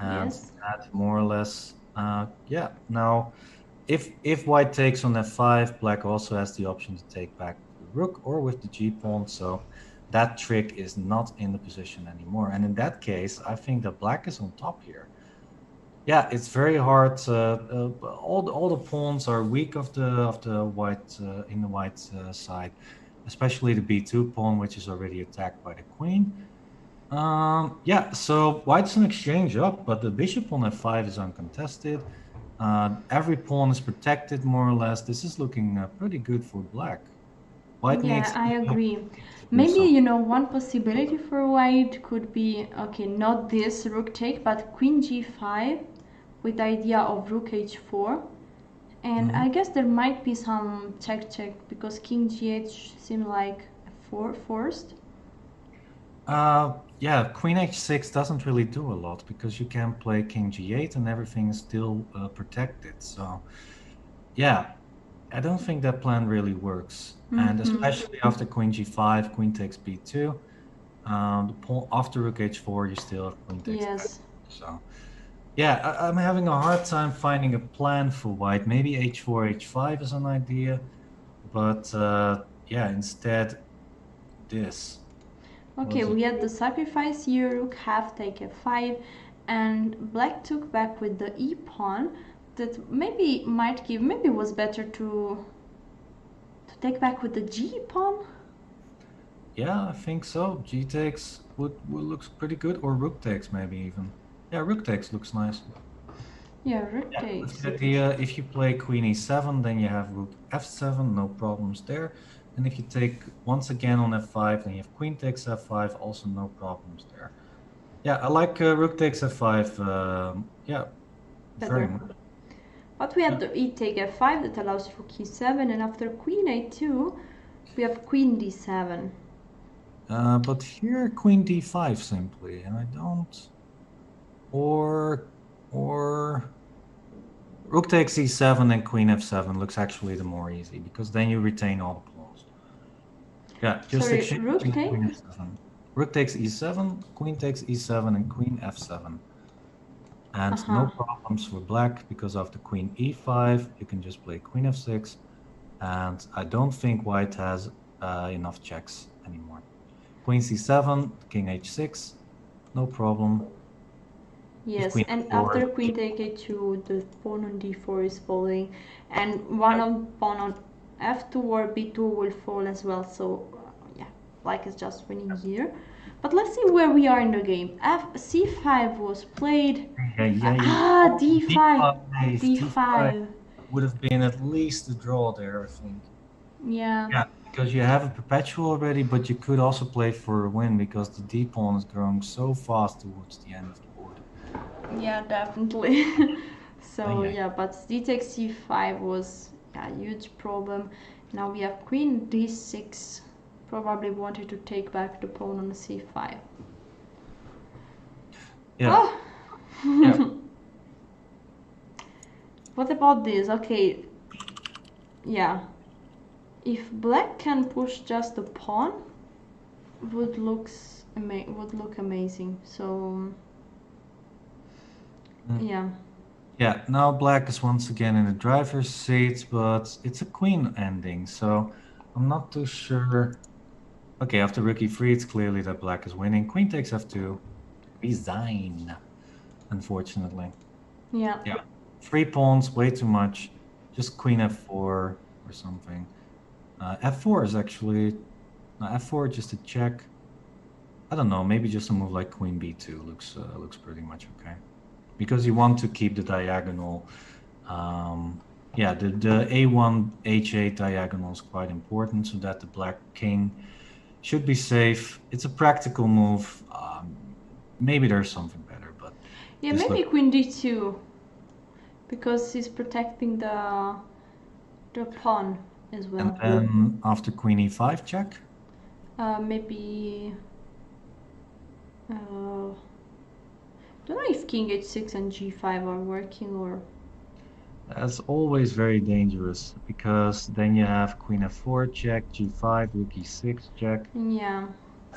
and Yes. that more or less. Yeah. Now, if white takes on f5, black also has the option to take back the rook or with the g pawn. So that trick is not in the position anymore. And in that case, I think that black is on top here. Yeah, it's very hard. All the pawns are weak of the white in the white side, especially the b2 pawn, which is already attacked by the queen. Yeah, so white's an exchange up, but the bishop on f5 is uncontested. Every pawn is protected more or less. This is looking pretty good for black. White Yeah, needs I agree. to do Maybe, something. one possibility for white could be, okay, not this rook take, but queen g5 with the idea of rook h4. And Mhm. I guess there might be some check because king g8 seemed like forced. Yeah, queen h6 doesn't really do a lot because you can play king g8 and everything is still protected. So, yeah, I don't think that plan really works. And Mm-hmm. especially after queen g5, queen takes b2, the pawn after rook h4, you still have queen takes back. Yes. So, yeah, I'm having a hard time finding a plan for white. Maybe h4, h5 is an idea, but yeah, instead this. Okay, Was it? we had the sacrifice here, rook half take f5, and black took back with the e pawn. That maybe might give, maybe it was better to take back with the g pawn. Yeah, I think so. G takes would looks pretty good, or rook takes maybe even. Yeah, rook takes looks nice. Yeah, rook Yeah, with takes. the idea if you play queen e7, then you have rook f7, no problems there. And if you take once again on f5, then you have queen takes f5, also no problems there. Yeah, I like rook takes f5. Yeah, very Better. much. But we have the e take f5 that allows rook e7, and after queen a2, we have queen d7. But here queen d5 simply, and I don't. Or rook takes e7 and queen f7 looks actually the more easy because then you retain all the pawns. Yeah, just Sorry, rook exchanging take? queen f7. Rook takes e7, queen takes e7, and queen f7. And Uh-huh. no problems for black because after queen e5, you can just play queen f6. And I don't think white has enough checks anymore. Queen c7, king h6, no problem. Just Yes, queen and f4. after queen take a2, the pawn on d4 is falling, and one of pawn on f2 or b2 will fall as well. So yeah, black is just winning here. But let's see where we are in the game. c5 was played. Yeah, yeah, D5, D5, D5 d5. would have been at least a draw there, I think. Yeah, Yeah, because you have a perpetual already, but you could also play for a win because the D pawn is growing so fast towards the end of the board. yeah, definitely. Oh, So yeah. yeah, but d takes c5 was a huge problem. Now we have queen d6. Probably wanted to take back the pawn on c5. Yeah, Oh, yeah. what about this? Okay, yeah. If black can push just the pawn, would look amazing. So Mm. yeah, Yeah, now black is once again in the driver's seat, but it's a queen ending, so I'm not too sure. Okay, after rook e3, it's clearly that black is winning. Queen takes f2. Resign, unfortunately. yeah. Yeah. Three pawns, way too much. Just queen f4 or something. F4 is actually f4 just a check. I don't know, maybe just a move like queen b2 looks pretty much okay. Because you want to keep the diagonal. Yeah, the a1 h8 diagonal is quite important so that the black king should be safe. It's a practical move. Maybe there's something better, but Yeah, this maybe looks queen d2 because he's protecting the the pawn as well. And then after queen e5 check. Maybe. Don't know if king h6 and g5 are working or. That's always very dangerous because then you have queen f4 check, g5, rook e6 check. Yeah.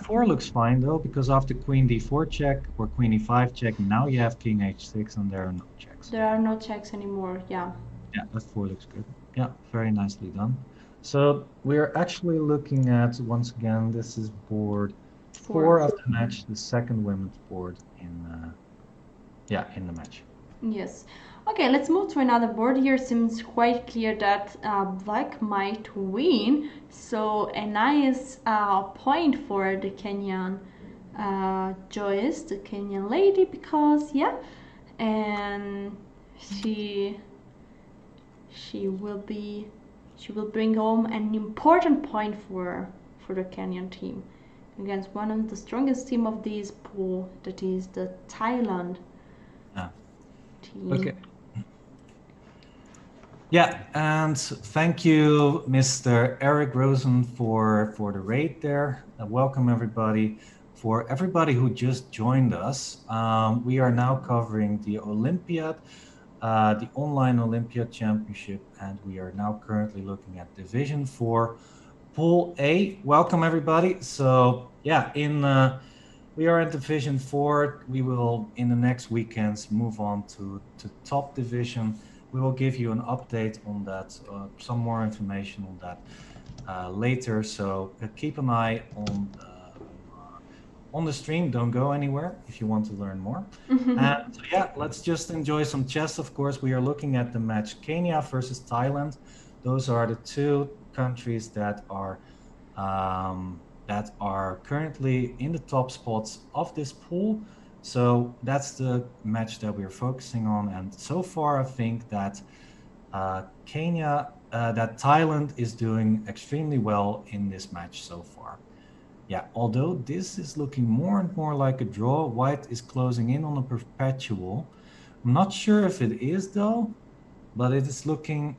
4 looks fine though, because after queen d4 check or queen e5 check, now you have king h6 and there are no checks. There are no checks anymore, yeah. Yeah, f4 looks good. Yeah, very nicely done. So we're actually looking at, once again, this is board 4 of the match, the second women's board in the match. Yes. Okay, let's move to another board. Here seems quite clear that black might win. So a nice point for the Kenyan Joyce, the Kenyan lady, because and she will bring home an important point for the Kenyan team against one of the strongest team of this pool, that is the Thailand team. Okay. Yeah, and thank you, Mr. Eric Rosen, for the raid there. Welcome everybody. For everybody who just joined us, we are now covering the Olympiad, the Online Olympiad Championship, and we are now currently looking at Division 4, Pool A. Welcome everybody. So yeah, we are in Division 4. We will, in the next weekends, move on to top division. We will give you an update on that, some more information on that later. So keep an eye on the stream. Don't go anywhere if you want to learn more. And so yeah, let's just enjoy some chess. Of course, we are looking at the match Kenya versus Thailand. Those are the two countries that are currently in the top spots of this pool. So that's the match that we're focusing on. And so far, I think that that Thailand is doing extremely well in this match so far. Yeah, although this is looking more and more like a draw, white is closing in on a perpetual. I'm not sure if it is though, but it's looking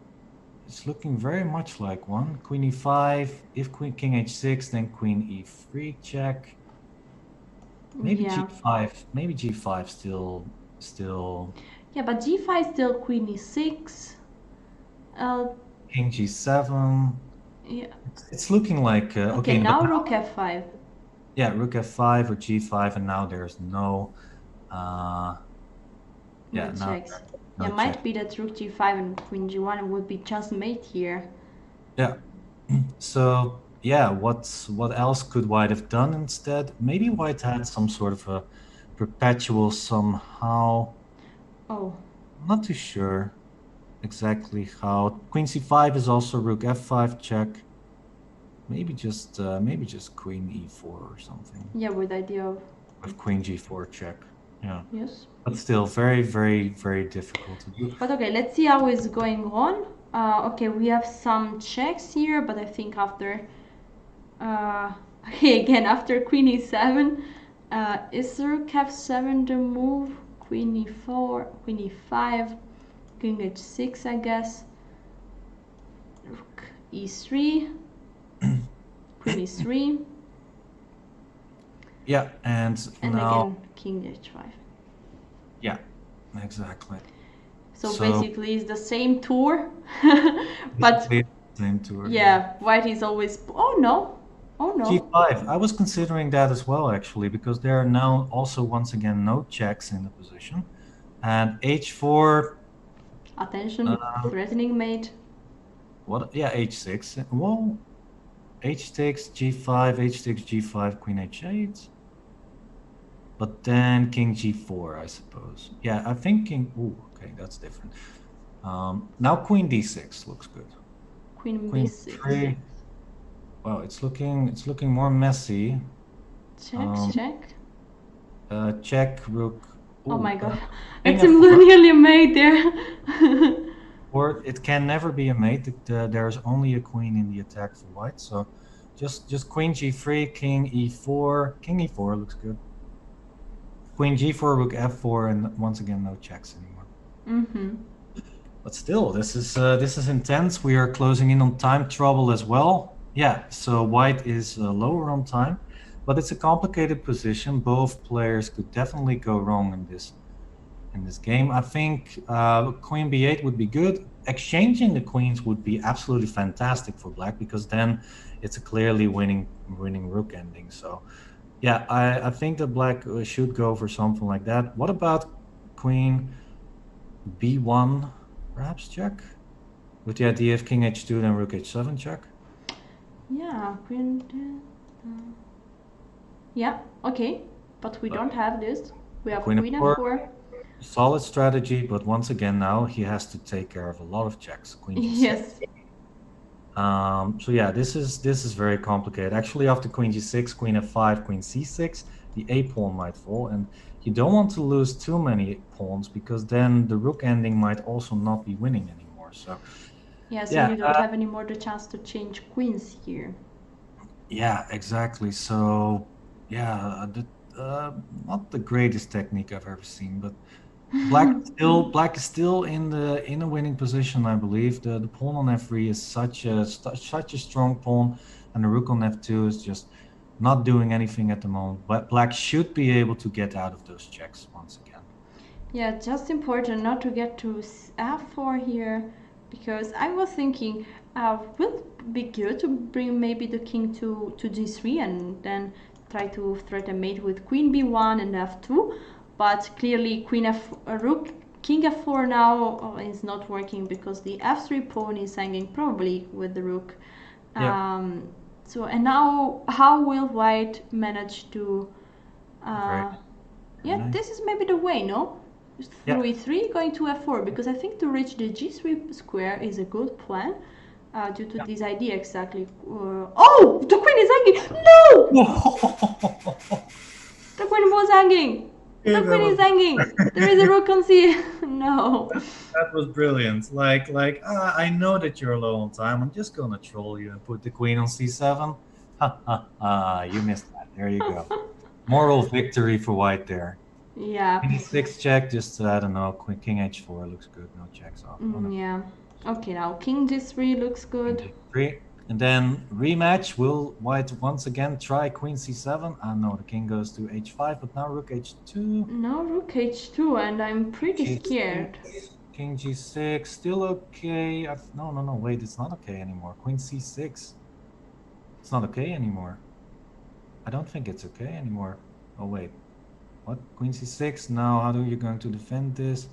very much like one. Queen e5, if king h6, then queen e3 check. Maybe g5. Maybe g5 still. Yeah, but g5 still queen e6. King g7. Yeah. It's looking like okay. Now rook f5. Yeah, rook f5 or g5, and now there's no. No checks. No might be that rook g5 and queen g1 would be just mate here. Yeah. So yeah, what else could white have done instead? Maybe white had some sort of a perpetual somehow. Oh. I'm not too sure exactly how. Queen c5 is also rook f5 check. Maybe just queen e4 or something. Yeah, with the idea of queen g4 check. Yeah. Yes. But still very, very, very difficult to do. But okay, let's see how it's going on. Okay, we have some checks here, but I think after okay, again after queen e7, is rook f7 the move? Queen e4, queen e5, king h6, I guess. Rook e3, queen e3. Yeah, and now again king h5. Yeah, exactly. So basically it's the same tour, but same tour. Yeah, white is always. Oh no. G5. I was considering that as well, actually, because there are now also once again no checks in the position, and h4. Attention, threatening mate. What? Yeah, h6. Well, h6, g5, h6, g5, queen h8. But then king g4, I suppose. Yeah, I'm thinking. Ooh, okay, that's different. Now queen d6 looks good. Queen b6. 3. Well, it's looking more messy. Check. Check rook. Ooh, oh my god, it's nearly a mate there. Or it can never be a mate. There's only a queen in the attack for white. So just queen g3, king e4. King e4 looks good. Queen g4, rook f4, and once again no checks anymore. But still, this is intense. We are closing in on time trouble as well. Yeah, so white is lower on time, but it's a complicated position. Both players could definitely go wrong in this game. I think queen b8 would be good. Exchanging the queens would be absolutely fantastic for black because then it's a clearly winning rook ending. So yeah, I think that black should go for something like that. What about queen b1, perhaps check? With the idea of king h2, then rook h7 check? Yeah, queen. Yeah, okay. But we don't have this. We have Queen queen f4, f4. solid strategy, but once again now he has to take care of a lot of checks. Queen g6. Yes. So yeah, this is very complicated. Actually, after queen g6, queen f5, queen c6, the a pawn might fall, and you don't want to lose too many pawns because then the rook ending might also not be winning anymore. So Yeah, so yeah, you don't have any more the chance to change queens here. yeah, exactly. So yeah, not the greatest technique I've ever seen, but black is still in a winning position, I believe. The pawn on f3 is such a strong pawn, and the rook on f2 is just not doing anything at the moment. But black should be able to get out of those checks once again. Yeah, just important not to get to f4 here, because I was thinking will be good to bring maybe the king to g3 and then try to threaten mate with queen b1 and f2, but clearly queen f rook king f4 now is not working because the f3 pawn is hanging probably with the rook. Yeah, So and now how will white manage to very, very yeah, nice. this is maybe the way, no? Yeah, Through e3 going to f4, because I think to reach the g3 square is a good plan due to yeah. this idea exactly. Oh, the queen is hanging! No! The queen was hanging! Okay, The that queen was is hanging! There is a rook on c. No. that was brilliant. I know that you're low on time. I'm just gonna troll you and put the queen on c7. Ha ha ha! You missed that. There you go. Moral victory for white there. Yeah. King e6 check, just I don't know. Queen king h4 looks good. No checks off. Oh no. Yeah. Okay, now king g3 looks King good. g3. And then rematch. Will white once again try queen c7? Ah no, the king goes to h5, but now rook h2. Now rook h2, and I'm pretty G6, scared. king g6, still okay. No, no, no, wait, it's not okay anymore. Queen c6. It's not okay anymore. I don't think it's okay anymore. Oh wait, what? Queen c6. Now how are you going to defend this?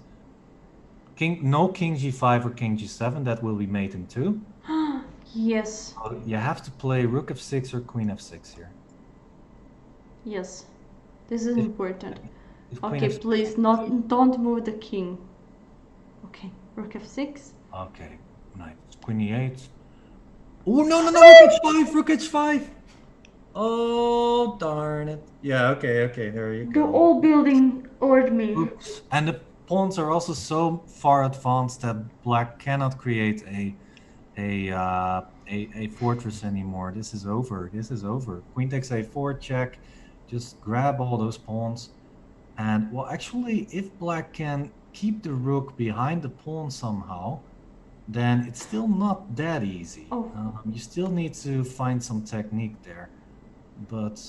No king g5 or king g7. That will be mate in two. Yes. So you have to play rook f6 or queen f6 here. Yes. This is If, important. if queen Okay, f6. please don't move the king. Okay, rook f6. Okay, knight. Queen e8. Oh no, no, no, rook h5, rook h5. Oh darn it. Yeah, okay, okay, there you The go. old building ordered me. Oops. And the pawns are also so far advanced that black cannot create a fortress anymore. This is over. This is over. Queen takes a4 check. Just grab all those pawns. And well, actually, if black can keep the rook behind the pawn somehow, then it's still not that easy. Oh. You still need to find some technique there. But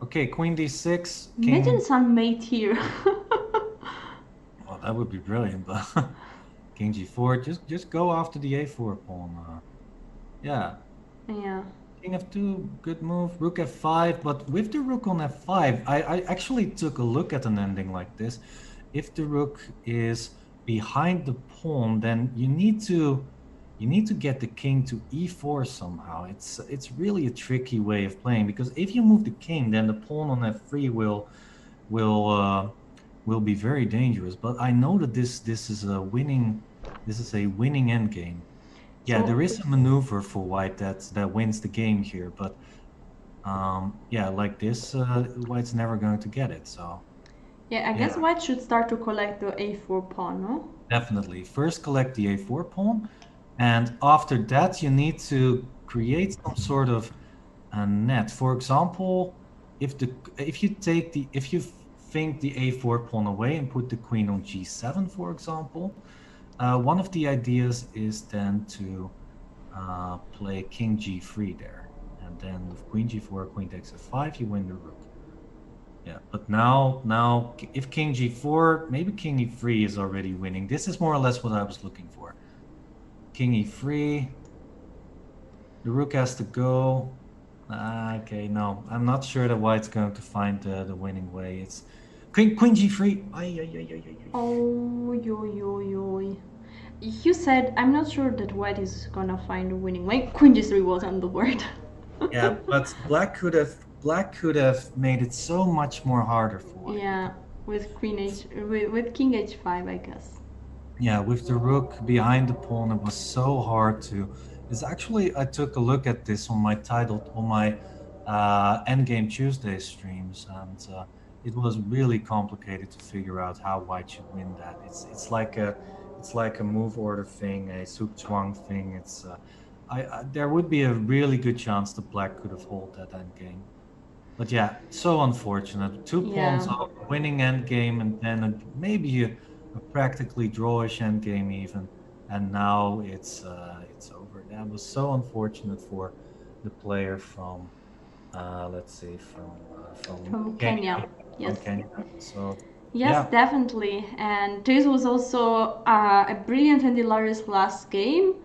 okay, queen d6. Imagine some mate here. Well, that would be brilliant, but king g4. Just go after the a4 pawn. Yeah. Yeah. King f2, good move. Rook f5, but with the rook on f5, I actually took a look at an ending like this. If the rook is behind the pawn, then you need to get the king to e4 somehow. It's really a tricky way of playing because if you move the king, then the pawn on f3 will be very dangerous. But I know that this is a winning endgame. Yeah, So there is a maneuver for white that wins the game here, but yeah, like this, white's never going to get it. So yeah, I guess yeah, white should start to collect the a4 pawn, no? definitely. First collect the a4 pawn, and after that you need to create some sort of a net. For example, if you think the a4 pawn away and put the queen on g7, for example, One of the ideas is then to play king g3 there, and then with queen g4, queen takes f5, you win the rook. Yeah, but now if king g4, maybe king e3 is already winning. This is more or less what I was looking for. King e3, the rook has to go. Okay, no, I'm not sure that white's going to find the winning way. It's queen g3. Ay, ay, ay, ay, ay, ay. Oh, yo, yo, yo. You said, I'm not sure that white is gonna find a winning way. Queen g3 was on the board. Yeah, but black could have made it so much more harder for white. Yeah, with with king h5, I guess. Yeah, with the rook behind the pawn, it was so hard to. It's actually I took a look at this on my Endgame Tuesday streams, and it was really complicated to figure out how white should win that. It's like a move order thing, a Suk Chuang thing. There would be a really good chance that black could have hold that endgame. But yeah, so unfortunate. Two pawns Yeah. up, winning endgame, and then maybe a practically drawish endgame even, and now it's over. That was so unfortunate for the player from let's see from From Kenya. Kenya. From Yes. Kenya. So Yes, yeah, definitely. And this was also a brilliant and hilarious last game.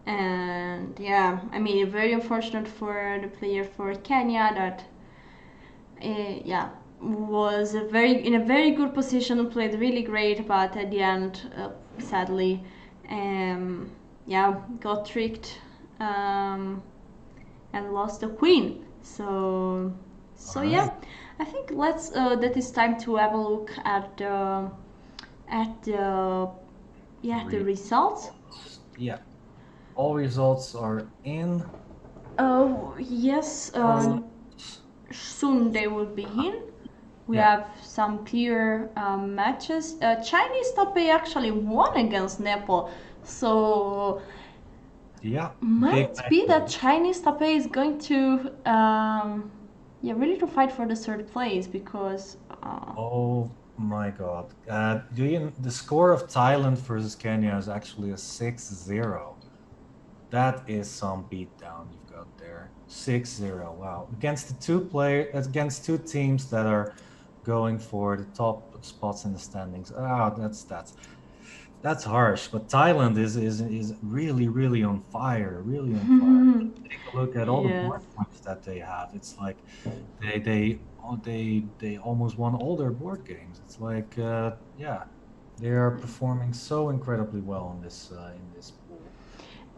And yeah, I mean, very unfortunate for the player for Kenya that, yeah, was in a very good position, played really great, but at the end, sadly, yeah, got tricked and lost the queen. So all yeah, right. I think let's that is time to have a look at the yeah, the results. Results. Yeah, all results are in. Oh yes, So, soon they will be in. We yeah, have some clear matches. Chinese Taipei actually won against Nepal, so yeah, big might be that matches. Chinese Taipei is going to yeah, really to fight for the third place because Oh my God. The score of Thailand versus Kenya is actually a 6-0. That is some beatdown you've got there. 6-0. Wow. Against two teams that are going for the top spots in the standings. Ah, that's harsh. But Thailand is really, really on fire. Really on fire. Take a look at all the yes. board points that they have. It's like they almost won all their board games. It's like yeah, they are performing so incredibly well in this pool.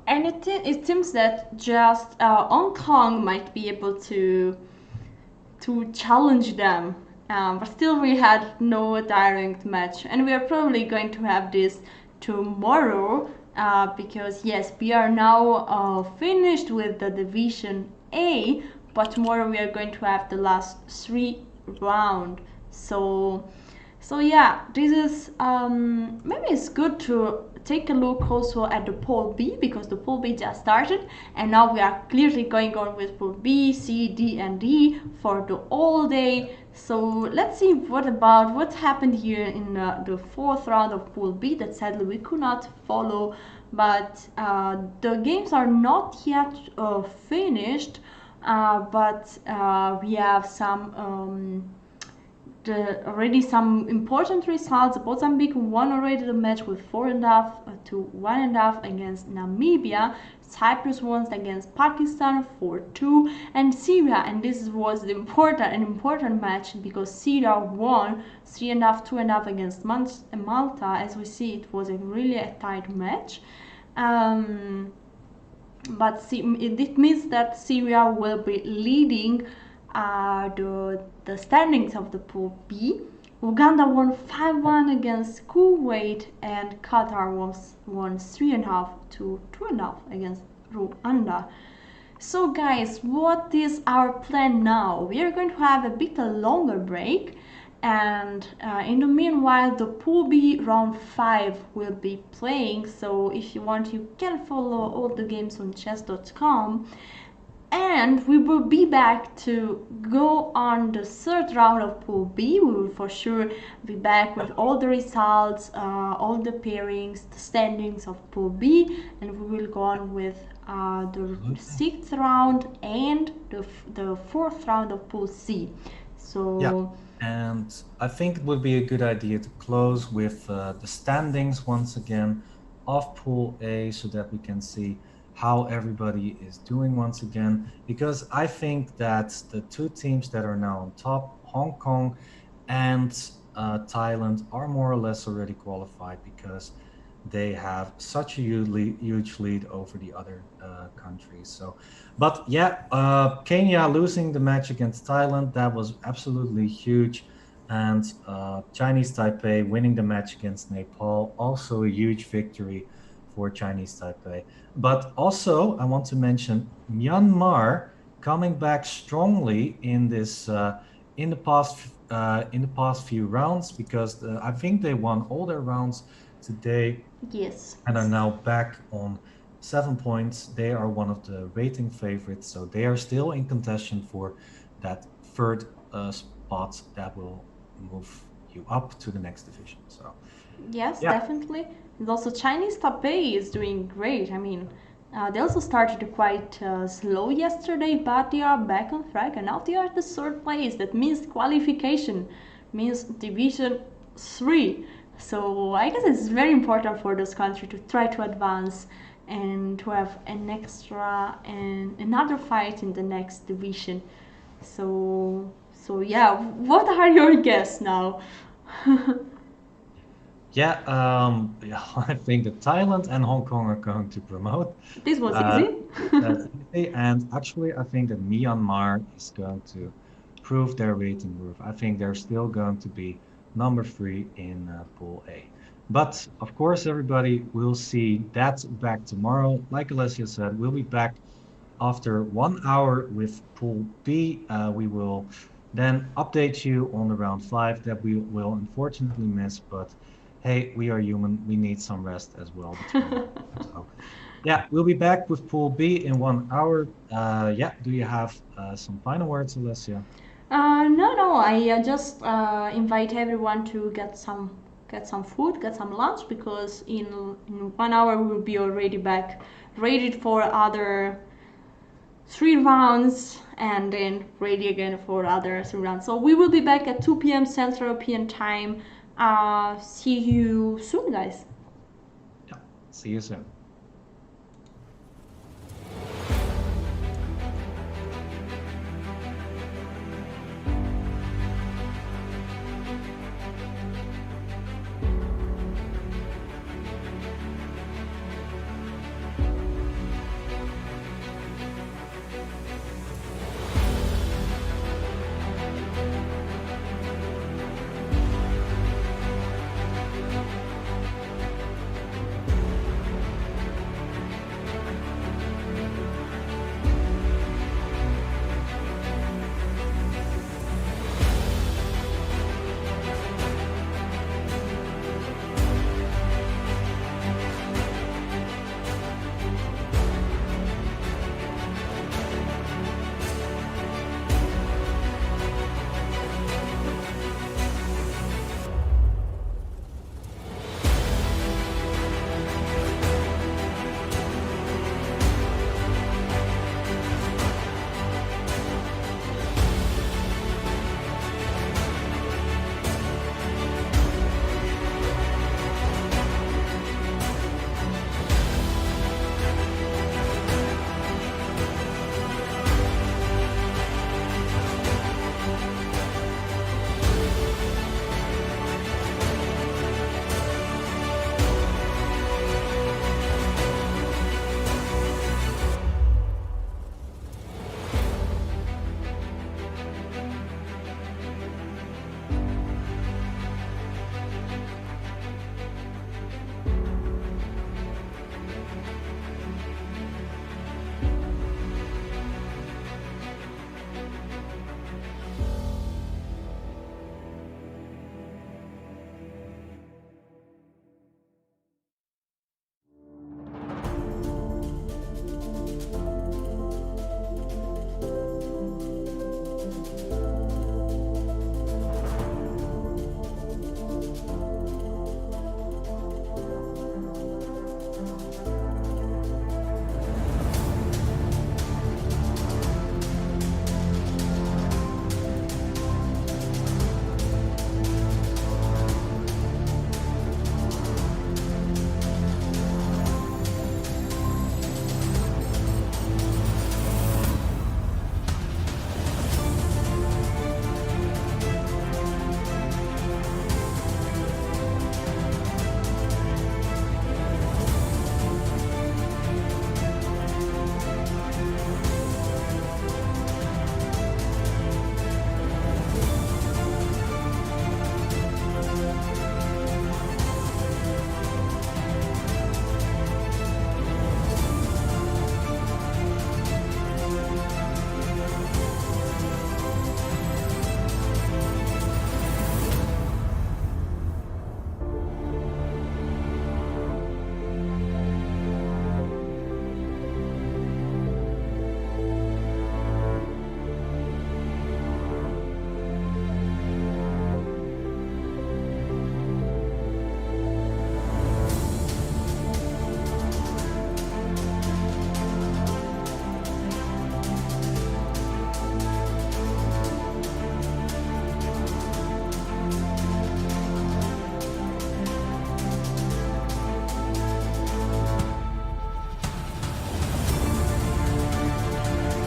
And it seems that just Hong Kong might be able to challenge them. But still, we had no direct match, and we are probably going to have this tomorrow because yes, we are now finished with the division A, but tomorrow we are going to have the last three round. So yeah, this is maybe it's good to take a look also at the pool B because the pool B just started and now we are clearly going on with pool B, C, D and D for the all day. So let's see what happened here in the fourth round of pool B that sadly we could not follow, but the games are not yet finished, but we have already some important results. Mozambique won already the match with 4.5 to 1.5 against Namibia. Cyprus won against Pakistan 4-2, and Syria, and this was an important match because Syria won 3.5, 2.5 against Malta. As we see, it was really a tight match. But it means that Syria will be leading the standings of the Pool B. Uganda won 5-1 against Kuwait, and Qatar won 3.5 to 2.5 against Rwanda. So guys, what is our plan now? We are going to have a bit longer break, and in the meanwhile the Pool B round 5 will be playing, so if you want you can follow all the games on Chess.com. And we will be back to go on the third round of Pool B. We will for sure be back with all the results, all the pairings, the standings of Pool B, and we will go on with the sixth round and the fourth round of Pool C. So Yeah, and I think it would be a good idea to close with the standings once again of Pool A so that we can see how everybody is doing once again. Because I think that the two teams that are now on top, Hong Kong and Thailand, are more or less already qualified because they have such a huge lead over the other countries. So, but yeah, Kenya losing the match against Thailand, that was absolutely huge. And Chinese Taipei winning the match against Nepal, also a huge victory for Chinese Taipei. But also, I want to mention Myanmar coming back strongly in this in the past few rounds because I think they won all their rounds today yes. and are now back on 7 points. They are one of the rating favorites, so they are still in contention for that third spot that will move you up to the next division. So Yes, yeah, definitely. And also Chinese Taipei is doing great. I mean, they also started quite slow yesterday, but they are back on track, and now they are at the third place. That means qualification, means Division 3. So I guess it's very important for this country to try to advance and to have an extra and another fight in the next division. So yeah, what are your guess now? yeah, yeah. I think that Thailand and Hong Kong are going to promote. This was Uh, easy. that's easy. And actually, I think that Myanmar is going to prove their rating worth. I think they're still going to be number 3 in Pool A. But of course, everybody will see that back tomorrow. Like Alessia said, we'll be back after 1 hour with Pool B. We will then update you on the round 5 that we will unfortunately miss. But hey, we are human. We need some rest as well between. So yeah, we'll be back with Pool B in 1 hour. Yeah, do you have some final words, Alessia? No. I just invite everyone to get some food, get some lunch, because in 1 hour we will be already back, ready for other 3 rounds, and then ready again for other 3 rounds. So we will be back at 2 p.m. Central European time. See you soon, guys. Yeah, see you soon.